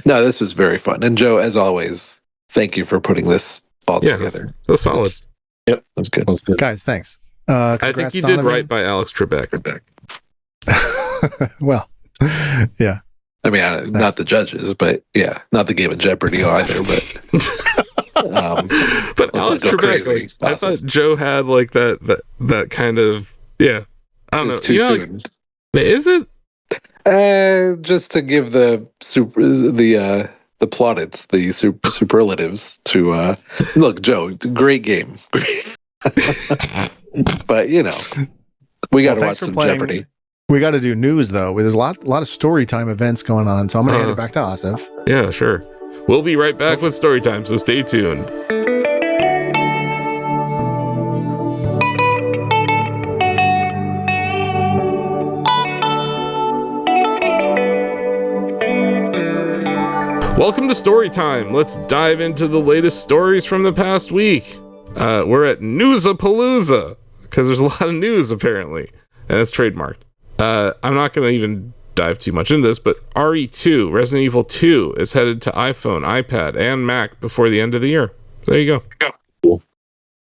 No, this was very fun. And Joe, as always, thank you for putting this all together. So solid. Yep, that's good. Guys, thanks. I think you did right by Alex Trebek. Well, yeah. I mean, not the judges, but not the game of Jeopardy either. But but Alex Trebek, I thought Joe had like that kind of I don't know. It's too soon. Is it? Just to give the plaudits, the superlatives to look, Joe, great game. But we got to watch some Jeopardy. We got to do news though. There's a lot of story time events going on, so I'm gonna hand it back to Asif. Yeah, sure. We'll be right back with story time, so stay tuned. Welcome to Storytime. Let's dive into the latest stories from the past week. We're at Newsapalooza because there's a lot of news apparently, and it's trademarked. I'm not going to even dive too much into this, but RE2, Resident Evil 2, is headed to iPhone, iPad, and Mac before the end of the year. There you go. Cool.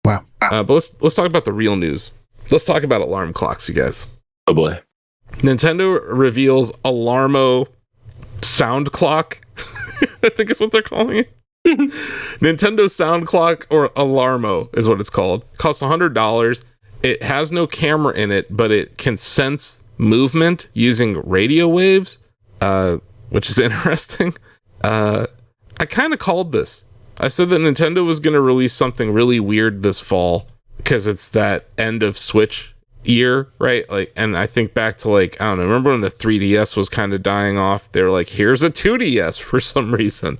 Wow. But let's talk about the real news. Let's talk about alarm clocks, you guys. Oh boy. Nintendo reveals Alarmo sound clock. I think it's what they're calling it. Nintendo Sound Clock, or Alarmo is what it's called. Costs $100. It has no camera in it, but it can sense movement using radio waves, which is interesting. I kind of called this. I said that Nintendo was going to release something really weird this fall because it's that end of Switch year, right? Like, and I think back to I don't know, remember when the 3DS was kind of dying off? They were like, here's a 2DS for some reason.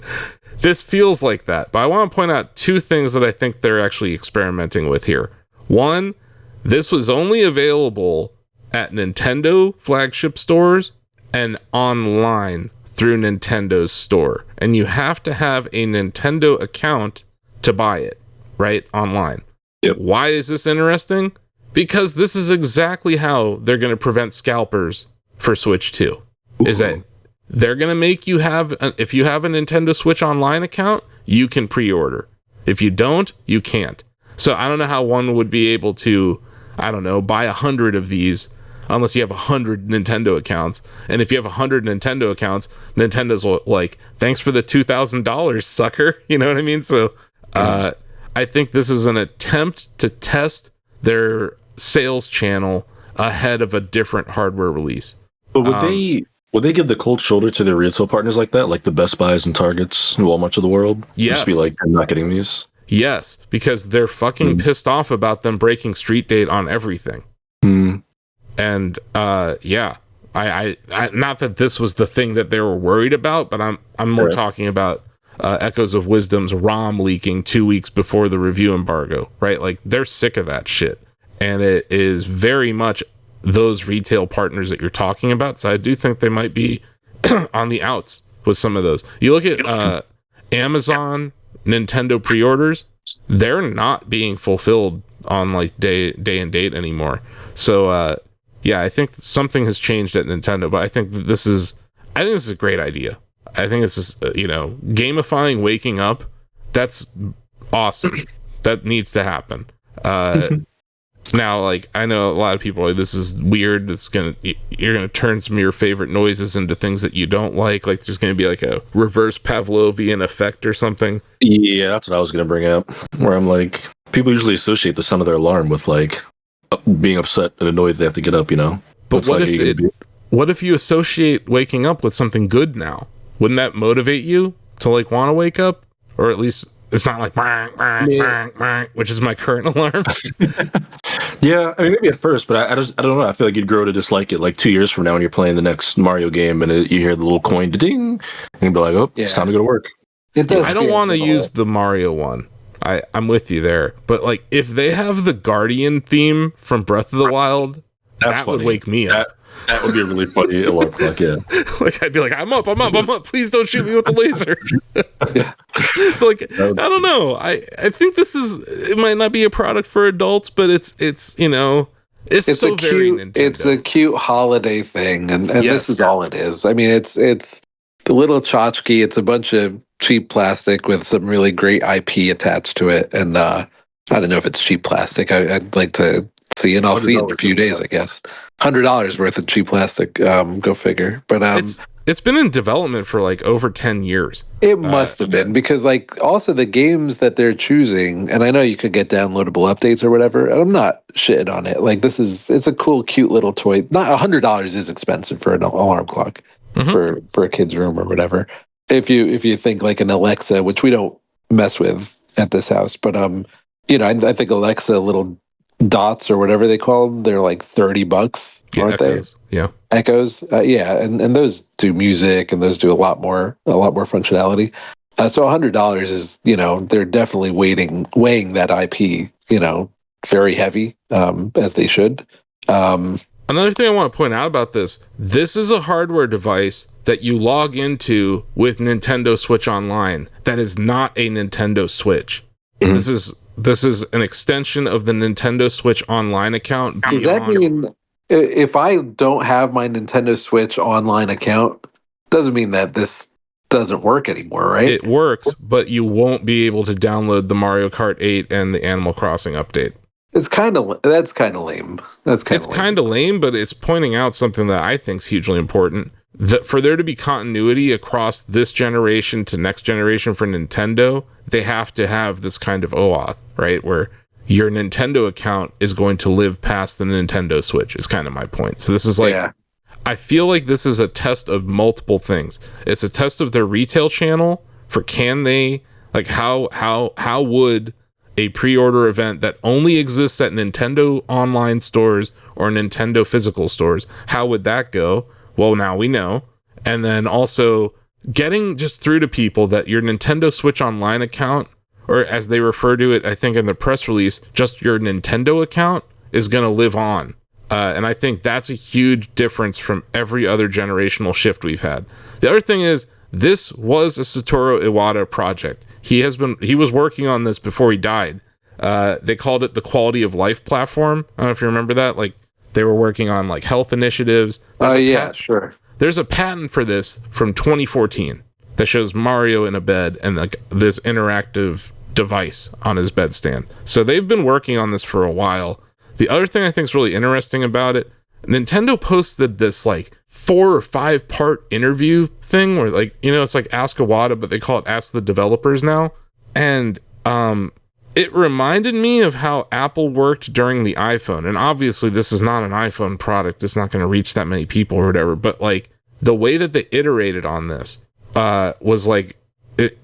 This feels like that, but I want to point out two things that I think they're actually experimenting with here. One, this was only available at Nintendo flagship stores and online through Nintendo's store, and you have to have a Nintendo account to buy it, right? Online. Yep. Why is this interesting? Because this is exactly how they're going to prevent scalpers for Switch 2. Is that they're going to make you have, if you have a Nintendo Switch Online account, you can pre-order. If you don't, you can't. So I don't know how one would be able to, I don't know, buy 100 of these unless you have 100 Nintendo accounts. And if you have 100 Nintendo accounts, Nintendo's like, thanks for the $2,000, sucker. You know what I mean? So I think this is an attempt to test their sales channel ahead of a different hardware release. But would they give the cold shoulder to their retail partners like that, like the Best Buys and Targets and Walmarts of the world? Yes. Just be like, I'm not getting these. Yes, because they're fucking pissed off about them breaking street date on everything. And I not that this was the thing that they were worried about, but I'm more talking about Echoes of Wisdom's ROM leaking 2 weeks before the review embargo, right? Like, they're sick of that shit. And it is very much those retail partners that you're talking about. So I do think they might be on the outs with some of those. You look at Amazon, Nintendo pre-orders, they're not being fulfilled on like day and date anymore. So yeah, I think something has changed at Nintendo, but I think this is a great idea. I think it's just, gamifying waking up. That's awesome. That needs to happen. Now, like, I know a lot of people are like, this is weird. You're gonna turn some of your favorite noises into things that you don't like. Like, there's gonna be like a reverse Pavlovian effect or something. Yeah, that's what I was gonna bring up. Where I'm like, people usually associate the sound of their alarm with like being upset and annoyed they have to get up. But what if you associate waking up with something good now? Wouldn't that motivate you to like want to wake up? Or at least it's not like which is my current alarm. Yeah, I mean maybe at first, but I don't know. I feel like you'd grow to dislike it like 2 years from now when you're playing the next Mario game and you hear the little coin ding, and you'd be like, oh, it's time to go to work. I don't want to use the Mario one. I'm with you there. But like if they have the Guardian theme from Breath of the Wild, that would wake me up. That would be a really funny alarm clock, yeah. Like I'd be like, I'm up. Please don't shoot me with the laser. It's like I don't know. I think it might not be a product for adults, but it's so very Nintendo. It's a cute holiday thing, and yes. This is all it is. I mean, it's the little tchotchke. It's a bunch of cheap plastic with some really great IP attached to it, and I don't know if it's cheap plastic. I'd like to see, and I'll see in a few days, I guess. $100 worth of cheap plastic. Go figure. But it's been in development for like over 10 years. It must have been, because like also the games that they're choosing, and I know you could get downloadable updates or whatever. I'm not shitting on it. Like it's a cool, cute little toy. Not $100 is expensive for an alarm clock for a kid's room or whatever. If you think like an Alexa, which we don't mess with at this house, but I think Alexa little dots or whatever they call them, they're like $30, aren't Echoes. they? Yeah, Echoes. Yeah, and those do music, and those do a lot more functionality. So $100 is, they're definitely weighing that IP, very heavy, as they should. Another thing I want to point out about this is a hardware device that you log into with Nintendo Switch Online. That is not a Nintendo Switch. Mm-hmm. This is an extension of the Nintendo Switch Online account. Does that mean if I don't have my Nintendo Switch Online account, doesn't mean that this doesn't work anymore, right? It works, but you won't be able to download the Mario Kart 8 and the Animal Crossing update. That's kind of lame. It's kind of lame, but it's pointing out something that I think is hugely important. That for there to be continuity across this generation to next generation for Nintendo, they have to have this kind of OAuth, right? Where your Nintendo account is going to live past the Nintendo Switch is kind of my point. So this is like, I feel like this is a test of multiple things. It's a test of their retail channel for how would a pre-order event that only exists at Nintendo online stores or Nintendo physical stores, how would that go? Well, now we know. And then also getting just through to people that your Nintendo Switch Online account, or as they refer to it, I think in the press release, just your Nintendo account is going to live on. And I think that's a huge difference from every other generational shift we've had. The other thing is, this was a Satoru Iwata project. He was working on this before he died. They called it the quality of life platform. I don't know if you remember that. Like, they were working on like health initiatives. Sure. There's a patent for this from 2014 that shows Mario in a bed and like this interactive device on his bedstand. So they've been working on this for a while. The other thing I think is really interesting about it, Nintendo posted this like 4 or 5 part interview thing where like, it's like Ask Iwata, but they call it Ask the Developers now. And it reminded me of how Apple worked during the iPhone. And obviously this is not an iPhone product. It's not going to reach that many people or whatever. But like the way that they iterated on this was like, it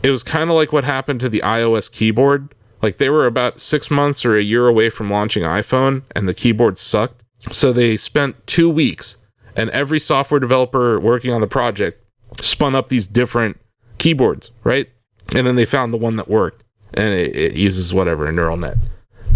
was kind of like what happened to the iOS keyboard. Like they were about 6 months or a year away from launching iPhone and the keyboard sucked. So they spent 2 weeks and every software developer working on the project spun up these different keyboards, right? And then they found the one that worked. And it uses whatever, a neural net.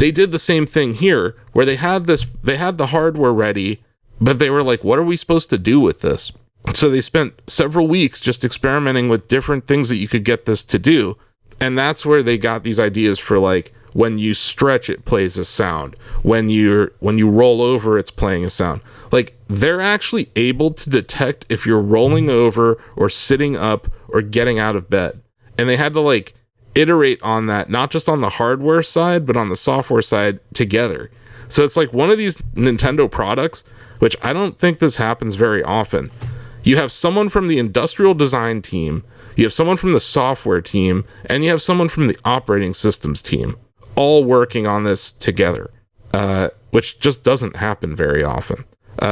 they did the same thing here, where they had the hardware ready, but they were like, what are we supposed to do with this? So they spent several weeks just experimenting with different things that you could get this to do. And that's where they got these ideas for, like, when you stretch, it plays a sound. When you roll over, it's playing a sound. Like, they're actually able to detect if you're rolling over or sitting up or getting out of bed. And they had to, like, iterate on that, not just on the hardware side, but on the software side together. So it's like one of these Nintendo products, which I don't think this happens very often. You have someone from the industrial design team, you have someone from the software team, and you have someone from the operating systems team, all working on this together, which just doesn't happen very often.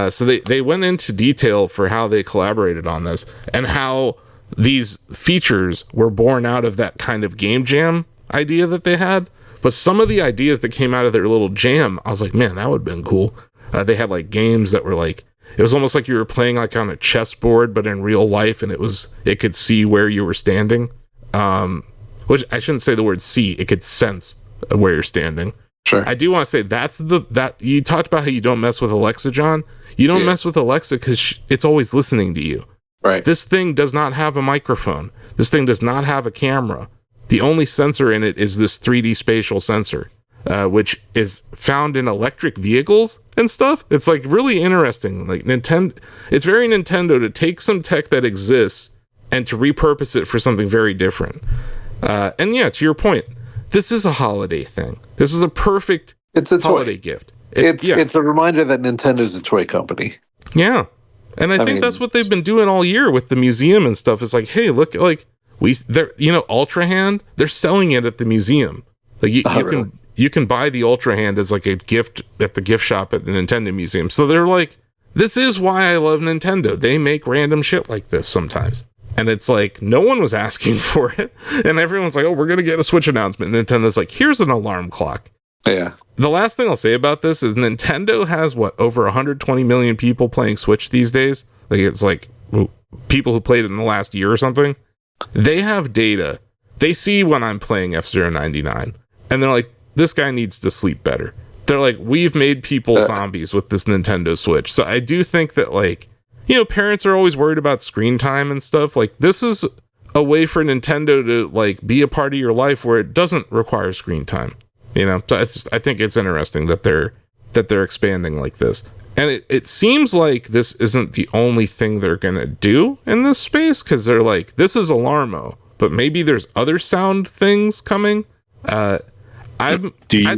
So they went into detail for how they collaborated on this and how these features were born out of that kind of game jam idea that they had. But some of the ideas that came out of their little jam, I was like, man, that would have been cool. They had like games that were like, it was almost like you were playing like on a chessboard, but in real life, and it could see where you were standing. Which I shouldn't say the word see, it could sense where you're standing. Sure. I do want to say that you talked about how you don't mess with Alexa, John. You don't mess with Alexa because it's always listening to you. Right. This thing does not have a microphone. This thing does not have a camera. The only sensor in it is this 3D spatial sensor, which is found in electric vehicles and stuff. It's like really interesting. Like it's very Nintendo to take some tech that exists and to repurpose it for something very different. And yeah, to your point, this is a holiday thing. This is a perfect holiday gift. It's a reminder that Nintendo's a toy company. Yeah. And I think that's what they've been doing all year with the museum and stuff. It's like, hey, look, like Ultra Hand, they're selling it at the museum. Like you can buy the Ultra Hand as like a gift at the gift shop at the Nintendo Museum. So they're like, this is why I love Nintendo. They make random shit like this sometimes. And it's like, no one was asking for it. And everyone's like, oh, we're going to get a Switch announcement. And Nintendo's like, here's an alarm clock. Yeah. The last thing I'll say about this is Nintendo has over 120 million people playing Switch these days. Like it's like people who played it in the last year or something. They have data. They see when I'm playing F-Zero 99 and they're like, this guy needs to sleep better. They're like, we've made people zombies with this Nintendo Switch. So I do think that, like, parents are always worried about screen time and stuff. Like, this is a way for Nintendo to, like, be a part of your life where it doesn't require screen time. So I think it's interesting that they're expanding like this. And it seems like this isn't the only thing they're going to do in this space, because they're like, this is Alarmo, but maybe there's other sound things coming. Sorry, go ahead.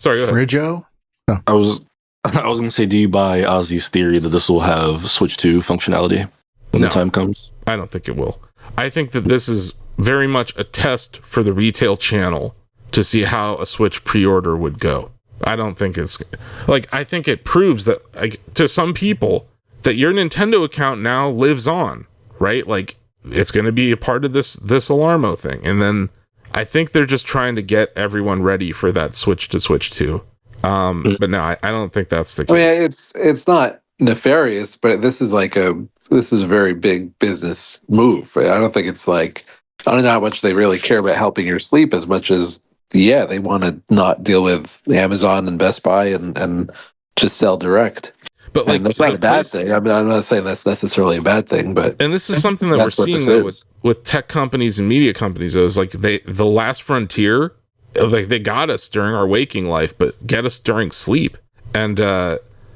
Frigo? Oh. I was going to say, do you buy Ozzy's theory that this will have Switch 2 functionality when the time comes? I don't think it will. I think that this is very much a test for the retail channel to see how a Switch pre-order would go. I don't think it's like, I think it proves that, like, to some people that your Nintendo account now lives on, right? Like, it's going to be a part of this Alarmo thing. And then I think they're just trying to get everyone ready for that switch to Switch 2. But no, I don't think that's the case. I mean, it's not nefarious, but this is a very big business move. I don't think it's like, I don't know how much they really care about helping your sleep as much as, they want to not deal with Amazon and Best Buy and just sell direct. But like, that's not a bad thing. I mean, I'm not saying that's necessarily a bad thing, but and this is something that we're seeing though with tech companies and media companies. It was like the last frontier, like they got us during our waking life, but get us during sleep. And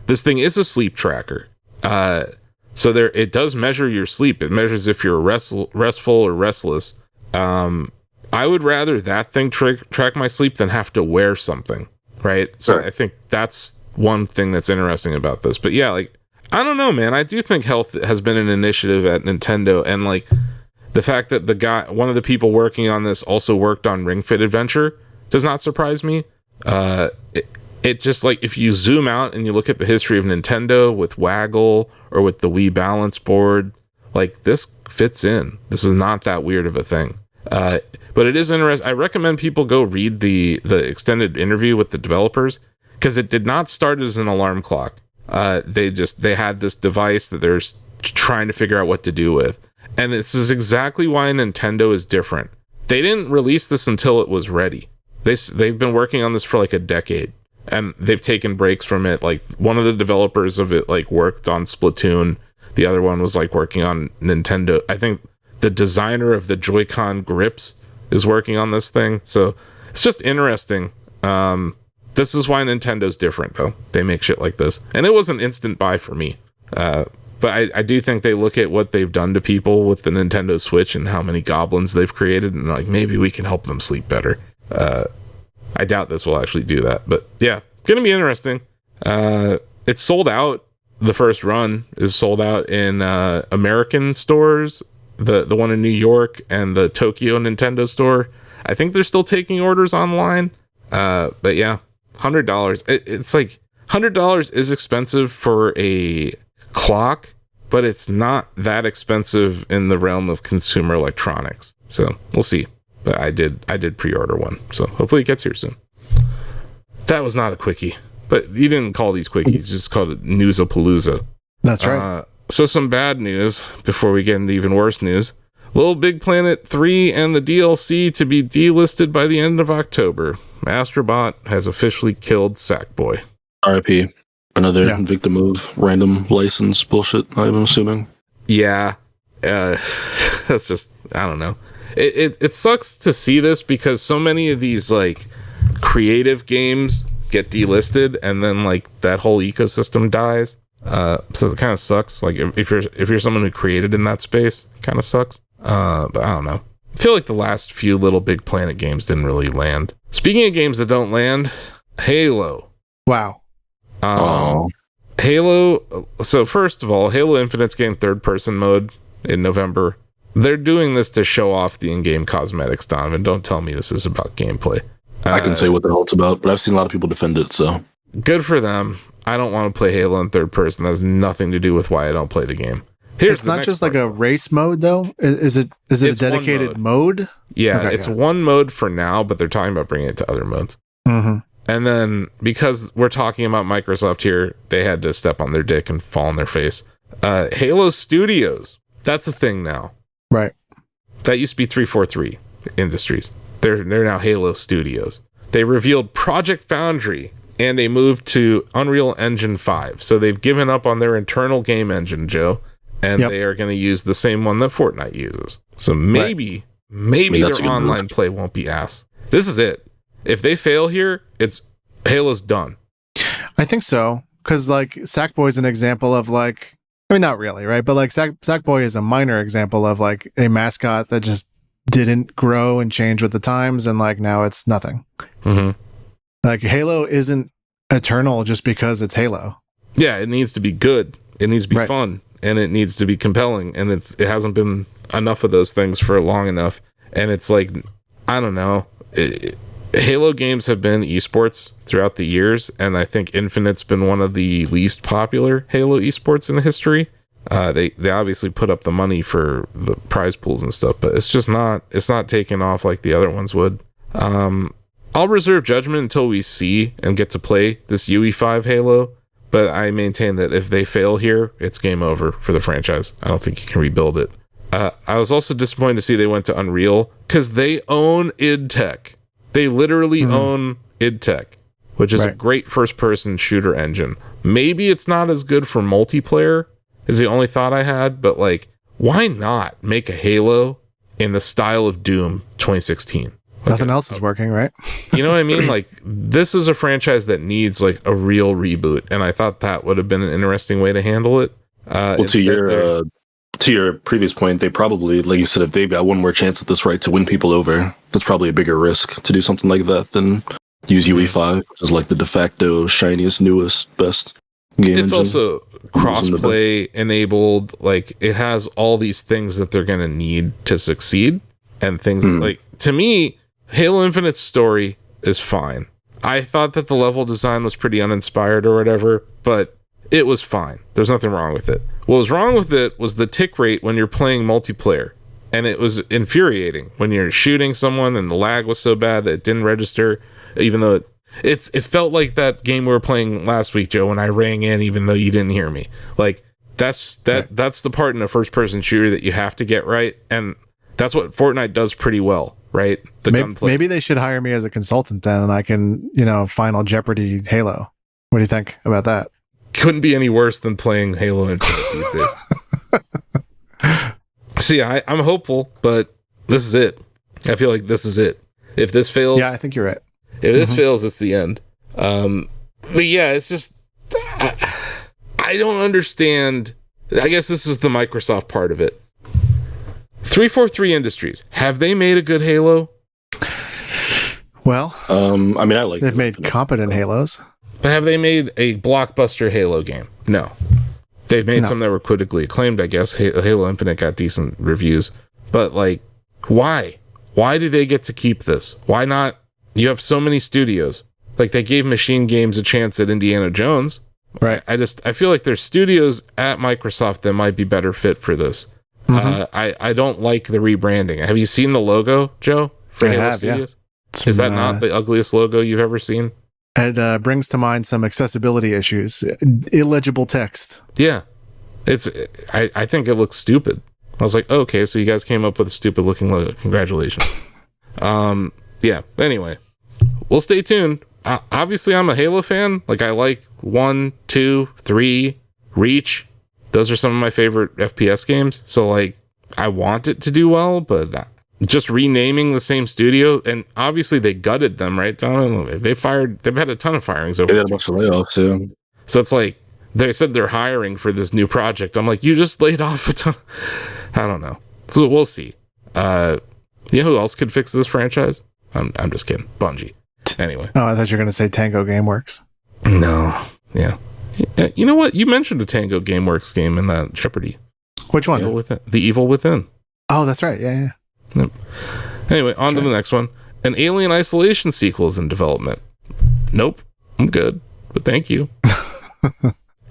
this thing is a sleep tracker. So it does measure your sleep. It measures if you're restful or restless. I would rather that thing track my sleep than have to wear something, right? So I think that's one thing that's interesting about this. But yeah, like, I don't know, man. I do think health has been an initiative at Nintendo, and like the fact that one of the people working on this also worked on Ring Fit Adventure does not surprise me. It just, like, if you zoom out and you look at the history of Nintendo with Waggle or with the Wii Balance Board, like, this fits in. This is not that weird of a thing. But it is interesting. I recommend people go read the extended interview with the developers, because it did not start as an alarm clock. They had this device that they're trying to figure out what to do with. And this is exactly why Nintendo is different. They didn't release this until it was ready. they've been working on this for like a decade, and they've taken breaks from it. Like one of the developers of it like worked on Splatoon, the other one was like working on Nintendo. I think the designer of the Joy-Con grips is working on this thing, so it's just interesting. This is why Nintendo's different, though. They make shit like this, and it was an instant buy for me. But I do think they look at what they've done to people with the Nintendo Switch and how many goblins they've created, and like, maybe we can help them sleep better. I doubt this will actually do that, but yeah, gonna be interesting. It's sold out. The first run is sold out in American stores, the one in New York and the Tokyo Nintendo store. I think they're still taking orders online. But yeah, $100. It's like $100 is expensive for a clock, but it's not that expensive in the realm of consumer electronics. So we'll see. But I did pre-order one, so hopefully it gets here soon. That was not a quickie, but you didn't call these quickies, you just called it Newsapalooza. That's right. So some bad news before we get into even worse news. LittleBigPlanet 3 and the DLC to be delisted by the end of October. Astrobot has officially killed Sackboy. RIP. Another victim of random license bullshit, I'm assuming. Yeah. That's just, I don't know. It sucks to see this because so many of these like creative games get delisted and then like that whole ecosystem dies. So it kind of sucks. Like if you're someone who created in that space, it kind of sucks. But I don't know. I feel like the last few LittleBigPlanet games didn't really land. Speaking of games that don't land, Halo. Wow. Halo. So first of all, Halo Infinite's getting third-person mode in November. They're doing this to show off the in-game cosmetics, Donovan. Don't tell me this is about gameplay. I can say what the hell it's about, but I've seen a lot of people defend it, so. Good for them. I don't want to play Halo in third person. That has nothing to do with why I don't play the game. It's not just like a race mode, though? Is it a dedicated mode? Yeah, okay, it's one mode for now, but they're talking about bringing it to other modes. Mm-hmm. And then, because we're talking about Microsoft here, they had to step on their dick and fall on their face. Halo Studios. That's a thing now. Right. That used to be 343 Industries. They're now Halo Studios. They revealed Project Foundry and a move to Unreal Engine 5. So they've given up on their internal game engine, Joe, and they are going to use the same one that Fortnite uses. So maybe their online play won't be ass. This is it. If they fail here, it's Halo's done. I think so, because like Sackboy's an example of like, I mean, not really, right? But like Sackboy is a minor example of like a mascot that just didn't grow and change with the times, and like now it's nothing. Mm-hmm. Like Halo isn't eternal just because it's Halo. Yeah, it needs to be good. It needs to be fun, and it needs to be compelling, and it hasn't been enough of those things for long enough. And it's like, I don't know. Halo games have been esports throughout the years, and I think Infinite's been one of the least popular Halo esports in history. They obviously put up the money for the prize pools and stuff, but it's not taking off like the other ones would. I'll reserve judgment until we see and get to play this UE5 Halo, but I maintain that if they fail here, it's game over for the franchise. I don't think you can rebuild it. I was also disappointed to see they went to Unreal, because they own id Tech. They literally own id Tech, which is a great first-person shooter engine. Maybe it's not as good for multiplayer, is the only thought I had, but like, why not make a Halo in the style of Doom 2016? Nothing else is working, right? You know what I mean? Like, this is a franchise that needs like a real reboot, and I thought that would have been an interesting way to handle it. Well, to your previous point, they probably, like you said, if they've got one more chance at this right to win people over, that's probably a bigger risk to do something like that than use UE5, which is like the de facto shiniest, newest, best game It's engine. also cross-play enabled. Like, it has all these things that they're going to need to succeed, and things like, to me, Halo Infinite's story is fine. I thought that the level design was pretty uninspired or whatever, but it was fine. There's nothing wrong with it. What was wrong with it was the tick rate when you're playing multiplayer. And it was infuriating when you're shooting someone and the lag was so bad that it didn't register, even though it felt like that game we were playing last week, Joe, when I rang in even though you didn't hear me. Like, that's the part in a first-person shooter that you have to get right, and That's what Fortnite does pretty well, right? The gunplay. Maybe they should hire me as a consultant then, and I can, Final Jeopardy Halo. What do you think about that? Couldn't be any worse than playing Halo Infinite these days. See, I'm hopeful, but this is it. I feel like this is it. If this fails... Yeah, I think you're right. If this fails, it's the end. But yeah, it's just... I don't understand. I guess this is the Microsoft part of it. 343 Industries. Have they made a good Halo? Well, I like they've made competent Halos. But have they made a blockbuster Halo game? No. They've made some that were critically acclaimed, I guess. Halo Infinite got decent reviews. But, like, why? Why do they get to keep this? Why not? You have so many studios. Like, they gave Machine Games a chance at Indiana Jones. Right. I feel like there's studios at Microsoft that might be better fit for this. I don't like the rebranding. Have you seen the logo, Joe? For I Halo have, Studios? Yeah. Is that not the ugliest logo you've ever seen? It brings to mind some accessibility issues. Illegible text. Yeah. I think it looks stupid. I was like, okay, so you guys came up with a stupid looking logo. Congratulations. Yeah. Anyway, we'll stay tuned. Obviously, I'm a Halo fan. Like, I like 1, 2, 3, Reach. Those are some of my favorite FPS games. So, like, I want it to do well, but just renaming the same studio, and obviously they gutted them, right, Donovan? They've had a ton of firings over. They had a bunch of layoffs, too. So it's like, they said they're hiring for this new project. I'm like, you just laid off a ton. I don't know. So we'll see. You know who else could fix this franchise? I'm just kidding. Bungie. Anyway. Oh, I thought you were going to say Tango Gameworks. No. Yeah. You know what? You mentioned a Tango Gameworks game in that Jeopardy. Which one? The Evil Within. Oh, that's right. Yeah. Yep. Anyway, on to the next one. An Alien Isolation sequel is in development. Nope. I'm good. But thank you.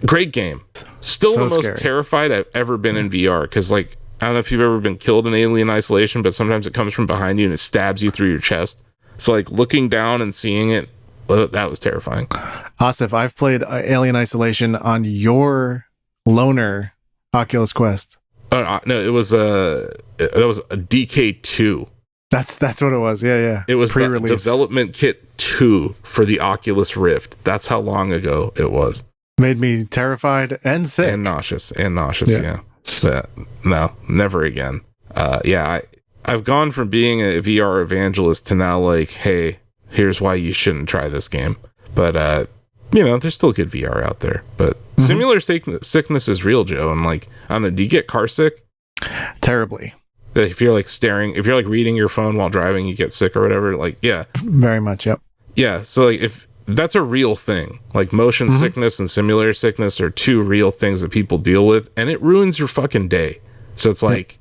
Great game. Still So the most scary. terrified I've ever been in VR. Because, like, I don't know if you've ever been killed in Alien Isolation, but sometimes it comes from behind you and it stabs you through your chest. So, like, looking down and seeing it, that was terrifying. Asif, I've played Alien Isolation on your loaner Oculus Quest. No, it was a DK2. That's what it was. Yeah. It was the pre-release development kit 2 for the Oculus Rift. That's how long ago it was. Made me terrified and sick. And nauseous. Yeah. No, never again. I've gone from being a VR evangelist to now like, hey, here's why you shouldn't try this game. But, there's still good VR out there. But similar sickness is real, Joe. And like, I don't know, do you get car sick? Terribly. If you're like reading your phone while driving, you get sick or whatever. Like, yeah. Very much, yep. Yeah, so like if that's a real thing, like motion sickness and simulator sickness are two real things that people deal with, and it ruins your fucking day. So it's like,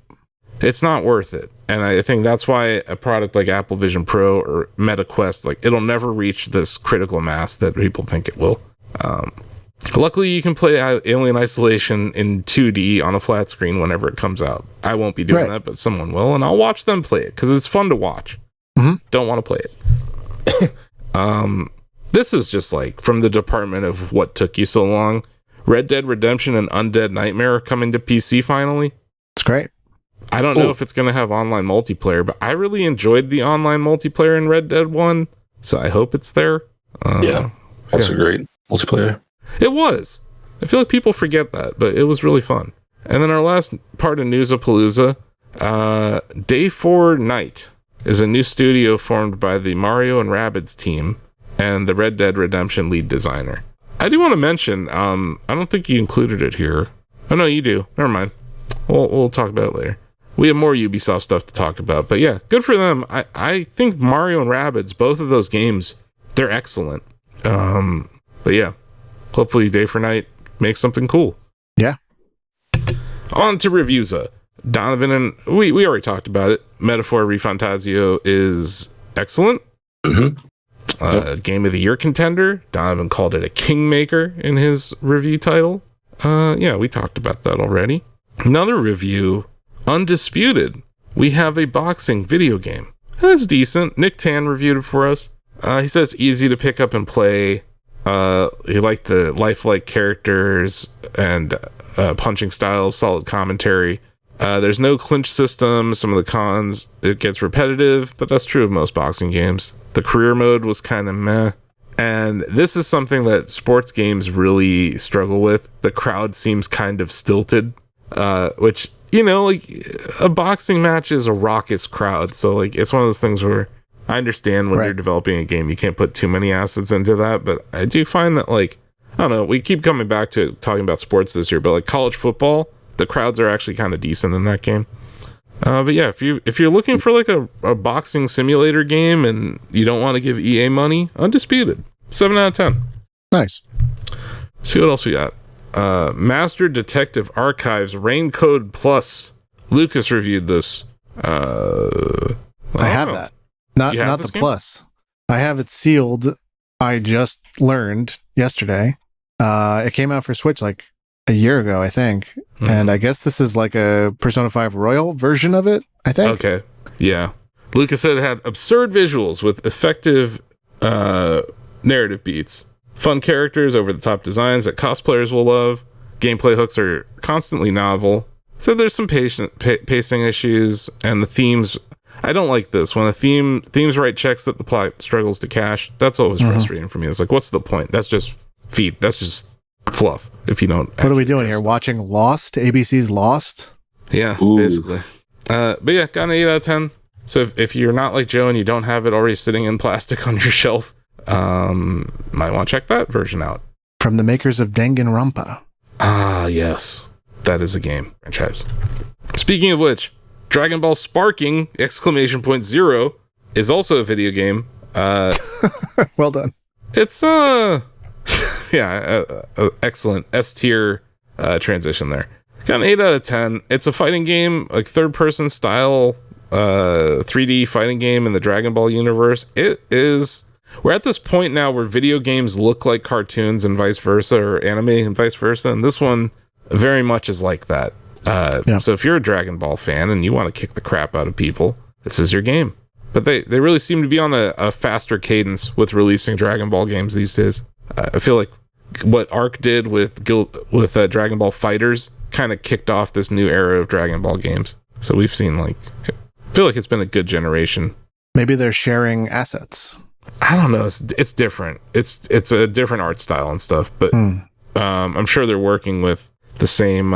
it's not worth it. And I think that's why a product like Apple Vision Pro or Meta Quest, like it'll never reach this critical mass that people think it will. Luckily, you can play Alien Isolation in 2D on a flat screen whenever it comes out. I won't be doing that, but someone will, and I'll watch them play it because it's fun to watch. Don't want to play it. This is just like from the department of what took you so long. Red Dead Redemption and Undead Nightmare are coming to PC finally. It's great. I don't know if it's going to have online multiplayer, but I really enjoyed the online multiplayer in Red Dead 1, so I hope it's there. That's a great multiplayer. It was. I feel like people forget that, but it was really fun. And then our last part of Newsapalooza, Day 4 Night is a new studio formed by the Mario and Rabbids team and the Red Dead Redemption lead designer. I do want to mention, I don't think you included it here. Oh, no, you do. Never mind. We'll talk about it later. We have more Ubisoft stuff to talk about, but yeah, good for them. I think Mario and Rabbids, both of those games, they're excellent. But yeah, hopefully Day for Night makes something cool. Yeah. On to reviews. Donovan, and we already talked about it. Metaphor ReFantazio is excellent. Game of the Year contender. Donovan called it a kingmaker in his review title. Yeah, we talked about that already. Another review, Undisputed. We have a boxing video game. That's decent. Nick Tan reviewed it for us. He says easy to pick up and play. He liked the lifelike characters and punching styles, solid commentary. There's no clinch system. Some of the cons, it gets repetitive, but that's true of most boxing games. The career mode was kind of meh. And this is something that sports games really struggle with. The crowd seems kind of stilted, which, you know, like a boxing match is a raucous crowd. So like, it's one of those things where I understand when you're developing a game, you can't put too many assets into that. But I do find that, like, I don't know, we keep coming back to talking about sports this year, but like college football, the crowds are actually kind of decent in that game. But yeah, if you're looking for like a boxing simulator game and you don't want to give EA money, Undisputed, 7 out of 10. Nice. See what else we got. Master Detective Archives Raincode Plus. Lucas reviewed this. I have that. Not the game? Plus. I have it sealed. I just learned yesterday. It came out for Switch like a year ago, I think. Mm-hmm. And I guess this is like a Persona 5 Royal version of it, I think. Okay. Yeah. Lucas said it had absurd visuals with effective narrative beats, fun characters, over-the-top designs that cosplayers will love. Gameplay hooks are constantly novel. So there's some pacing issues, and the themes. I don't like this. When a themes write checks that the plot struggles to cash, that's always frustrating for me. It's like, what's the point? That's just feed. That's just fluff. If you don't. What are we doing here? Watching Lost? ABC's Lost? Yeah, basically. But yeah, got an 8 out of 10. So if you're not like Joe and you don't have it already sitting in plastic on your shelf, might want to check that version out. From the makers of Danganronpa. Ah, yes. That is a game franchise. Speaking of which, Dragon Ball Sparking! 0 is also a video game. Well done. It's excellent S tier transition there. Got an 8 out of 10. It's a fighting game, like third person style 3D fighting game in the Dragon Ball universe. We're at this point now where video games look like cartoons and vice versa, or anime and vice versa, and this one very much is like that. So if you're a Dragon Ball fan and you want to kick the crap out of people, this is your game. But they really seem to be on a faster cadence with releasing Dragon Ball games these days. I feel like what Arc did with Dragon Ball Fighters kind of kicked off this new era of Dragon Ball games. So we've seen, like, I feel like it's been a good generation. Maybe they're sharing assets. I don't know. It's different. It's a different art style and stuff. But I'm sure they're working with the same.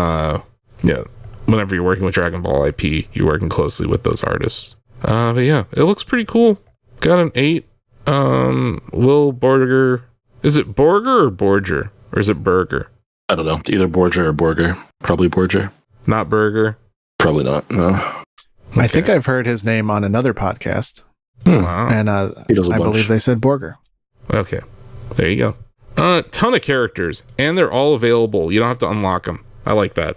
Whenever you're working with Dragon Ball IP, you're working closely with those artists. But yeah, it looks pretty cool. Got an 8. Will Borger. Is it Borger or Borger? Or is it Burger? I don't know. Either Borger or Borger. Probably Borger. Not Burger? Probably not, no. Okay. I think I've heard his name on another podcast. Wow. And I believe they said Borger. Okay. There you go. Ton of characters. And they're all available. You don't have to unlock them. I like that.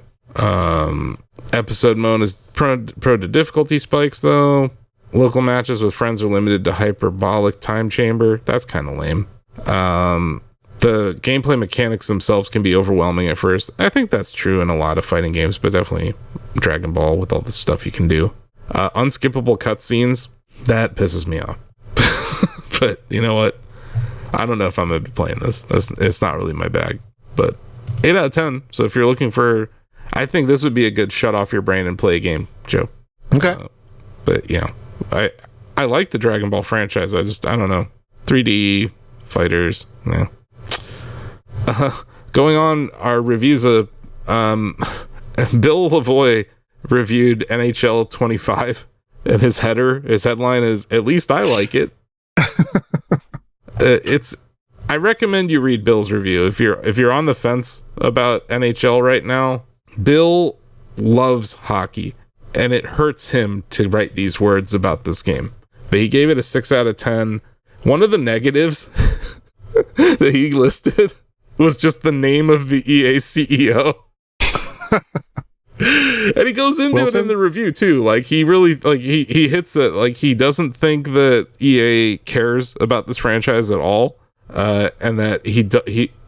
Episode mode is prone to difficulty spikes, though. Local matches with friends are limited to hyperbolic time chamber. That's kind of lame. The gameplay mechanics themselves can be overwhelming at first. I think that's true in a lot of fighting games, but definitely Dragon Ball with all the stuff you can do. Unskippable cutscenes, that pisses me off. But you know what? I don't know if I'm going to be playing this. It's not really my bag. But 8 out of 10. So if you're looking for... I think this would be a good shut off your brain and play a game, Joe. Okay. But yeah, I like the Dragon Ball franchise. I don't know. 3D fighters. Yeah. Going on our reviews of Bill Lavoie reviewed NHL 25, and his headline is, "At least I like it." I recommend you read Bill's review if you're on the fence about NHL right now. Bill loves hockey, and it hurts him to write these words about this game. But he gave it a 6 out of 10. One of the negatives that he listed was just the name of the EA CEO. And he goes into it in the review too. Like he really, like he hits it. Like he doesn't think that EA cares about this franchise at all. And that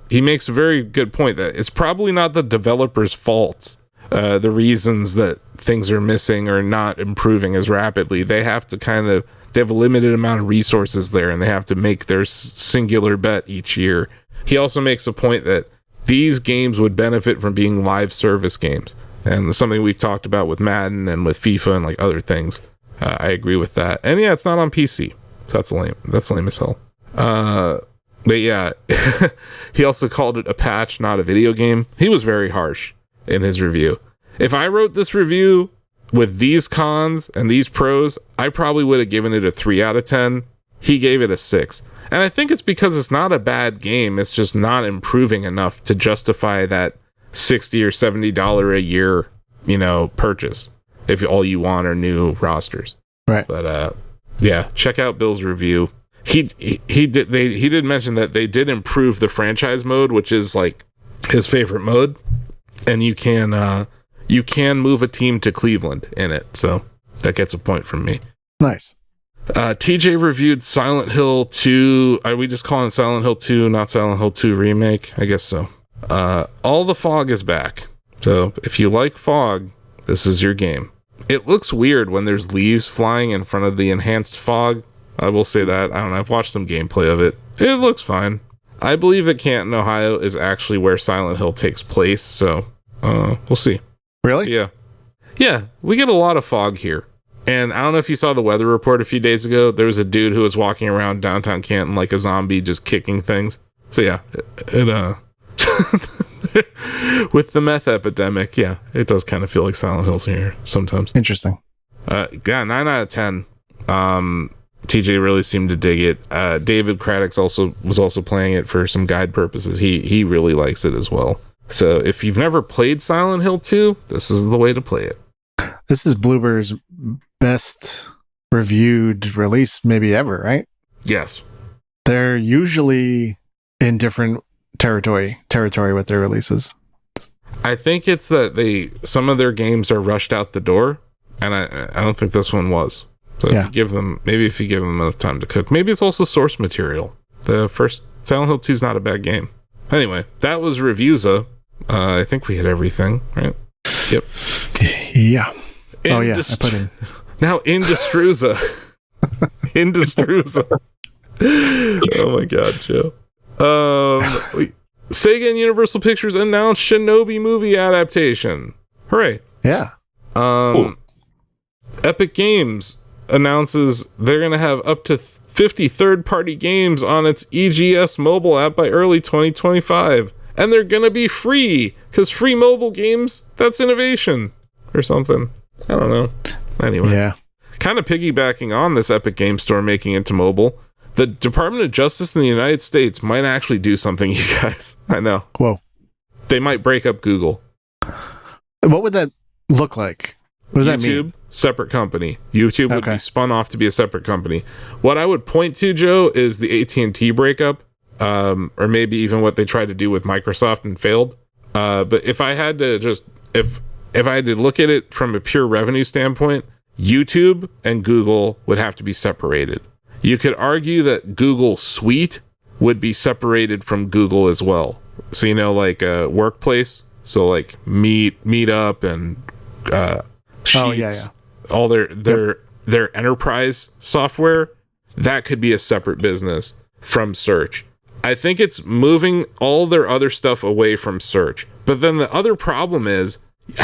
he makes a very good point that it's probably not the developer's fault. The reasons that things are missing or not improving as rapidly, they have a limited amount of resources there, and they have to make their singular bet each year. He also makes a point that these games would benefit from being live service games. and something we talked about with Madden and with FIFA and like other things. I agree with that. And yeah, it's not on PC. That's lame. That's lame as hell. But yeah, he also called it a patch, not a video game. He was very harsh in his review. If I wrote this review with these cons and these pros, I probably would have given it a 3 out of 10. He gave it a 6. And I think it's because it's not a bad game. It's just not improving enough to justify that $60 or $70 a year, purchase. If all you want are new rosters. Right. But yeah, check out Bill's review. He did mention that they did improve the franchise mode, which is like his favorite mode, and you can move a team to Cleveland in it. So that gets a point from me. Nice. TJ reviewed Silent Hill 2. Are we just calling it Silent Hill 2, not Silent Hill 2 Remake? I guess so. All the fog is back. So if you like fog, this is your game. It looks weird when there's leaves flying in front of the enhanced fog. I will say that. I don't know. I've watched some gameplay of it. It looks fine. I believe that Canton, Ohio is actually where Silent Hill takes place. So we'll see. Really? Yeah. Yeah. We get a lot of fog here. And I don't know if you saw the weather report a few days ago. There was a dude who was walking around downtown Canton like a zombie, just kicking things. So yeah, with the meth epidemic, yeah, it does kind of feel like Silent Hill's here sometimes. Interesting. Yeah, 9 out of 10. TJ really seemed to dig it. David Craddock's was also playing it for some guide purposes. He really likes it as well. So if you've never played Silent Hill 2, this is the way to play it. This is Bloober's best reviewed release maybe ever, right? Yes. They're usually in different territory with their releases. I think it's that some of their games are rushed out the door, and I don't think this one was. So yeah. if you give them enough time to cook, maybe it's also source material. The first Silent Hill 2 is not a bad game. Anyway, that was Reviewza. I think we hit everything, right? Yep. Yeah. Oh yeah, I put in. Now Industruza. Industruza. Oh my god, Joe. Sega and Universal Pictures announced Shinobi movie adaptation. Hooray. Yeah. Cool. Epic Games announces they're going to have up to 50 third-party games on its EGS mobile app by early 2025. And they're going to be free, because free mobile games, that's innovation. Or something. I don't know. Anyway. Yeah. Kind of piggybacking on this Epic Game Store making it to mobile, the Department of Justice in the United States might actually do something, you guys. I know. Whoa. They might break up Google. What would that look like? What does that mean? Separate company. YouTube would be spun off to be a separate company. What I would point to, Joe, is the AT&T breakup, or maybe even what they tried to do with Microsoft and failed. But if I had to if I had to look at it from a pure revenue standpoint, YouTube and Google would have to be separated. You could argue that Google Suite would be separated from Google as well. So, like a workplace. So like Meetup and Sheets. Oh, yeah. All their enterprise software, that could be a separate business from search. I think it's moving all their other stuff away from search. But then the other problem is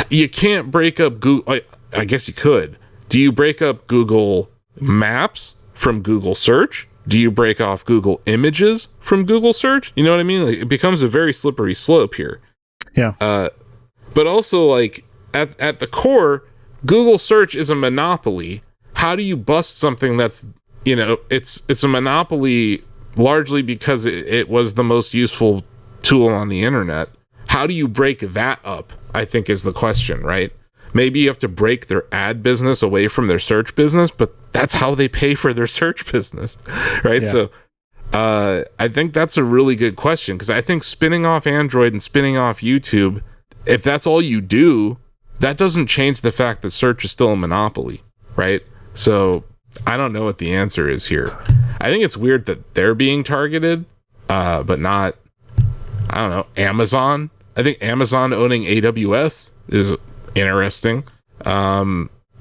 you can't break up Google. I guess you could. Do you break up Google Maps from Google Search? Do you break off Google Images from Google Search? You know what I mean? Like, it becomes a very slippery slope here. Yeah. But also, like, at the core, Google Search is a monopoly. How do you bust something that's, it's a monopoly largely because it was the most useful tool on the internet. How do you break that up, I think, is the question, right? Maybe you have to break their ad business away from their search business, but that's how they pay for their search business, right? Yeah. So I think that's a really good question, because I think spinning off Android and spinning off YouTube, if that's all you do, that doesn't change the fact that search is still a monopoly, right? So I don't know what the answer is here. I think it's weird that they're being targeted, but not, I don't know, Amazon. I think Amazon owning AWS is interesting.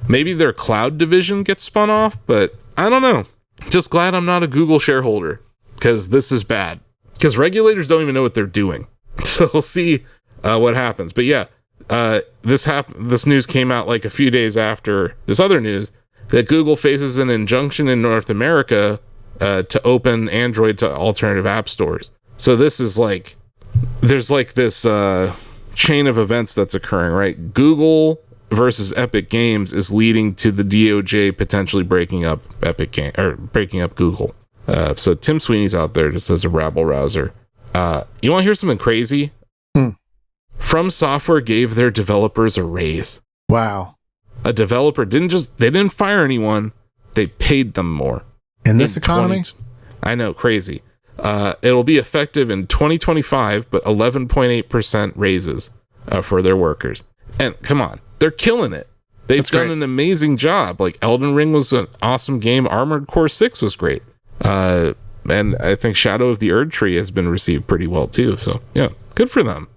Maybe their cloud division gets spun off, but I don't know. Just glad I'm not a Google shareholder, because this is bad. Because regulators don't even know what they're doing. So we'll see what happens. But yeah, This news came out like a few days after this other news that Google faces an injunction in North America to open Android to alternative app stores. So this is like, there's like this chain of events that's occurring, right? Google versus Epic Games is leading to the DOJ potentially breaking up Google. So Tim Sweeney's out there just as a rabble rouser. You want to hear something crazy? From Software gave their developers a raise. Wow. A developer didn't fire anyone. They paid them more. In this economy? I know, crazy. It'll be effective in 2025, but 11.8% raises for their workers. And come on, they're killing it. They've done an amazing job. Like Elden Ring was an awesome game. Armored Core 6 was great. And I think Shadow of the Erdtree has been received pretty well too. So yeah, good for them.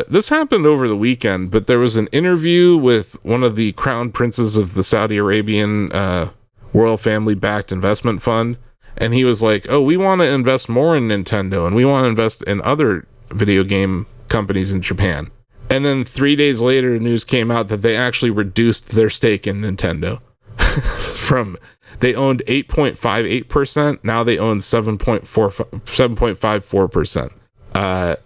This happened over the weekend, but there was an interview with one of the crown princes of the Saudi Arabian royal family backed investment fund. And he was like, oh, we want to invest more in Nintendo and we want to invest in other video game companies in Japan. And then 3 days later, news came out that they actually reduced their stake in Nintendo from, they owned 8.58%. Now they own 7.54%.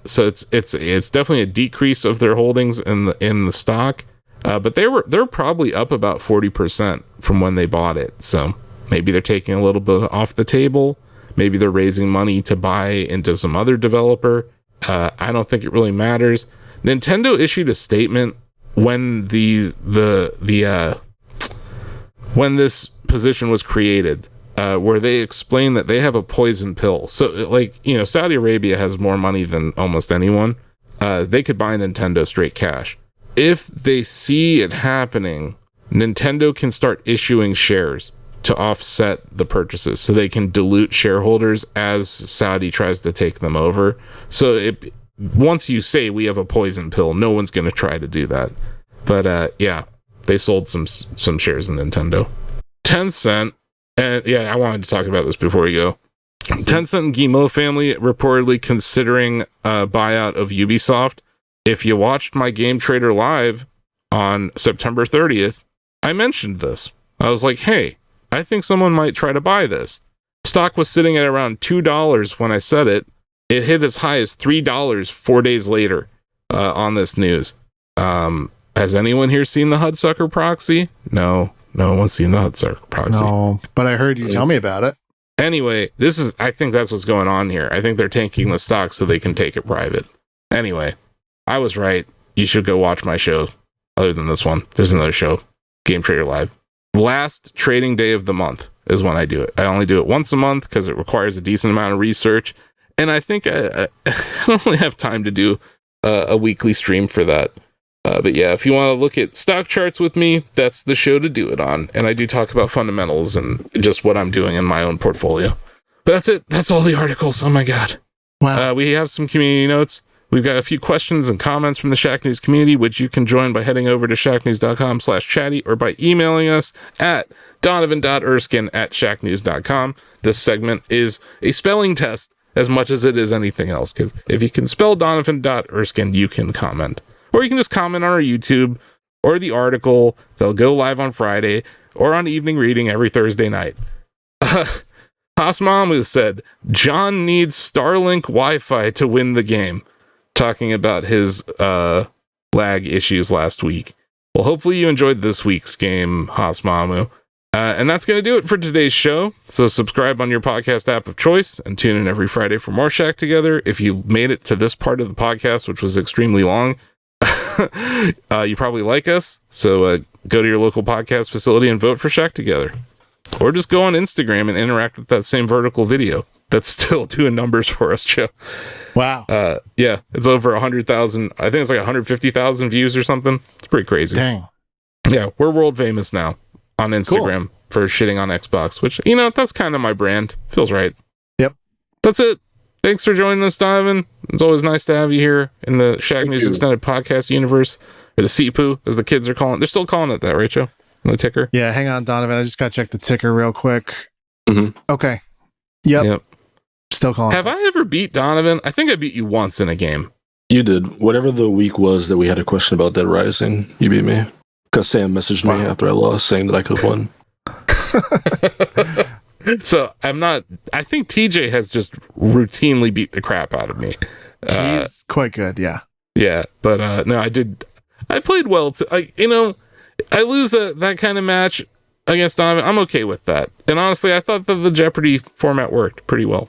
So it's definitely a decrease of their holdings in the stock. But they're probably up about 40% from when they bought it. So maybe they're taking a little bit off the table. Maybe they're raising money to buy into some other developer. I don't think it really matters. Nintendo issued a statement when when this position was created, where they explained that they have a poison pill. So, like, Saudi Arabia has more money than almost anyone. They could buy Nintendo straight cash. If they see it happening, Nintendo can start issuing shares to offset the purchases, so they can dilute shareholders as Saudi tries to take them over. So once you say we have a poison pill, no one's going to try to do that. But yeah, they sold some shares in Nintendo. Tencent, and yeah, I wanted to talk about this before we go. Tencent and Guillemot family reportedly considering a buyout of Ubisoft. If you watched my Game Trader Live on September 30th, I mentioned this. I was like, hey, I think someone might try to buy this. Stock was sitting at around $2 when I said it. It hit as high as $3 4 days later on this news. Has anyone here seen the Hudsucker proxy? No one's seen the Hudsucker proxy. No, but I heard you tell me about it. Anyway, I think that's what's going on here. I think they're tanking the stock so they can take it private. Anyway, I was right. You should go watch my show. Other than this one, there's another show, Game Trader Live. Last trading day of the month is when I do it. I only do it once a month because it requires a decent amount of research. And I think I don't really have time to do a weekly stream for that. But yeah, if you want to look at stock charts with me, that's the show to do it on. And I do talk about fundamentals and just what I'm doing in my own portfolio. But that's it. That's all the articles. Oh my God. Wow. We have some community notes. We've got a few questions and comments from the Shack News community, which you can join by heading over to shacknews.com/chatty or by emailing us at donovan.erskine@shacknews.com. This segment is a spelling test as much as it is anything else. Because if you can spell donovan.erskine, you can comment. Or you can just comment on our YouTube or the article. They'll go live on Friday or on evening reading every Thursday night. Hasmamu said, John needs Starlink Wi-Fi to win the game. Talking about his lag issues last week. Well, hopefully you enjoyed this week's game, Hasmamu. And that's going to do it for today's show. So subscribe on your podcast app of choice and tune in every Friday for more Shack Together. If you made it to this part of the podcast, which was extremely long, you probably like us. So go to your local podcast facility and vote for Shack Together. Or just go on Instagram and interact with that same vertical video. That's still doing numbers for us, Joe. Wow. Yeah, it's over 100,000. I think it's like 150,000 views or something. It's pretty crazy. Dang. Yeah, we're world famous now on Instagram for shitting on Xbox, which, that's kind of my brand. Feels right. Yep. That's it. Thanks for joining us, Donovan. It's always nice to have you here in the Shack News Extended Podcast universe, or the CPOO, as the kids are calling. They're still calling it that, right, Joe? The ticker? Yeah, hang on, Donovan. I just got to check the ticker real quick. Mm-hmm. Okay. Yep. Still calling. Have I ever beat Donovan? I think I beat you once in a game. You did. Whatever the week was that we had a question about Dead Rising, you beat me. Because Sam messaged me after I lost saying that I could have won. So I think TJ has just routinely beat the crap out of me. He's quite good, yeah. Yeah, but no, I played well. I lose that kind of match against Donovan. I'm okay with that. And honestly, I thought that the Jeopardy format worked pretty well.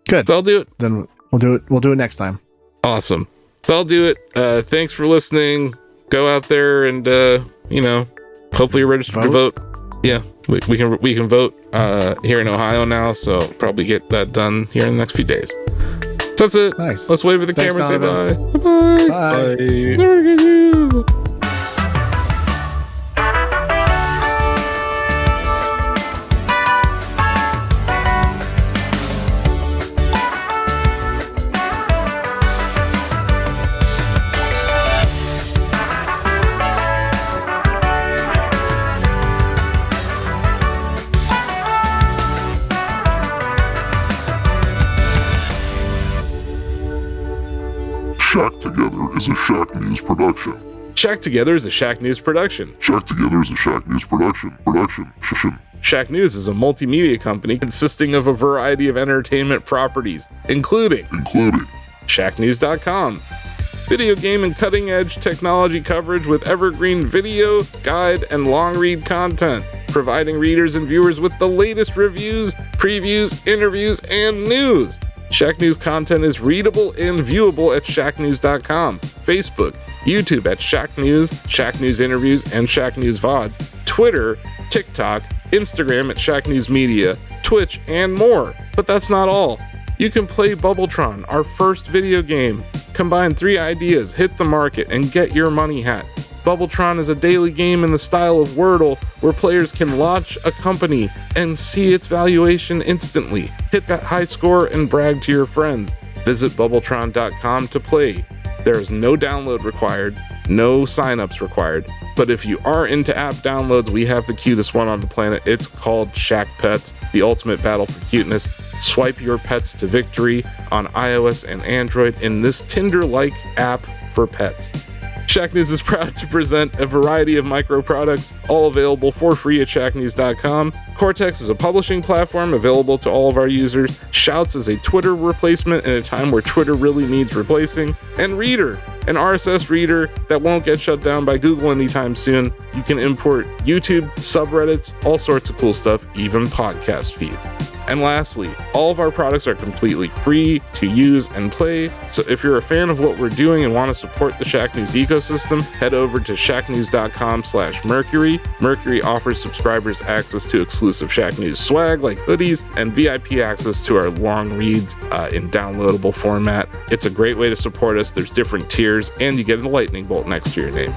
Good. So I'll do it. Then we'll do it next time. Awesome. So I'll do it. Thanks for listening. Go out there and hopefully you're registered to vote. Yeah, we can vote here in Ohio now, so probably get that done here in the next few days. So that's it. Nice. Let's wave at the Thanks, camera and say Donovan. bye. Bye. Bye. Shack Together is a Shack News production. Shack Together is a Shack News production. Shack Together is a Shack News production. Shack News is a multimedia company consisting of a variety of entertainment properties, including ShackNews.com, video game and cutting-edge technology coverage with evergreen video, guide, and long-read content, providing readers and viewers with the latest reviews, previews, interviews, and news. Shack News content is readable and viewable at ShackNews.com, Facebook, YouTube at Shack News Interviews, and Shack News VODs, Twitter, TikTok, Instagram at Shack News Media, Twitch, and more. But that's not all. You can play Bubbletron, our first video game. Combine 3 ideas, hit the market, and get your money hat. Bubbletron is a daily game in the style of Wordle, where players can launch a company and see its valuation instantly. Hit that high score and brag to your friends. Visit Bubbletron.com to play. There is no download required, no signups required, but if you are into app downloads, we have the cutest one on the planet. It's called Shack Pets, the ultimate battle for cuteness. Swipe your pets to victory on iOS and Android in this Tinder-like app for pets. Shack News is proud to present a variety of micro products, all available for free at ShackNews.com. Cortex is a publishing platform available to all of our users. Shouts is a Twitter replacement in a time where Twitter really needs replacing. And Reader, an RSS reader that won't get shut down by Google anytime soon. You can import YouTube, subreddits, all sorts of cool stuff, even podcast feeds. And lastly, all of our products are completely free to use and play, so if you're a fan of what we're doing and want to support the Shack News ecosystem, head over to shacknews.com/Mercury. Mercury offers subscribers access to exclusive Shack News swag like hoodies and VIP access to our long reads in downloadable format. It's a great way to support us. There's different tiers, and you get a lightning bolt next to your name.